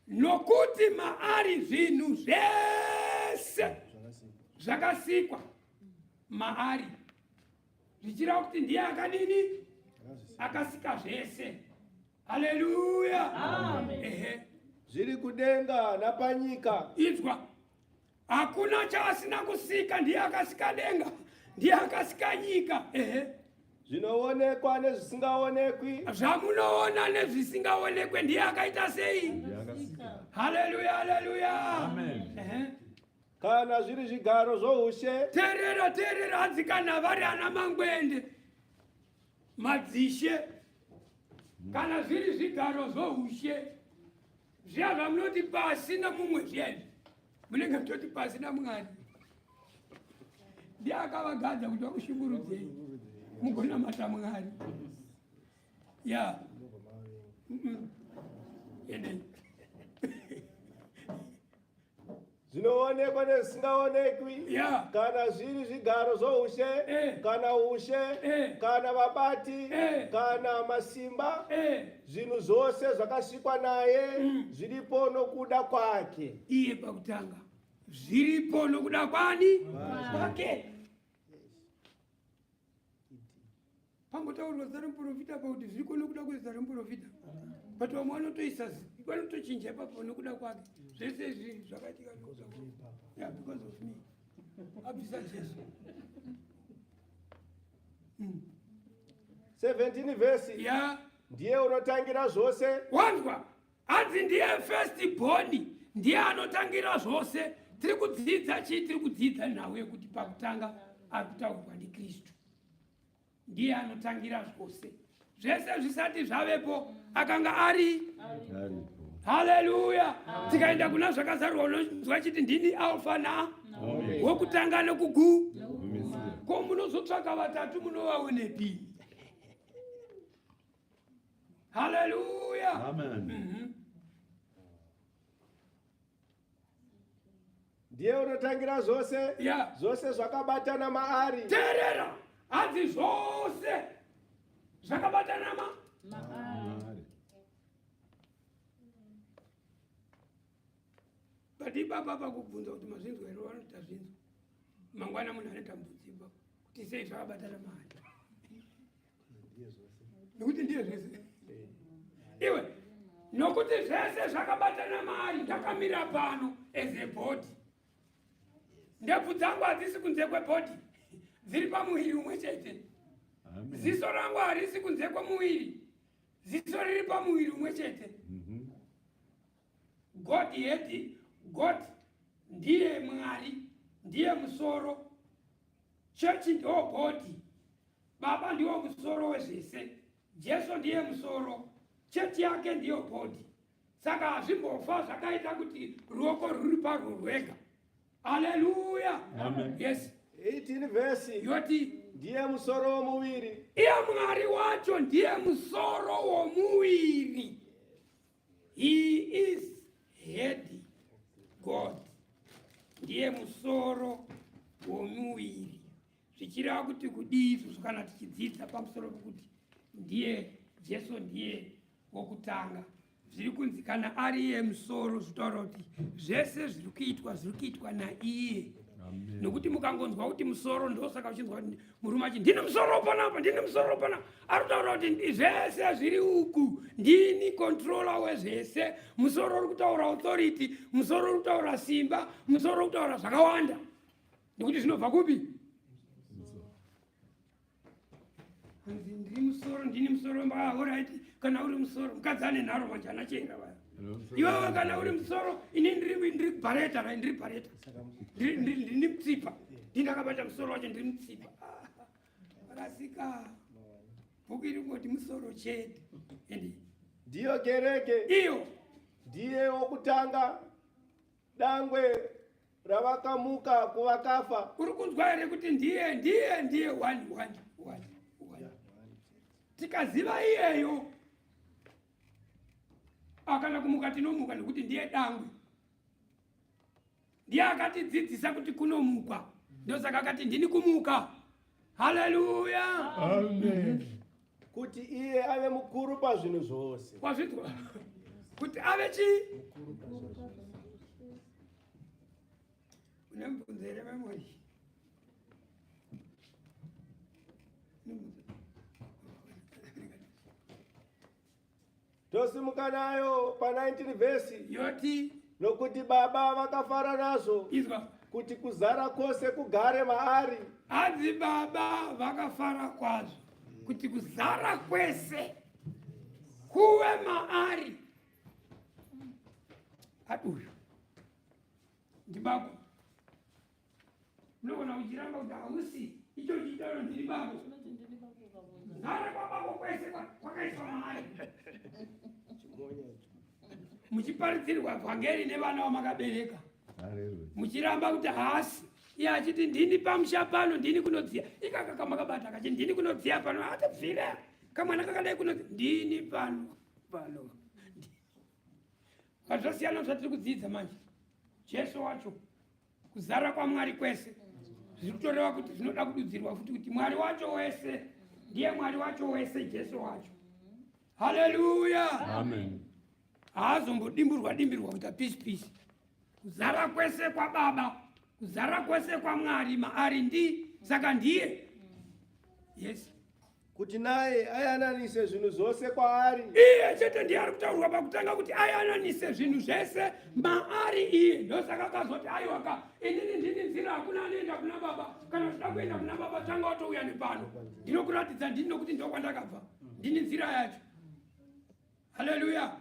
Nokuti maari zvinhu zvese zvakasikwa. Maari zvichireva kuti ndiye akadini? Akasika zvese. Haleluya. Amen. Zviri kudenga napanyika. Inzwa. Hakuna chaasina kusika, ndiye akasika denga, ndiye akasika nyika. Zvinoonekwa nezvisingaonekwi. Zvamunoona nezvisingaonekwe ndiye akaita sei? Haleluya, haleluya. Amen. Kana zviri zvigaro zvoushe. Terera adzikana vari ana mangwende madzishe. Kana zviri zvigaro zvoushe zviya zvamunoti pasina mumwe zviyazvi munenge mutoti pasina Mwari. Ndiye akavagadza kuti vakushungurudzei mugonamata Mwari. Ya endei. Zvinoonekwa nezvisingaonekwi. Yeah. Kana zviri zvigaro zvoushe. Kana ushe. Kana vabati. Kana masimba. Zvinhu zvose zvakasikwa naye. Zviripo nokuda kwake. Iye pakutanga zviripo nokuda kwani? Kwake. Pangotaurwa zita remuprofita pauti zviriko nokuda kwezita remuprofita. But vamwe vanotochinja ipapo nokuda kwake. Zvese izvi zvakaitika nokuda kwake. Yeah, because of me. Abvisa Jesu. 17 verse. Yeah. Ndiye unotangira zvose. Wanzwa. Adzi ndiye first born. Ndiye anotangira zvose. Tiri kudzidza chii? Tiri kudzidza nawe kuti pakutanga ari kutaurwa ndiKristu. Ndiye anotangira zvose. Zvese zvisati zvavepo akanga ari. Haleluya. Tikaenda kuna zvakazarwa unonzwa chiti ndini alfa na wokutanga nokugu. Ko munozotsvaka vatatu munovaonepi? Haleluya. Amen. Ndiye unotangira zvose. Yeah. Zvose zvakabatana maari. Terera. Adzi zvose zvakabatana maari. Pati baba pakubvunza kuti mazvinzwa here vanoti tazvinzwa. Mangwana munhu anoita mubvunziba kuti sei zvakabatana maari. Nokuti ndiye zvese. Iwe nokuti zvese zvakabatana maari ndakamira pano as a body. Ndebvu dzangu hadzisi kunze kwebhodhi, dziri pamuviri umwe chete. Ziso rangu harisi kunze kwemuviri, ziso riri pamuviri umwe chete. God ndiye Mwari, ndiye musoro. Chechi ndiwo bhodhi. Baba ndiwo musoro wezvese. Jesu ndiye musoro. Chechi yake ndiyo bhodhi. Saka hazvimbofa zvakaita kuti ruoko ruri parwo rwega. Haleluya. Amen. Yes. 18 verse yoti ndiye musoro womuviri. Iye Mwari wacho ndiye musoro womuviri. He is head. God ndiye musoro womuviri. Zvichireva kuti kudii izvo kana tichidzidza pamusoro pokuti ndiye Jesu ndiye wokutanga zviri kunzi kana ari iye musoro zvitaura kuti zvese zviri kuitwa naiye. Nokuti mukangonzwa kuti musoro ndosaka uchinzwa kuti murume achi ndine musoro panapa, ndine musoro panapa, ari kutaura kuti zvese zviri uku, ndini controller wezvese. Musoro uri kutaura authority, musoro uri kutaura simba, musoro uri kutaura zvakawanda. Nokuti zvinobva kupi? Ndiri musoro, ndini musoro, alright. Kana uri musoro, mukadzi ane nharo majana chera vaya. Iwewe kana uri musoro, ini ndiri bhareta, ndiri bhareta. Ndiri mutsipa. Ndakabata musoro wacho ndiri mutsipa. Akasika. Bhuku iri kungoti musoro chete. Ndiyo kereke. Iyo. Ndiye wokutanga dangwe ravakamuka kuvakafa. Uri kunzwa ere kuti ndiye one. Tikaziva iyeyo akana kumuka tinomuka nekuti ndiye dangwe. Ndiye akatidzidzisa kuti kunomukwa. Ndosaka akati ndini kumuka. Haleluya. Amen. Kuti iye ave mukuru pazvinhu zvose. Kwazvitwa. Kuti ave chi? Mukuru pazvinhu. Unembunzere memory. Tosimuka nayo pa 19 vesi yoti nokuti baba vakafara nazvo kuti kuzara kwose kugare maari. Hadzi baba vakafara kwazvo kuti kuzara kwese kuve maari. Aduyo ndibako unogona kuchiramba kuti hausi icho chitauro ndiri bako. Zara kwabako kwese kwakaiswa maari. Muchiparidzirwa vhangeri nevana vamakabereka. Muchiramba kuti hasi iye achiti ndini pamusha pano, ndini kunodziya. Ikaka kamakabata akati ndini kunodziya pano, atobvira kamwana kakadai kunodziya ndini pano. Zvasiyana zvatiri kudzidza manje. Jesu wacho kuzara kwaMwari kwese zviri kutoreva kuti zvinoda kududzirwa futi kuti Mwari wacho wese ndiye Mwari wacho wese, Jesu wacho. Haleluya. Amen. Haazombodimburwa kuita pisi. Kuzara kwese kwa Baba, kuzara kwese kwa Mwari maari saka ndiye. Yes. Kuti naye ayananise zvinhu zvose kwaari. Iye chete ndiye ari kutaurwa pakutanga kuti ayananise zvinhu zvese maari iye. Ndosaka akazoti aiwaka inini ndini nzira, hakuna anoenda kuna Baba. Kana uchida kuenda kuna Baba tanga watouya nepano. Ndinokuratidza ndini nokuti ndokwandakabva. Ndini nzira yacho. Haleluya.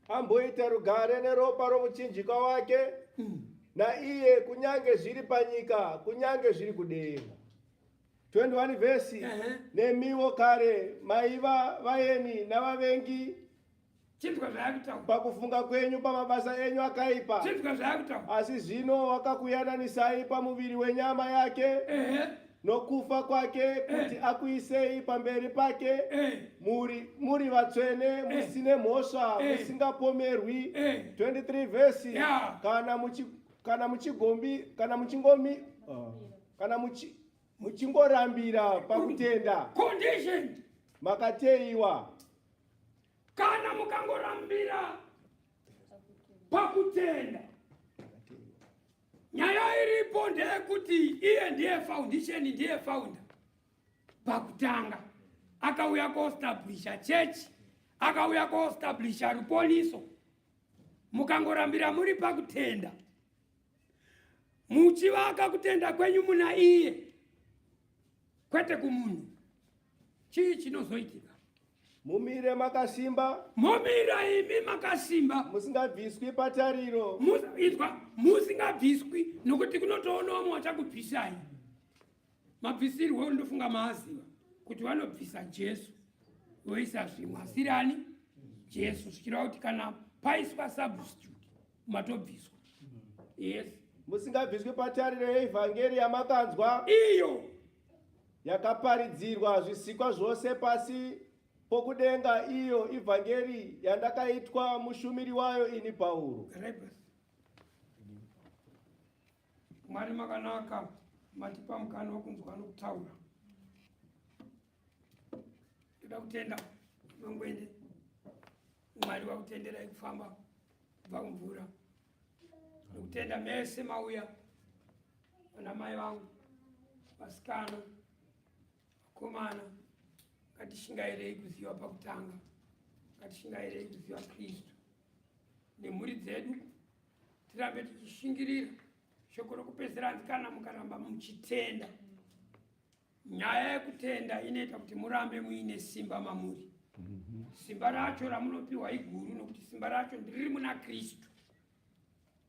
Amboita rugare neropa romuchinjikwa wake naiye kunyange zviri panyika, kunyange zviri kudenga. 21 vesi. Nemiwo kare maiva vaeni navavengi pakufunga kwenyu pamabasa enyu akaipa. Asi zvino wakakuyananisai pamuviri wenyama yake nokufa kwake kuti akuisei pamberi pake muri vatsvene musine mhosva musingapomerwi. 23 vesi. Muchingorambira pakutenda condition makateiwa. Kana mukangorambira pakutenda, nyaya iripo ndeyekuti iye ndiye foundation, ndiye founder. Pakutanga akauya kuestablisha church, akauya kuestablisha ruponiso. Mukangorambira muri pakutenda, muchivaka kutenda kwenyu muna iye, kwete kumunhu. Chii chinozoitika? Mumire makasimba. Mumira imi makasimba. Musingabviswi patariro. Musingabviswi nokuti kunotoonawo mumwe achakubvisai. Mabvisirwo ndofunga maaziva kuti vanobvisa Jesu voisa zvimwe. Asirani Jesu, zvichireva kuti kana paiswa substitute matobviswa. Yes. Musingabviswi patariro yeevhangeri yamakanzwa. Iyo yakaparidzirwa zvisikwa zvose pasi pokudenga, iyo ivhangeri yandakaitwa mushumiri wayo ini Pauro. Mwari makanaka, matipa mukana wokunzwa nokutaura. Toda kutenda mangwende. Mwari wakutenderai kufamba kubva kumvura. Nokutenda mese mauya, vana mai vangu, vasikana, vakomana, ngatishingairei kuziva pakutanga, ngatishingairei kuziva Kristu. Nemhuri dzedu tirambe tichishingirira shoko rokupedzisira kana mukaramba muchitenda. Nyaya yekutenda inoita kuti murambe muine simba mamuri. Simba racho ramunopiwa iguru nokuti simba racho ndiri muna Kristu.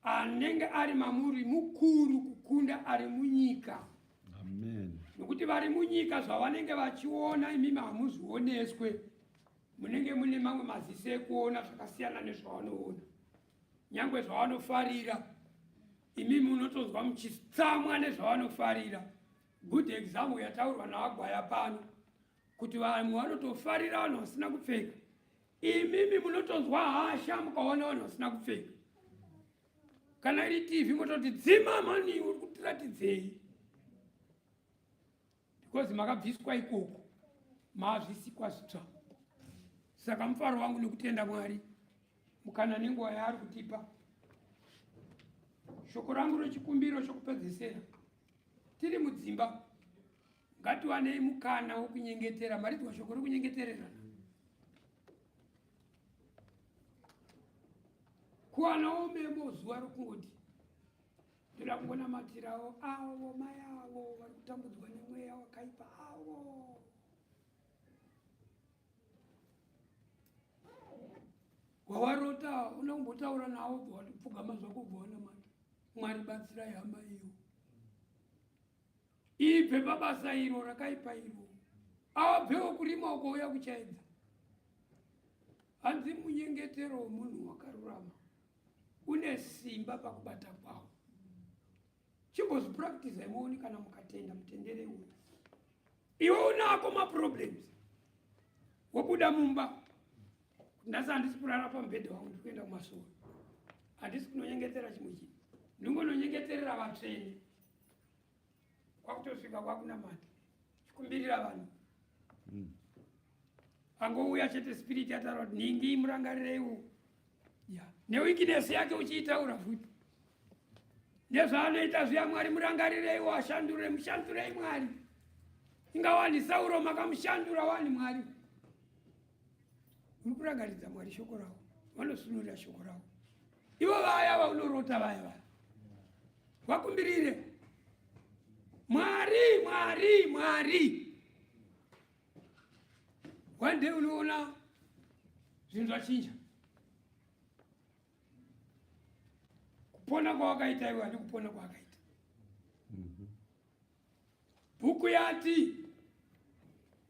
Anenge ari mamuri mukuru kukunda ari munyika. Amen. Nokuti vari munyika zvavanenge vachiona imimi hamuzvioneswe. Munenge mune mamwe maziso ekuona zvakasiyana nezvavanoona. Nyangwe zvavanofarira imimi munotozwa muchitsamwa nezvavanofarira. Good example yataurwa naAgwaya pano kuti vanhu vanotofarira vanhu vasina kupfeka. Imimi munotozwa hasha mukaona vanhu vasina kupfeka. Kana iri TV mototi dzima mani uri kutiratidzei. Because makabviswa ikoko mazvisikwa zvitsva. Saka mufaro wangu nekutenda Mwari mukana nenguva yaari kutipa. Shoko rangu rechikumbiro chokupedzisira. Tiri mudzimba ngatiwanei mukana wokunyengetera. Maridzwa shoko rokunyengetererana. Kuwanawo memo zuva rokungoti ndoda kungonamatirawo avo mai avo vari kutambudzwa nemweya wakaipa avo. Wawarota unombotaura navo bwawatipfugama zvako bwawanamata. Mwari batsirai hama iyo. Ibve pabasa iro rakaipa iro. Abvewo kurima ukouya kuchaedza. Hanzi munyengetero womunhu wakarurama une simba pakubata kwawo. Chimbozvipractice muone kana mukatenda mutendere uyu. Iwe unako maproblems. Wobuda mumba. Ndasa handisi kurara pamubhedha wangu ndikuenda kumasoro. Handisi kunonyengetera chimwe chinhu. Ndingononyengeterera vatsvene. Kwakutosvika kwakunamata. Chikumbirira vanhu. Angouya chete spirit yataura kuti ningi murangarireiwo. Neweakness yake uchiitaura futi. Nezvaanoita zviya Mwari murangarireiwo ashandure mushandurei Mwari. Ingawani Sauro makamushandura wani Mwari. Uri kurangaridza Mwari shoko rawo. Vanosunurira shoko rawo. Ivo vaya vaunorota vaya. Vakumbirire. Mwari, Mwari, Mwari. One day unoona zvinhu zvachinja. Kupona kwawakaita iwe handi kupona kwawakaita. Bhuku yati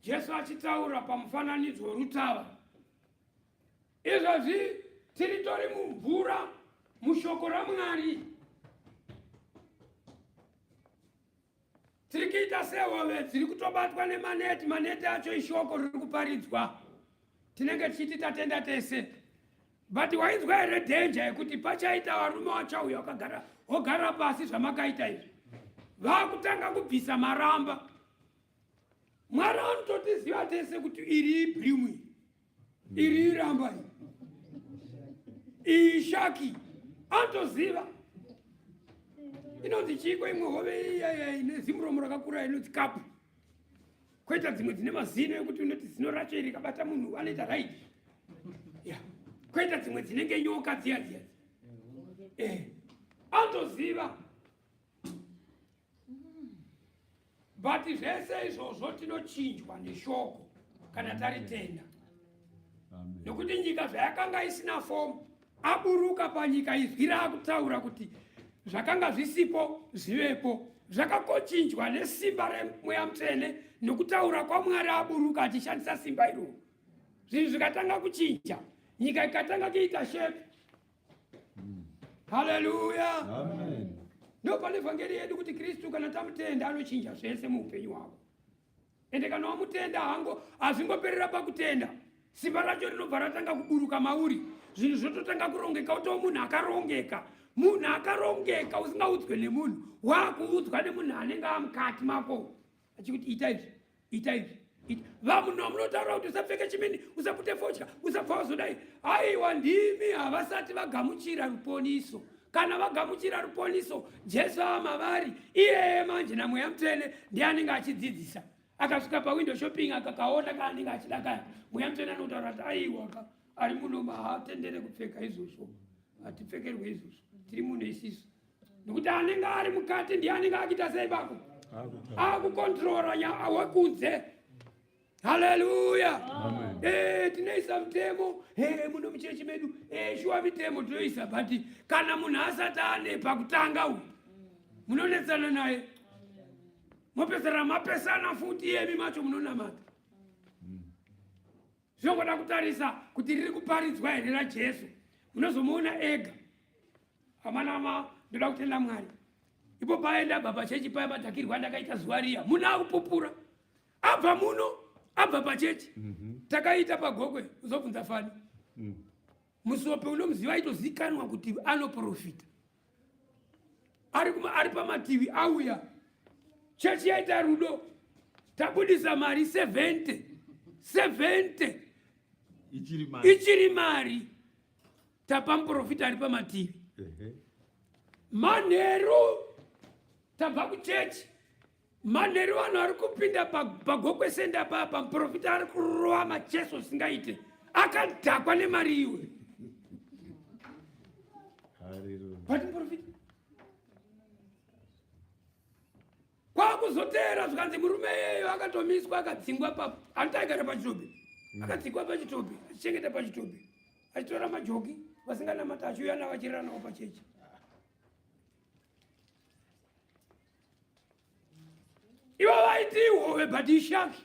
Jesu achitaura pamufananidzo werutava. Izvozvi tiritori mumvura mushoko raMwari. Tirikuita sehove dziri kutobatwa nemaneti. Maneti acho ishoko riri kuparidzwa. Tinenge tichiti tatenda tese. But wainzwa here danger yekuti pachaita varume vachauya ogara pasi zvamakaita izvi. Vakutanga kubvisa maramba. Mwari anototiziva tese kuti iri ibhrimwi. Iri iramba iyi. Ishaki. Anotoziva. Inonzi chiko imwe hove ine zimuromo rakakura inonzi kapu. Koita dzimwe dzine mazino ekuti unoti zino racho iri kabata munhu anoita right. Koita dzimwe dzinenge nyoka dziya. Anotoziva. But zvese izvozvo tinochinjwa neshoko kana taritenda. Nokuti nyika zvayakanga isina fomu aburuka panyika izvi raakutaura kuti zvakanga zvisipo zvivepo. Zvakakochinjwa nesimba remweya mutsvene nokutaura kwaMwari aburuka achishandisa simba iro. Zvinhu zvikatanga kuchinja. Nyika ikatanga kuita shape. Haleluya. Amen. Ndopane evhangeri yedu kuti Kristu kana tamutenda anochinja zvese muupenyu hwako. Ende kana wamutenda hango hazvingoperera pakutenda. Simba racho rinobva ratanga kuburuka mauri. Zvinhu zvototanga kurongeka kuti munhu akarongeka. Munhu akarongeka usingaudzwe nemunhu. Wakuudzwa nemunhu anenge amukati mako. Achikuti ita izvi, ita izvi, vamuno munotaura kuti usapfeke chimini, usapute fotya, usapfa wazodai. Aiwa, ndimi havasati vagamuchira ruponiso. Kana vagamuchira ruponiso, Jesu amavari iyeye manje naMweya Mutsvene ndiye anenge achidzidzisa. Akasvika pawindow shopping akakaona kaanenge achidakara, Mweya Mutsvene anotaura kuti aiwa ari muno haatendere kupfeka izvozvo, hatipfekerwe izvozvo, tiri muno isisu. Nokuti anenge ari mukati ndiye anenge akiita sei bako, akukontrora wekunze. Haleluya. Tinoisa mutemo muno muchechi medu, shuwa mitemo tinoisa, but kana munhu asati ane pakutanga uyu munonetsana naye, mopesera mapesana futi iyemi macho munonamata. Zvinongoda kutarisa kuti riri kuparidzwa here raJesu. Munozomuona ega amanama, ndoda kutenda Mwari. Ipo paenda baba chechi paya madhakirwa andakaita zuva riya, munhu akupupura abva muno, abva pachechi. Takaita pagogwe uzobvunza Fani, Musope unomuziva aitozikanwa kuti anoprofita, ari pamativi auya. Chechi yaita rudo, tabudisa mari 70 ichiri mari, tapa muprofita ari pamativi. Manheru tabva kuchechi, manheru vanhu ari kupinda pagogwe senda papa, muprofita ari kurova macheso singaite, akadhakwa nemari iwe. But muprofita kwakuzotera zvikanzi murume iyeyo akatomiswa akadzingwa papo, anotaigara pachitobe, akadzingwa pachitobe, achichengeta pachitobe, achitora majoki vasinganamata achiuya navo achirira navo pachechi. Ivo vaiti ihove but ishaki.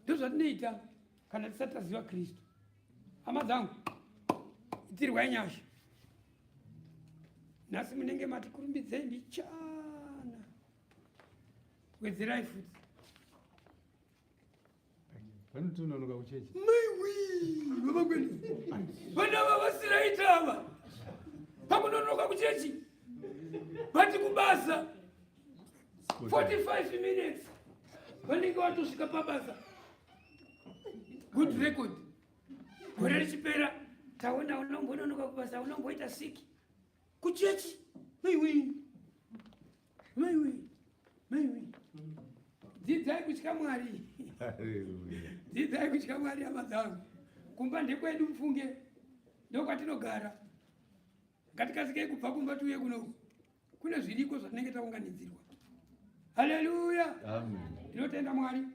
Ndozvatinoita kana tisati taziva Kristu. Hama dzangu, itirwai nyasha. Nhasi munenge mati kurumbidzei ndichana, wedzerai futi. Vanotononoka kuchechi. Maiwi, baba kwedu. Vana vavasiraita ava. Pakunonoka kuchechi, vati kubasa 45 minutes. Vanenge vatosvika pabasa. Good record. Gore richipera, taona unombononoka kubasa, unomboita siki. Kuchechi, maiwi. Dzidzai kutya Mwari. Dzidzai kutya Mwari hama dzangu. Kumba ndekwedu Mufunge, ndokwatinogara. Ngatikasike kubva kumba tiuye kuno. Kune zviriko zvatinenge taunganidzirwa. Haleluya. Amen. Tinotenda Mwari.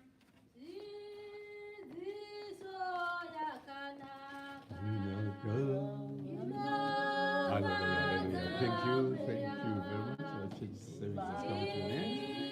Hallelujah. Thank you very much. Our church service has come to an end.